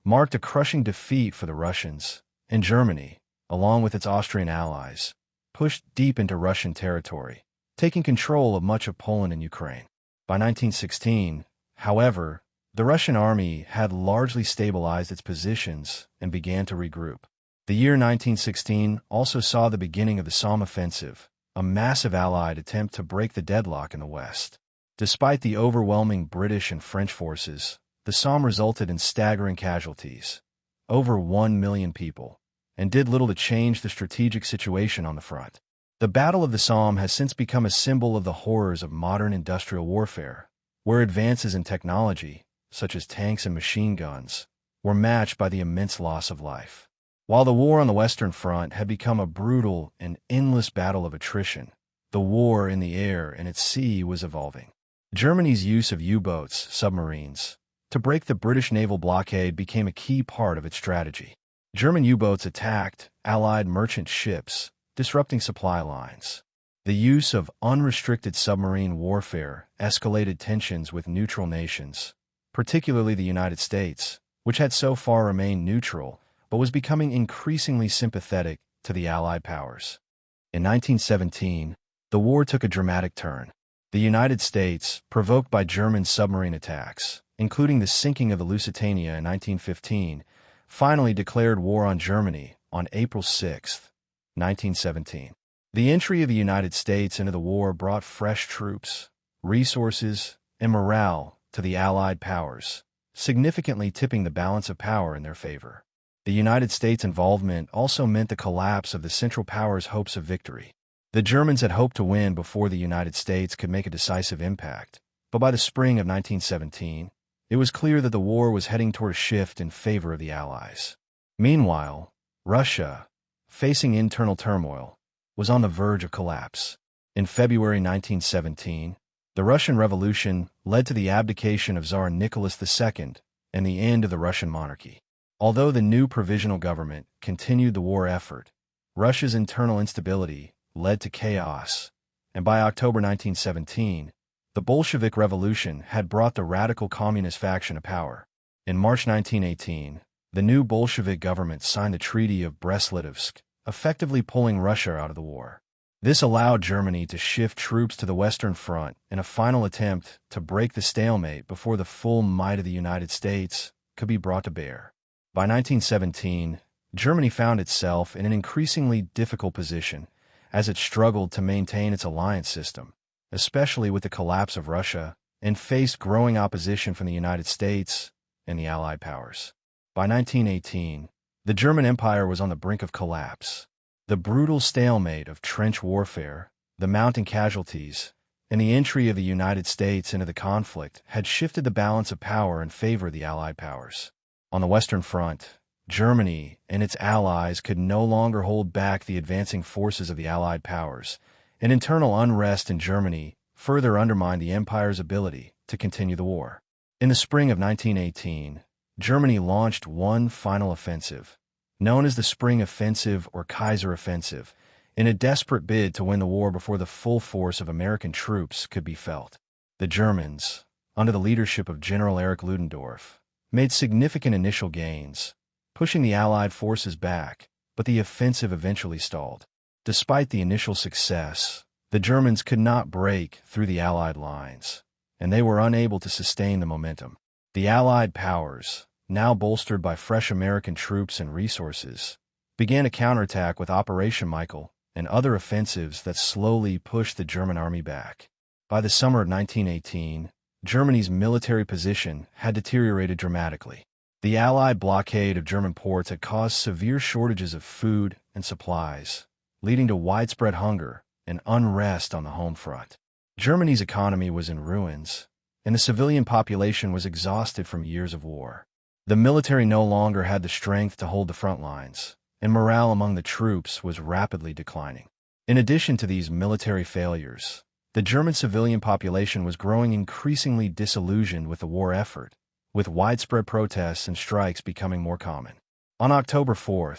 marked a crushing defeat for the Russians, and Germany, along with its Austrian allies, pushed deep into Russian territory, taking control of much of Poland and Ukraine. By 1916, however, the Russian army had largely stabilized its positions and began to regroup. The year 1916 also saw the beginning of the Somme Offensive, a massive Allied attempt to break the deadlock in the West. Despite the overwhelming British and French forces, the Somme resulted in staggering casualties, over 1 million people, and did little to change the strategic situation on the front. The Battle of the Somme has since become a symbol of the horrors of modern industrial warfare, where advances in technology, such as tanks and machine guns, were matched by the immense loss of life. While the war on the Western Front had become a brutal and endless battle of attrition, the war in the air and at sea was evolving. Germany's use of U-boats, submarines, to break the British naval blockade became a key part of its strategy. German U-boats attacked Allied merchant ships, disrupting supply lines. The use of unrestricted submarine warfare escalated tensions with neutral nations, particularly the United States, which had so far remained neutral but was becoming increasingly sympathetic to the Allied powers. In 1917, the war took a dramatic turn. The United States, provoked by German submarine attacks, including the sinking of the Lusitania in 1915, finally declared war on Germany on April 6, 1917. The entry of the United States into the war brought fresh troops, resources, and morale to the Allied powers, significantly tipping the balance of power in their favor. The United States' involvement also meant the collapse of the Central Powers' hopes of victory. The Germans had hoped to win before the United States could make a decisive impact, but by the spring of 1917, it was clear that the war was heading toward a shift in favor of the Allies. Meanwhile, Russia, facing internal turmoil, was on the verge of collapse. In February 1917, the Russian Revolution led to the abdication of Tsar Nicholas II and the end of the Russian monarchy. Although the new provisional government continued the war effort, Russia's internal instability led to chaos, and by October 1917, the Bolshevik Revolution had brought the radical communist faction to power. In March 1918, the new Bolshevik government signed the Treaty of Brest-Litovsk, effectively pulling Russia out of the war. This allowed Germany to shift troops to the Western Front in a final attempt to break the stalemate before the full might of the United States could be brought to bear. By 1917, Germany found itself in an increasingly difficult position as it struggled to maintain its alliance system, especially with the collapse of Russia, and faced growing opposition from the United States and the Allied powers. By 1918, the German Empire was on the brink of collapse. The brutal stalemate of trench warfare, the mounting casualties, and the entry of the United States into the conflict had shifted the balance of power in favor of the Allied powers. On the Western Front, Germany and its allies could no longer hold back the advancing forces of the Allied powers, and internal unrest in Germany further undermined the empire's ability to continue the war. In the spring of 1918, Germany launched one final offensive, known as the Spring Offensive or Kaiser Offensive, in a desperate bid to win the war before the full force of American troops could be felt. The Germans, under the leadership of General Erich Ludendorff, made significant initial gains, pushing the Allied forces back, but the offensive eventually stalled. Despite the initial success, the Germans could not break through the Allied lines, and they were unable to sustain the momentum. The Allied powers, now bolstered by fresh American troops and resources, began a counterattack with Operation Michael and other offensives that slowly pushed the German army back. By the summer of 1918, Germany's military position had deteriorated dramatically. The Allied blockade of German ports had caused severe shortages of food and supplies, leading to widespread hunger and unrest on the home front. Germany's economy was in ruins, and the civilian population was exhausted from years of war. The military no longer had the strength to hold the front lines, and morale among the troops was rapidly declining. In addition to these military failures, The German civilian population was growing increasingly disillusioned with the war effort, with widespread protests and strikes becoming more common. On October 4,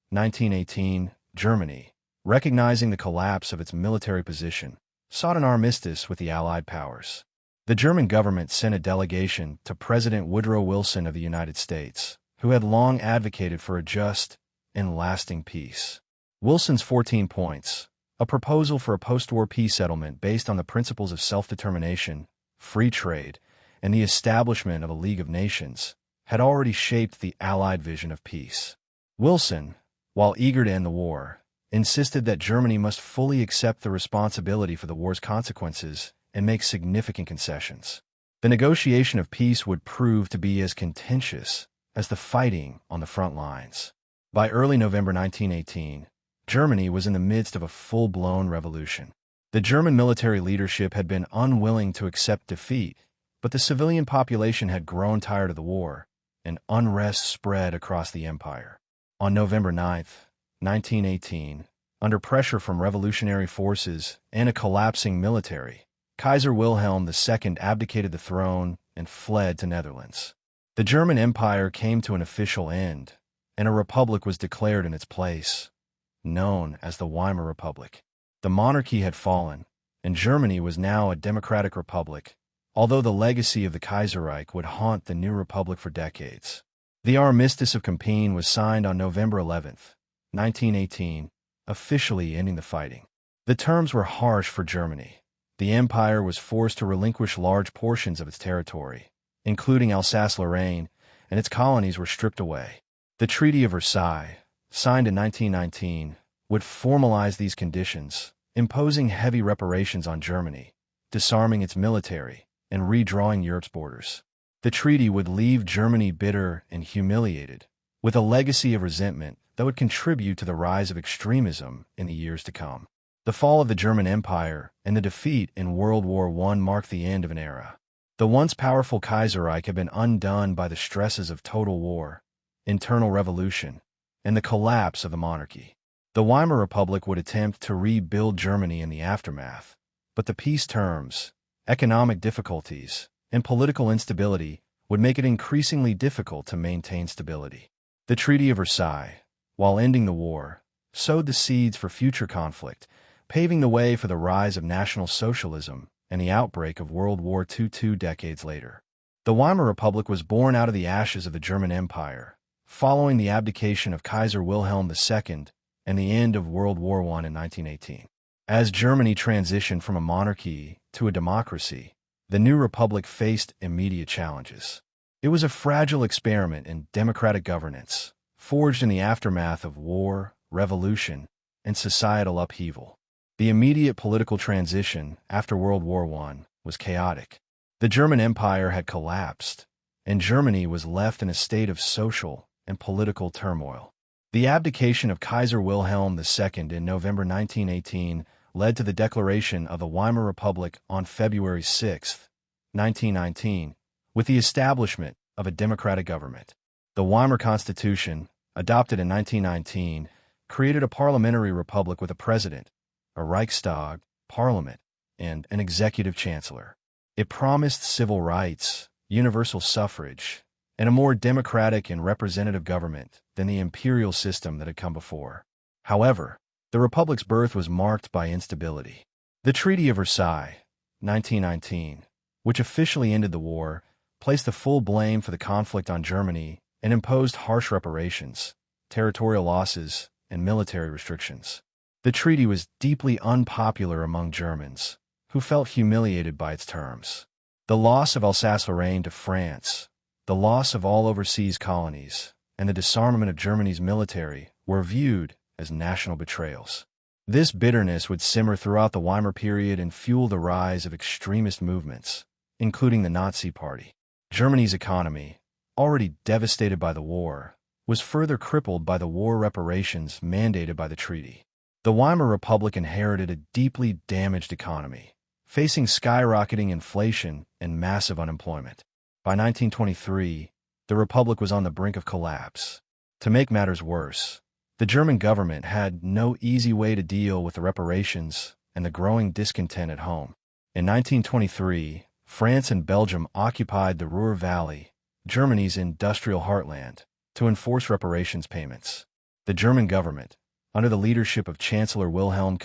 1918, Germany, recognizing the collapse of its military position, sought an armistice with the Allied powers. The German government sent a delegation to President Woodrow Wilson of the United States, who had long advocated for a just and lasting peace. Wilson's 14 points, a proposal for a post-war peace settlement based on the principles of self-determination, free trade, and the establishment of a League of Nations, had already shaped the Allied vision of peace. Wilson, while eager to end the war, insisted that Germany must fully accept the responsibility for the war's consequences and make significant concessions. The negotiation of peace would prove to be as contentious as the fighting on the front lines. By early November 1918, Germany was in the midst of a full-blown revolution. The German military leadership had been unwilling to accept defeat, but the civilian population had grown tired of the war, and unrest spread across the empire. On November 9, 1918, under pressure from revolutionary forces and a collapsing military, Kaiser Wilhelm II abdicated the throne and fled to Netherlands. The German Empire came to an official end, and a republic was declared in its place, known as the Weimar Republic. The monarchy had fallen, and Germany was now a democratic republic, although the legacy of the Kaiserreich would haunt the new republic for decades. The Armistice of Compiègne was signed on November 11, 1918, officially ending the fighting. The terms were harsh for Germany. The empire was forced to relinquish large portions of its territory, including Alsace-Lorraine, and its colonies were stripped away. The Treaty of Versailles, signed in 1919, would formalize these conditions, imposing heavy reparations on Germany, disarming its military, and redrawing Europe's borders. The treaty would leave Germany bitter and humiliated, with a legacy of resentment that would contribute to the rise of extremism in the years to come. The fall of the German Empire and the defeat in World War I marked the end of an era. The once powerful Kaiserreich had been undone by the stresses of total war, internal revolution, and the collapse of the monarchy. The Weimar Republic would attempt to rebuild Germany in the aftermath, but the peace terms, economic difficulties, and political instability would make it increasingly difficult to maintain stability. The Treaty of Versailles, while ending the war, sowed the seeds for future conflict, paving the way for the rise of National Socialism and the outbreak of World War II 2 decades later. The Weimar Republic was born out of the ashes of the German Empire, following the abdication of Kaiser Wilhelm II and the end of World War I in 1918. As Germany transitioned from a monarchy to a democracy, the new republic faced immediate challenges. It was a fragile experiment in democratic governance, forged in the aftermath of war, revolution, and societal upheaval. The immediate political transition after World War I was chaotic. The German Empire had collapsed, and Germany was left in a state of social and political turmoil. The abdication of Kaiser Wilhelm II in November 1918 led to the declaration of the Weimar Republic on February 6, 1919, with the establishment of a democratic government. The Weimar Constitution, adopted in 1919, created a parliamentary republic with a president, a Reichstag, parliament, and an executive chancellor. It promised civil rights, universal suffrage, and a more democratic and representative government than the imperial system that had come before. However, the republic's birth was marked by instability. The Treaty of Versailles, 1919, which officially ended the war, placed the full blame for the conflict on Germany and imposed harsh reparations, territorial losses, and military restrictions. The treaty was deeply unpopular among Germans, who felt humiliated by its terms. The loss of Alsace-Lorraine to France, the loss of all overseas colonies, and the disarmament of Germany's military were viewed as national betrayals. This bitterness would simmer throughout the Weimar period and fuel the rise of extremist movements, including the Nazi Party. Germany's economy, already devastated by the war, was further crippled by the war reparations mandated by the treaty. The Weimar Republic inherited a deeply damaged economy, facing skyrocketing inflation and massive unemployment. By 1923, the republic was on the brink of collapse. To make matters worse, the German government had no easy way to deal with the reparations and the growing discontent at home. In 1923, France and Belgium occupied the Ruhr Valley, Germany's industrial heartland, to enforce reparations payments. The German government, under the leadership of Chancellor Wilhelm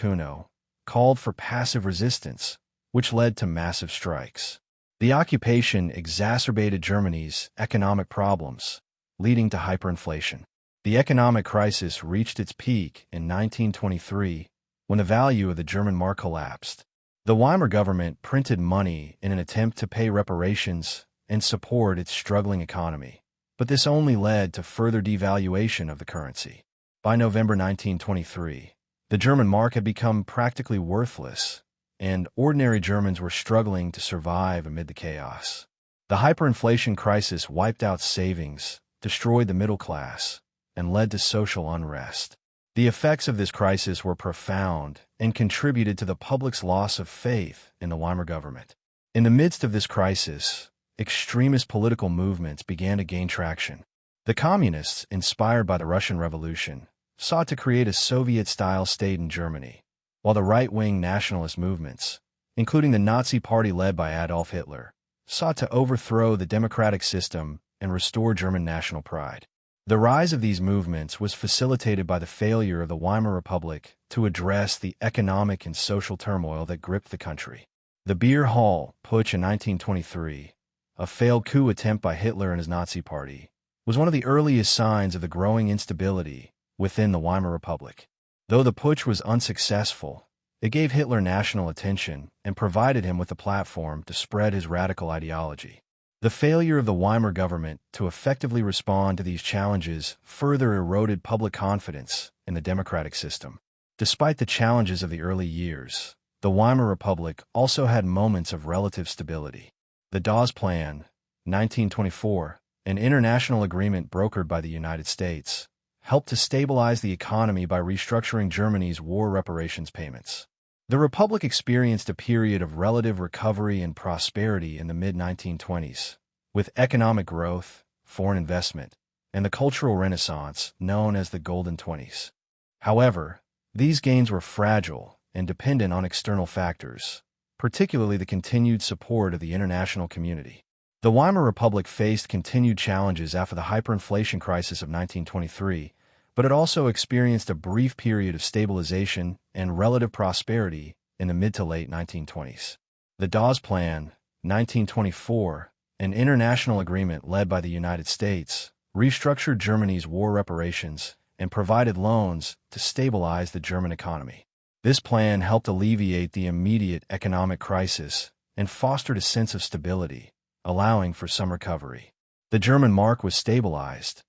called for passive resistance, which led to massive strikes. The occupation exacerbated Germany's economic problems, leading to hyperinflation. The economic crisis reached its peak in 1923 when the value of the German mark collapsed. The Weimar government printed money in an attempt to pay reparations and support its struggling economy, but this only led to further devaluation of the currency. By November 1923, the German mark had become practically worthless, and ordinary Germans were struggling to survive amid the chaos. The hyperinflation crisis wiped out savings, destroyed the middle class, and led to social unrest. The effects of this crisis were profound and contributed to the public's loss of faith in the Weimar government. In the midst of this crisis, extremist political movements began to gain traction. The Communists, inspired by the Russian Revolution, sought to create a Soviet-style state in Germany, while the right-wing nationalist movements, including the Nazi Party led by Adolf Hitler, sought to overthrow the democratic system and restore German national pride. The rise of these movements was facilitated by the failure of the Weimar Republic to address the economic and social turmoil that gripped the country. The Beer Hall Putsch in 1923, a failed coup attempt by Hitler and his Nazi Party, was one of the earliest signs of the growing instability within the Weimar Republic. Though the putsch was unsuccessful, it gave Hitler national attention and provided him with a platform to spread his radical ideology. The failure of the Weimar government to effectively respond to these challenges further eroded public confidence in the democratic system. Despite the challenges of the early years, the Weimar Republic also had moments of relative stability. The Dawes Plan, 1924, an international agreement brokered by the United States, helped to stabilize the economy by restructuring Germany's war reparations payments. The Republic experienced a period of relative recovery and prosperity in the mid-1920s, with economic growth, foreign investment, and the cultural renaissance known as the Golden Twenties. However, these gains were fragile and dependent on external factors, particularly the continued support of the international community. The Weimar Republic faced continued challenges after the hyperinflation crisis of 1923, but it also experienced a brief period of stabilization and relative prosperity in the mid to late 1920s. The Dawes Plan, 1924, an international agreement led by the United States, restructured Germany's war reparations and provided loans to stabilize the German economy. This plan helped alleviate the immediate economic crisis and fostered a sense of stability, allowing for some recovery. The German mark was stabilized.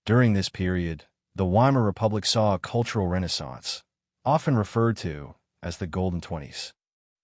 During this period, the Weimar Republic saw a cultural renaissance, often referred to as the Golden Twenties.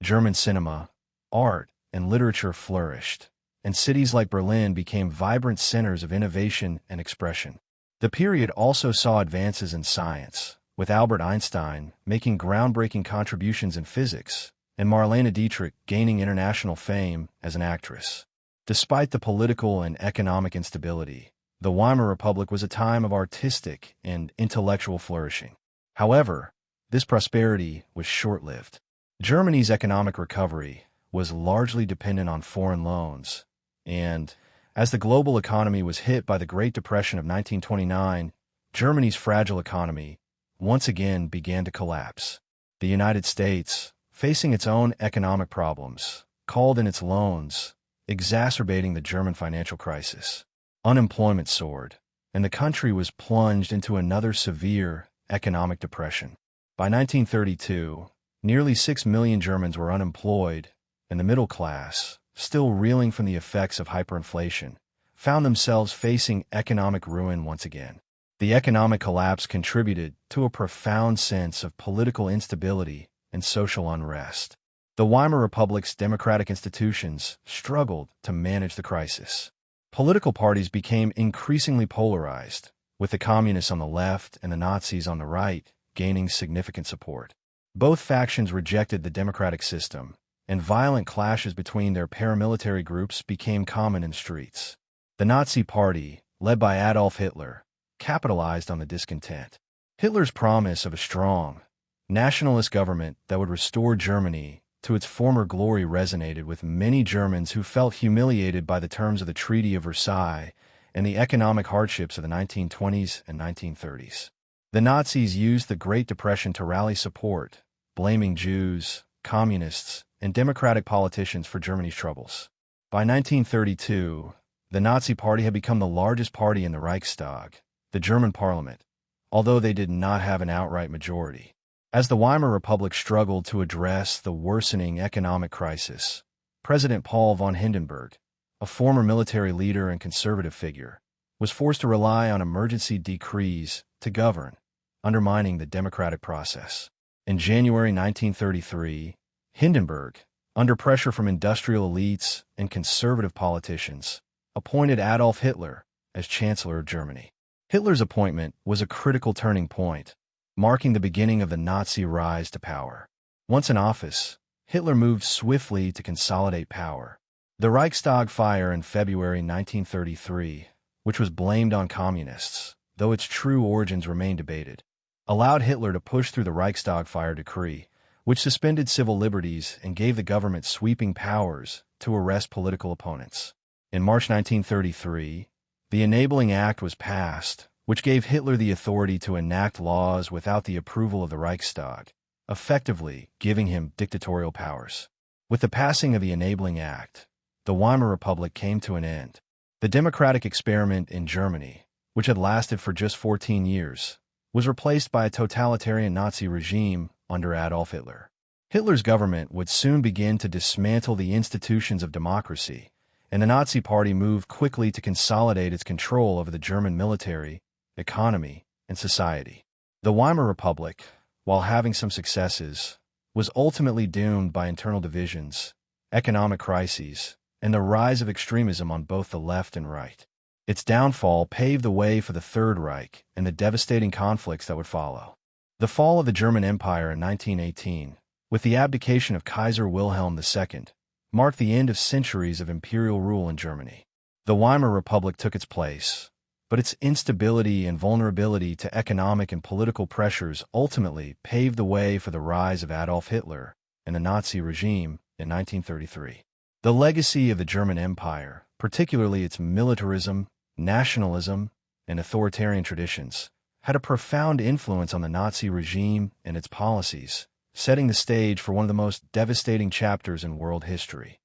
German cinema, art, and literature flourished, and cities like Berlin became vibrant centers of innovation and expression. The period also saw advances in science, with Albert Einstein making groundbreaking contributions in physics, and Marlene Dietrich gaining international fame as an actress. Despite the political and economic instability, the Weimar Republic was a time of artistic and intellectual flourishing. However, this prosperity was short-lived. Germany's economic recovery was largely dependent on foreign loans, and as the global economy was hit by the Great Depression of 1929, Germany's fragile economy once again began to collapse. The United States, facing its own economic problems, called in its loans, exacerbating the German financial crisis. Unemployment soared, and the country was plunged into another severe economic depression. By 1932, nearly 6 million Germans were unemployed, and the middle class, still reeling from the effects of hyperinflation, found themselves facing economic ruin once again. The economic collapse contributed to a profound sense of political instability and social unrest. The Weimar Republic's democratic institutions struggled to manage the crisis. Political parties became increasingly polarized, with the communists on the left and the Nazis on the right gaining significant support. Both factions rejected the democratic system, and violent clashes between their paramilitary groups became common in the streets. The Nazi Party, led by Adolf Hitler, capitalized on the discontent. Hitler's promise of a strong, nationalist government that would restore Germany to its former glory resonated with many Germans who felt humiliated by the terms of the Treaty of Versailles and the economic hardships of the 1920s and 1930s. The Nazis used the Great Depression to rally support, blaming Jews, communists, and democratic politicians for Germany's troubles. By 1932, the Nazi Party had become the largest party in the Reichstag, the German parliament, although they did not have an outright majority. As the Weimar Republic struggled to address the worsening economic crisis, President Paul von Hindenburg, a former military leader and conservative figure, was forced to rely on emergency decrees to govern, undermining the democratic process. In January 1933, Hindenburg, under pressure from industrial elites and conservative politicians, appointed Adolf Hitler as Chancellor of Germany. Hitler's appointment was a critical turning point, marking the beginning of the Nazi rise to power. Once in office, Hitler moved swiftly to consolidate power. The Reichstag fire in February 1933, which was blamed on communists, though its true origins remain debated, allowed Hitler to push through the Reichstag fire decree, which suspended civil liberties and gave the government sweeping powers to arrest political opponents. In March 1933, the Enabling Act was passed, which gave Hitler the authority to enact laws without the approval of the Reichstag, effectively giving him dictatorial powers. With the passing of the Enabling Act, the Weimar Republic came to an end. The democratic experiment in Germany, which had lasted for just 14 years, was replaced by a totalitarian Nazi regime under Adolf Hitler. Hitler's government would soon begin to dismantle the institutions of democracy, and the Nazi Party moved quickly to consolidate its control over the German military, economy, and society. The Weimar Republic, while having some successes, was ultimately doomed by internal divisions, economic crises, and the rise of extremism on both the left and right. Its downfall paved the way for the Third Reich and the devastating conflicts that would follow. The fall of the German Empire in 1918, with the abdication of Kaiser Wilhelm II, marked the end of centuries of imperial rule in Germany. The Weimar Republic took its place, but its instability and vulnerability to economic and political pressures ultimately paved the way for the rise of Adolf Hitler and the Nazi regime in 1933. The legacy of the German Empire, particularly its militarism, nationalism, and authoritarian traditions, had a profound influence on the Nazi regime and its policies, setting the stage for one of the most devastating chapters in world history,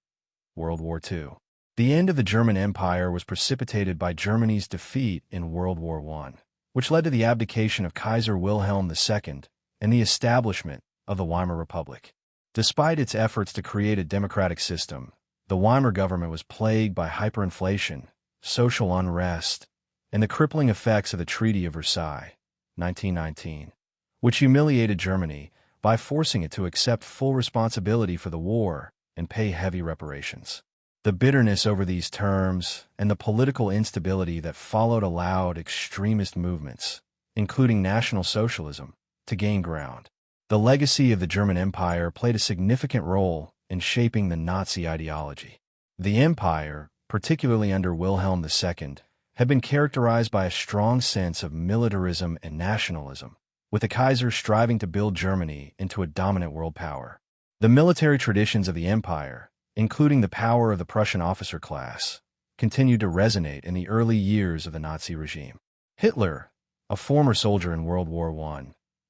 World War II. The end of the German Empire was precipitated by Germany's defeat in World War I, which led to the abdication of Kaiser Wilhelm II and the establishment of the Weimar Republic. Despite its efforts to create a democratic system, the Weimar government was plagued by hyperinflation, social unrest, and the crippling effects of the Treaty of Versailles, 1919, which humiliated Germany by forcing it to accept full responsibility for the war and pay heavy reparations. The bitterness over these terms and the political instability that followed allowed extremist movements, including National Socialism, to gain ground. The legacy of the German Empire played a significant role in shaping the Nazi ideology. The empire, particularly under Wilhelm II, had been characterized by a strong sense of militarism and nationalism, with the Kaiser striving to build Germany into a dominant world power. The military traditions of the empire, including the power of the Prussian officer class, continued to resonate in the early years of the Nazi regime. Hitler, a former soldier in World War I,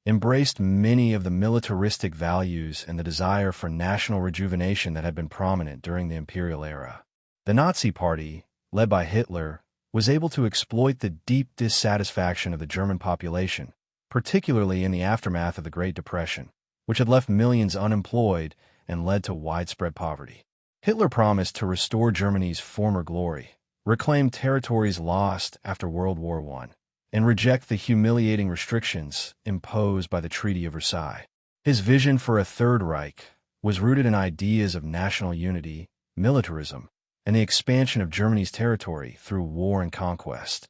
embraced many of the militaristic values and the desire for national rejuvenation that had been prominent during the imperial era. The Nazi Party, led by Hitler, was able to exploit the deep dissatisfaction of the German population, particularly in the aftermath of the Great Depression, which had left millions unemployed and led to widespread poverty. Hitler promised to restore Germany's former glory, reclaim territories lost after World War I, and reject the humiliating restrictions imposed by the Treaty of Versailles. His vision for a Third Reich was rooted in ideas of national unity, militarism, and the expansion of Germany's territory through war and conquest,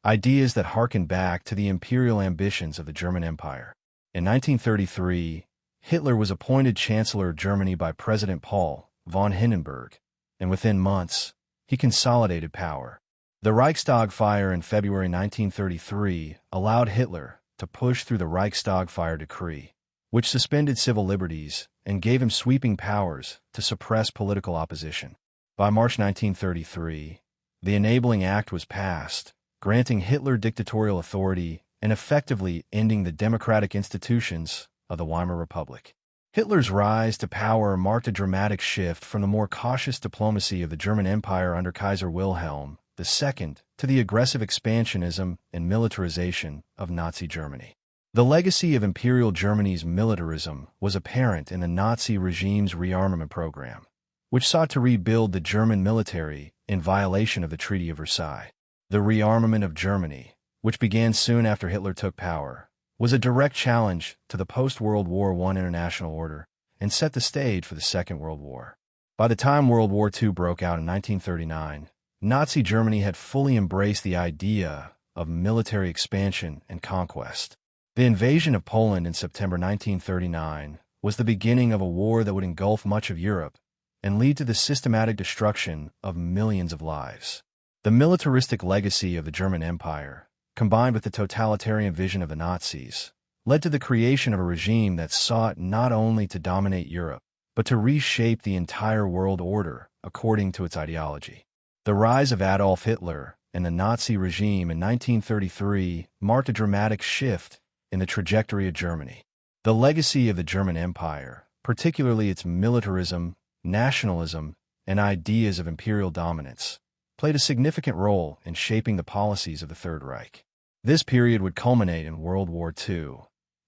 ideas that harken back to the imperial ambitions of the German Empire. In 1933, Hitler was appointed Chancellor of Germany by President Paul von Hindenburg, and within months, he consolidated power. The Reichstag fire in February 1933 allowed Hitler to push through the Reichstag fire decree, which suspended civil liberties and gave him sweeping powers to suppress political opposition. By March 1933, the Enabling Act was passed, granting Hitler dictatorial authority and effectively ending the democratic institutions of the Weimar Republic. Hitler's rise to power marked a dramatic shift from the more cautious diplomacy of the German Empire under Kaiser Wilhelm II to the aggressive expansionism and militarization of Nazi Germany. The legacy of Imperial Germany's militarism was apparent in the Nazi regime's rearmament program, which sought to rebuild the German military in violation of the Treaty of Versailles. The rearmament of Germany, which began soon after Hitler took power, was a direct challenge to the post-World War I international order and set the stage for the Second World War. By the time World War II broke out in 1939, Nazi Germany had fully embraced the idea of military expansion and conquest. The invasion of Poland in September 1939 was the beginning of a war that would engulf much of Europe and lead to the systematic destruction of millions of lives. The militaristic legacy of the German Empire, combined with the totalitarian vision of the Nazis, led to the creation of a regime that sought not only to dominate Europe, but to reshape the entire world order according to its ideology. The rise of Adolf Hitler and the Nazi regime in 1933 marked a dramatic shift in the trajectory of Germany. The legacy of the German Empire, particularly its militarism, nationalism, and ideas of imperial dominance, played a significant role in shaping the policies of the Third Reich. This period would culminate in World War II,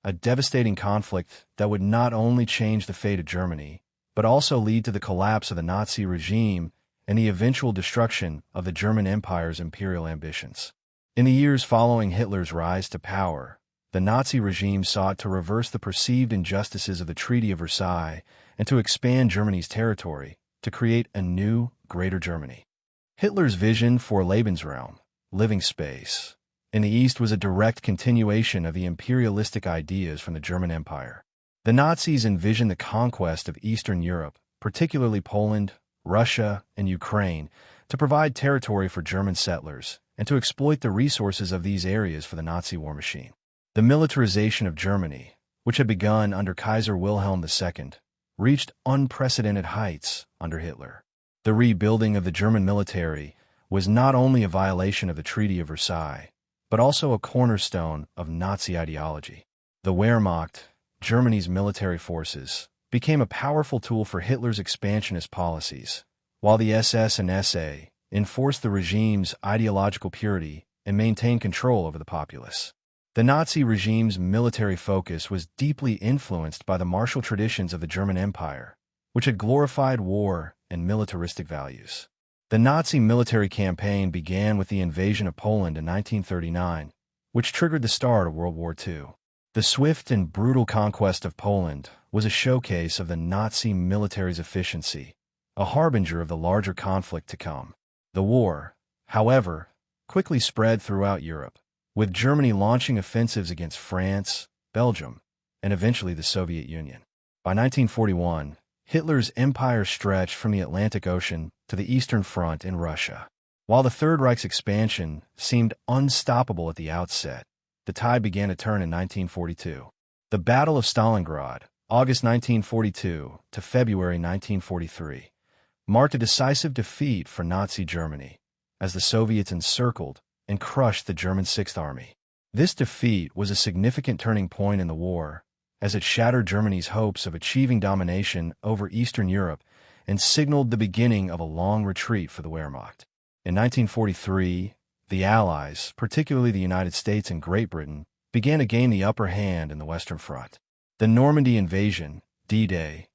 a devastating conflict that would not only change the fate of Germany, but also lead to the collapse of the Nazi regime and the eventual destruction of the German Empire's imperial ambitions. In the years following Hitler's rise to power, the Nazi regime sought to reverse the perceived injustices of the Treaty of Versailles and to expand Germany's territory to create a new, greater Germany. Hitler's vision for Lebensraum, living space, in the East was a direct continuation of the imperialistic ideas from the German Empire. The Nazis envisioned the conquest of Eastern Europe, particularly Poland, Russia, and Ukraine, to provide territory for German settlers and to exploit the resources of these areas for the Nazi war machine. The militarization of Germany, which had begun under Kaiser Wilhelm II, reached unprecedented heights under Hitler. The rebuilding of the German military was not only a violation of the Treaty of Versailles, but also a cornerstone of Nazi ideology. The Wehrmacht, Germany's military forces, became a powerful tool for Hitler's expansionist policies, while the SS and SA enforced the regime's ideological purity and maintained control over the populace. The Nazi regime's military focus was deeply influenced by the martial traditions of the German Empire, which had glorified war and militaristic values. The Nazi military campaign began with the invasion of Poland in 1939, which triggered the start of World War II. The swift and brutal conquest of Poland was a showcase of the Nazi military's efficiency, a harbinger of the larger conflict to come. The war, however, quickly spread throughout Europe, with Germany launching offensives against France, Belgium, and eventually the Soviet Union. By 1941, Hitler's empire stretched from the Atlantic Ocean to the Eastern Front in Russia. While the Third Reich's expansion seemed unstoppable at the outset, the tide began to turn in 1942. The Battle of Stalingrad, August 1942 to February 1943, marked a decisive defeat for Nazi Germany, as the Soviets encircled and crushed the German Sixth Army. This defeat was a significant turning point in the war, as it shattered Germany's hopes of achieving domination over Eastern Europe and signaled the beginning of a long retreat for the Wehrmacht. In 1943, the Allies, particularly the United States and Great Britain, began to gain the upper hand in the Western Front. The Normandy invasion, D-Day,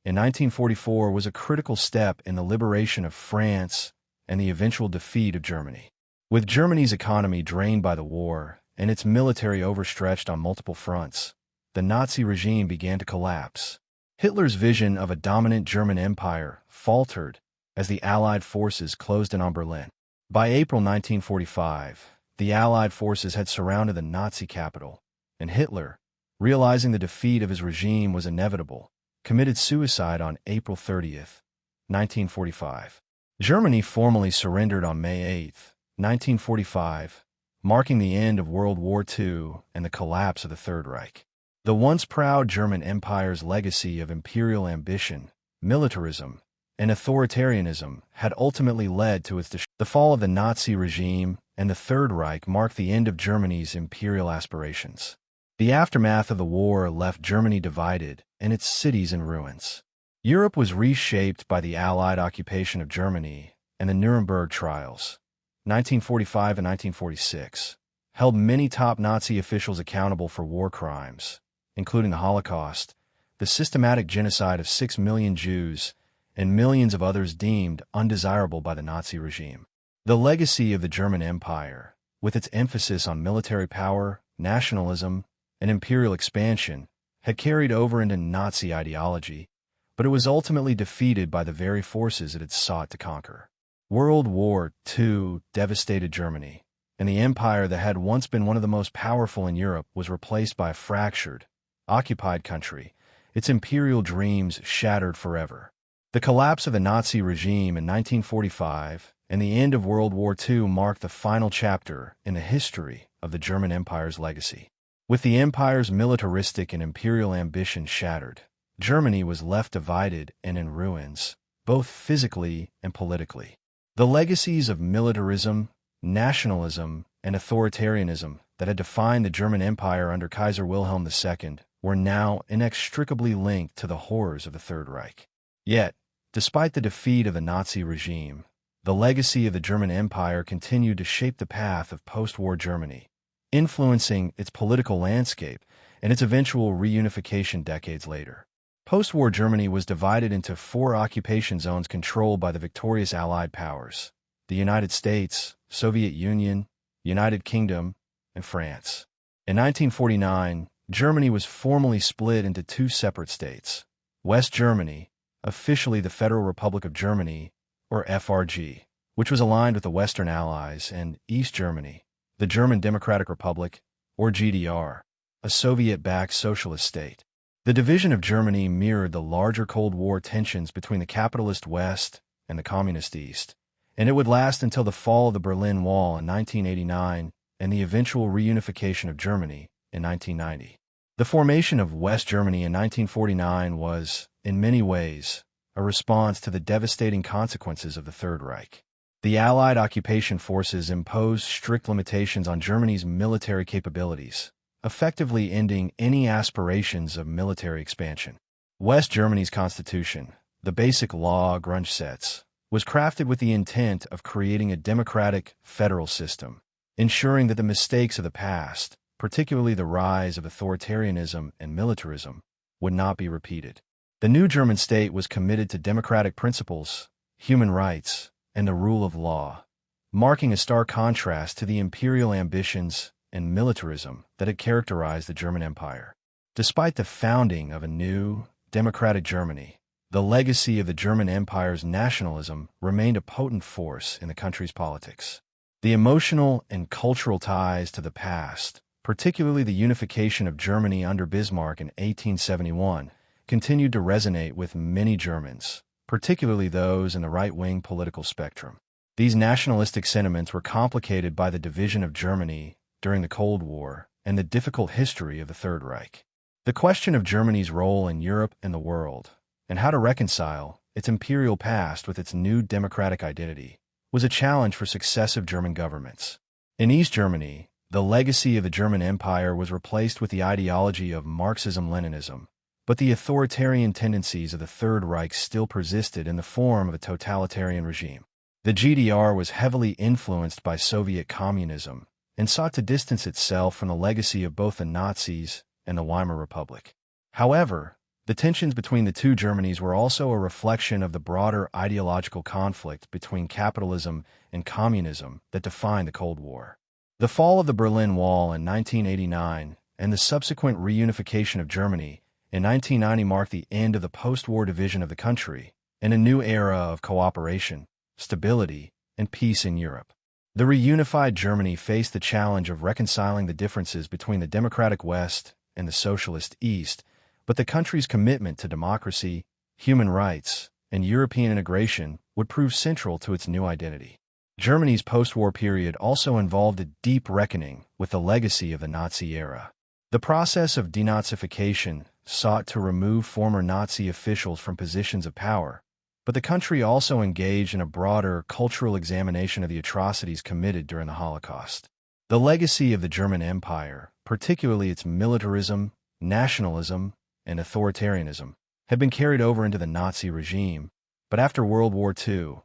in 1944 was a critical step in the liberation of France and the eventual defeat of Germany. With Germany's economy drained by the war and its military overstretched on multiple fronts, the Nazi regime began to collapse. Hitler's vision of a dominant German empire faltered as the Allied forces closed in on Berlin. By April 1945, the Allied forces had surrounded the Nazi capital, and Hitler, realizing the defeat of his regime was inevitable, committed suicide on April 30th, 1945. Germany formally surrendered on May 8th, 1945, marking the end of World War II and the collapse of the Third Reich. The once proud German Empire's legacy of imperial ambition, militarism, and authoritarianism had ultimately led to its the fall of the Nazi regime, and the Third Reich marked the end of Germany's imperial aspirations. The aftermath of the war left Germany divided and its cities in ruins. Europe was reshaped by the Allied occupation of Germany and the Nuremberg trials, 1945 and 1946, held many top Nazi officials accountable for war crimes, including the Holocaust, the systematic genocide of 6 million Jews, and millions of others deemed undesirable by the Nazi regime. The legacy of the German Empire, with its emphasis on military power, nationalism, and imperial expansion, had carried over into Nazi ideology, but it was ultimately defeated by the very forces it had sought to conquer. World War II devastated Germany, and the empire that had once been one of the most powerful in Europe was replaced by a fractured, occupied country, its imperial dreams shattered forever. The collapse of the Nazi regime in 1945 and the end of World War II marked the final chapter in the history of the German Empire's legacy. With the empire's militaristic and imperial ambition shattered, Germany was left divided and in ruins, both physically and politically. The legacies of militarism, nationalism, and authoritarianism that had defined the German Empire under Kaiser Wilhelm II were now inextricably linked to the horrors of the Third Reich. Yet, despite the defeat of the Nazi regime, the legacy of the German Empire continued to shape the path of post-war Germany, influencing its political landscape and its eventual reunification decades later. Post-war Germany was divided into 4 occupation zones controlled by the victorious Allied powers: the United States, Soviet Union, United Kingdom, and France. In 1949, Germany was formally split into 2 separate states: West Germany, officially the Federal Republic of Germany, or FRG, which was aligned with the Western Allies, and East Germany, the German Democratic Republic, or GDR, a Soviet-backed socialist state. The division of Germany mirrored the larger Cold War tensions between the capitalist West and the communist East, and it would last until the fall of the Berlin Wall in 1989 and the eventual reunification of Germany in 1990. The formation of West Germany in 1949 was, in many ways, a response to the devastating consequences of the Third Reich. The Allied occupation forces imposed strict limitations on Germany's military capabilities, effectively ending any aspirations of military expansion. West Germany's constitution, the basic law Grundgesetz, was crafted with the intent of creating a democratic, federal system, ensuring that the mistakes of the past, particularly the rise of authoritarianism and militarism, would not be repeated. The new German state was committed to democratic principles, human rights, and the rule of law, marking a stark contrast to the imperial ambitions and militarism that had characterized the German Empire. Despite the founding of a new, democratic Germany, the legacy of the German Empire's nationalism remained a potent force in the country's politics. The emotional and cultural ties to the past, particularly the unification of Germany under Bismarck in 1871, continued to resonate with many Germans, particularly those in the right-wing political spectrum. These nationalistic sentiments were complicated by the division of Germany during the Cold War and the difficult history of the Third Reich. The question of Germany's role in Europe and the world, and how to reconcile its imperial past with its new democratic identity, was a challenge for successive German governments. In East Germany, the legacy of the German Empire was replaced with the ideology of Marxism-Leninism, but the authoritarian tendencies of the Third Reich still persisted in the form of a totalitarian regime. The GDR was heavily influenced by Soviet communism and sought to distance itself from the legacy of both the Nazis and the Weimar Republic. However, the tensions between the two Germanys were also a reflection of the broader ideological conflict between capitalism and communism that defined the Cold War. The fall of the Berlin Wall in 1989 and the subsequent reunification of Germany in 1990 marked the end of the post-war division of the country and a new era of cooperation, stability, and peace in Europe. The reunified Germany faced the challenge of reconciling the differences between the democratic West and the socialist East, but the country's commitment to democracy, human rights, and European integration would prove central to its new identity. Germany's post-war period also involved a deep reckoning with the legacy of the Nazi era. The process of denazification sought to remove former Nazi officials from positions of power, but the country also engaged in a broader cultural examination of the atrocities committed during the Holocaust. The legacy of the German Empire, particularly its militarism, nationalism, and authoritarianism, had been carried over into the Nazi regime, but after World War II,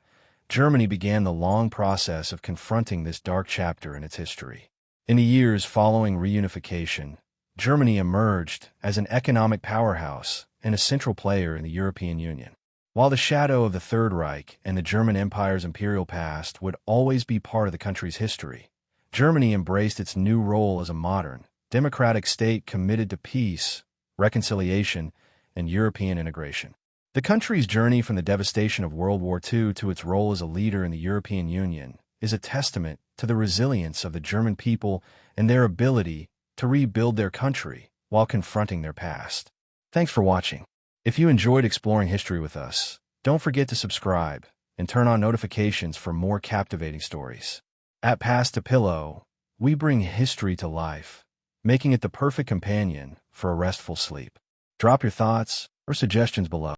Germany began the long process of confronting this dark chapter in its history. In the years following reunification, Germany emerged as an economic powerhouse and a central player in the European Union. While the shadow of the Third Reich and the German Empire's imperial past would always be part of the country's history, Germany embraced its new role as a modern, democratic state committed to peace, reconciliation, and European integration. The country's journey from the devastation of World War II to its role as a leader in the European Union is a testament to the resilience of the German people and their ability to rebuild their country while confronting their past. Thanks for watching. If you enjoyed exploring history with us, don't forget to subscribe and turn on notifications for more captivating stories. At Past to Pillow, we bring history to life, making it the perfect companion for a restful sleep. Drop your thoughts or suggestions below.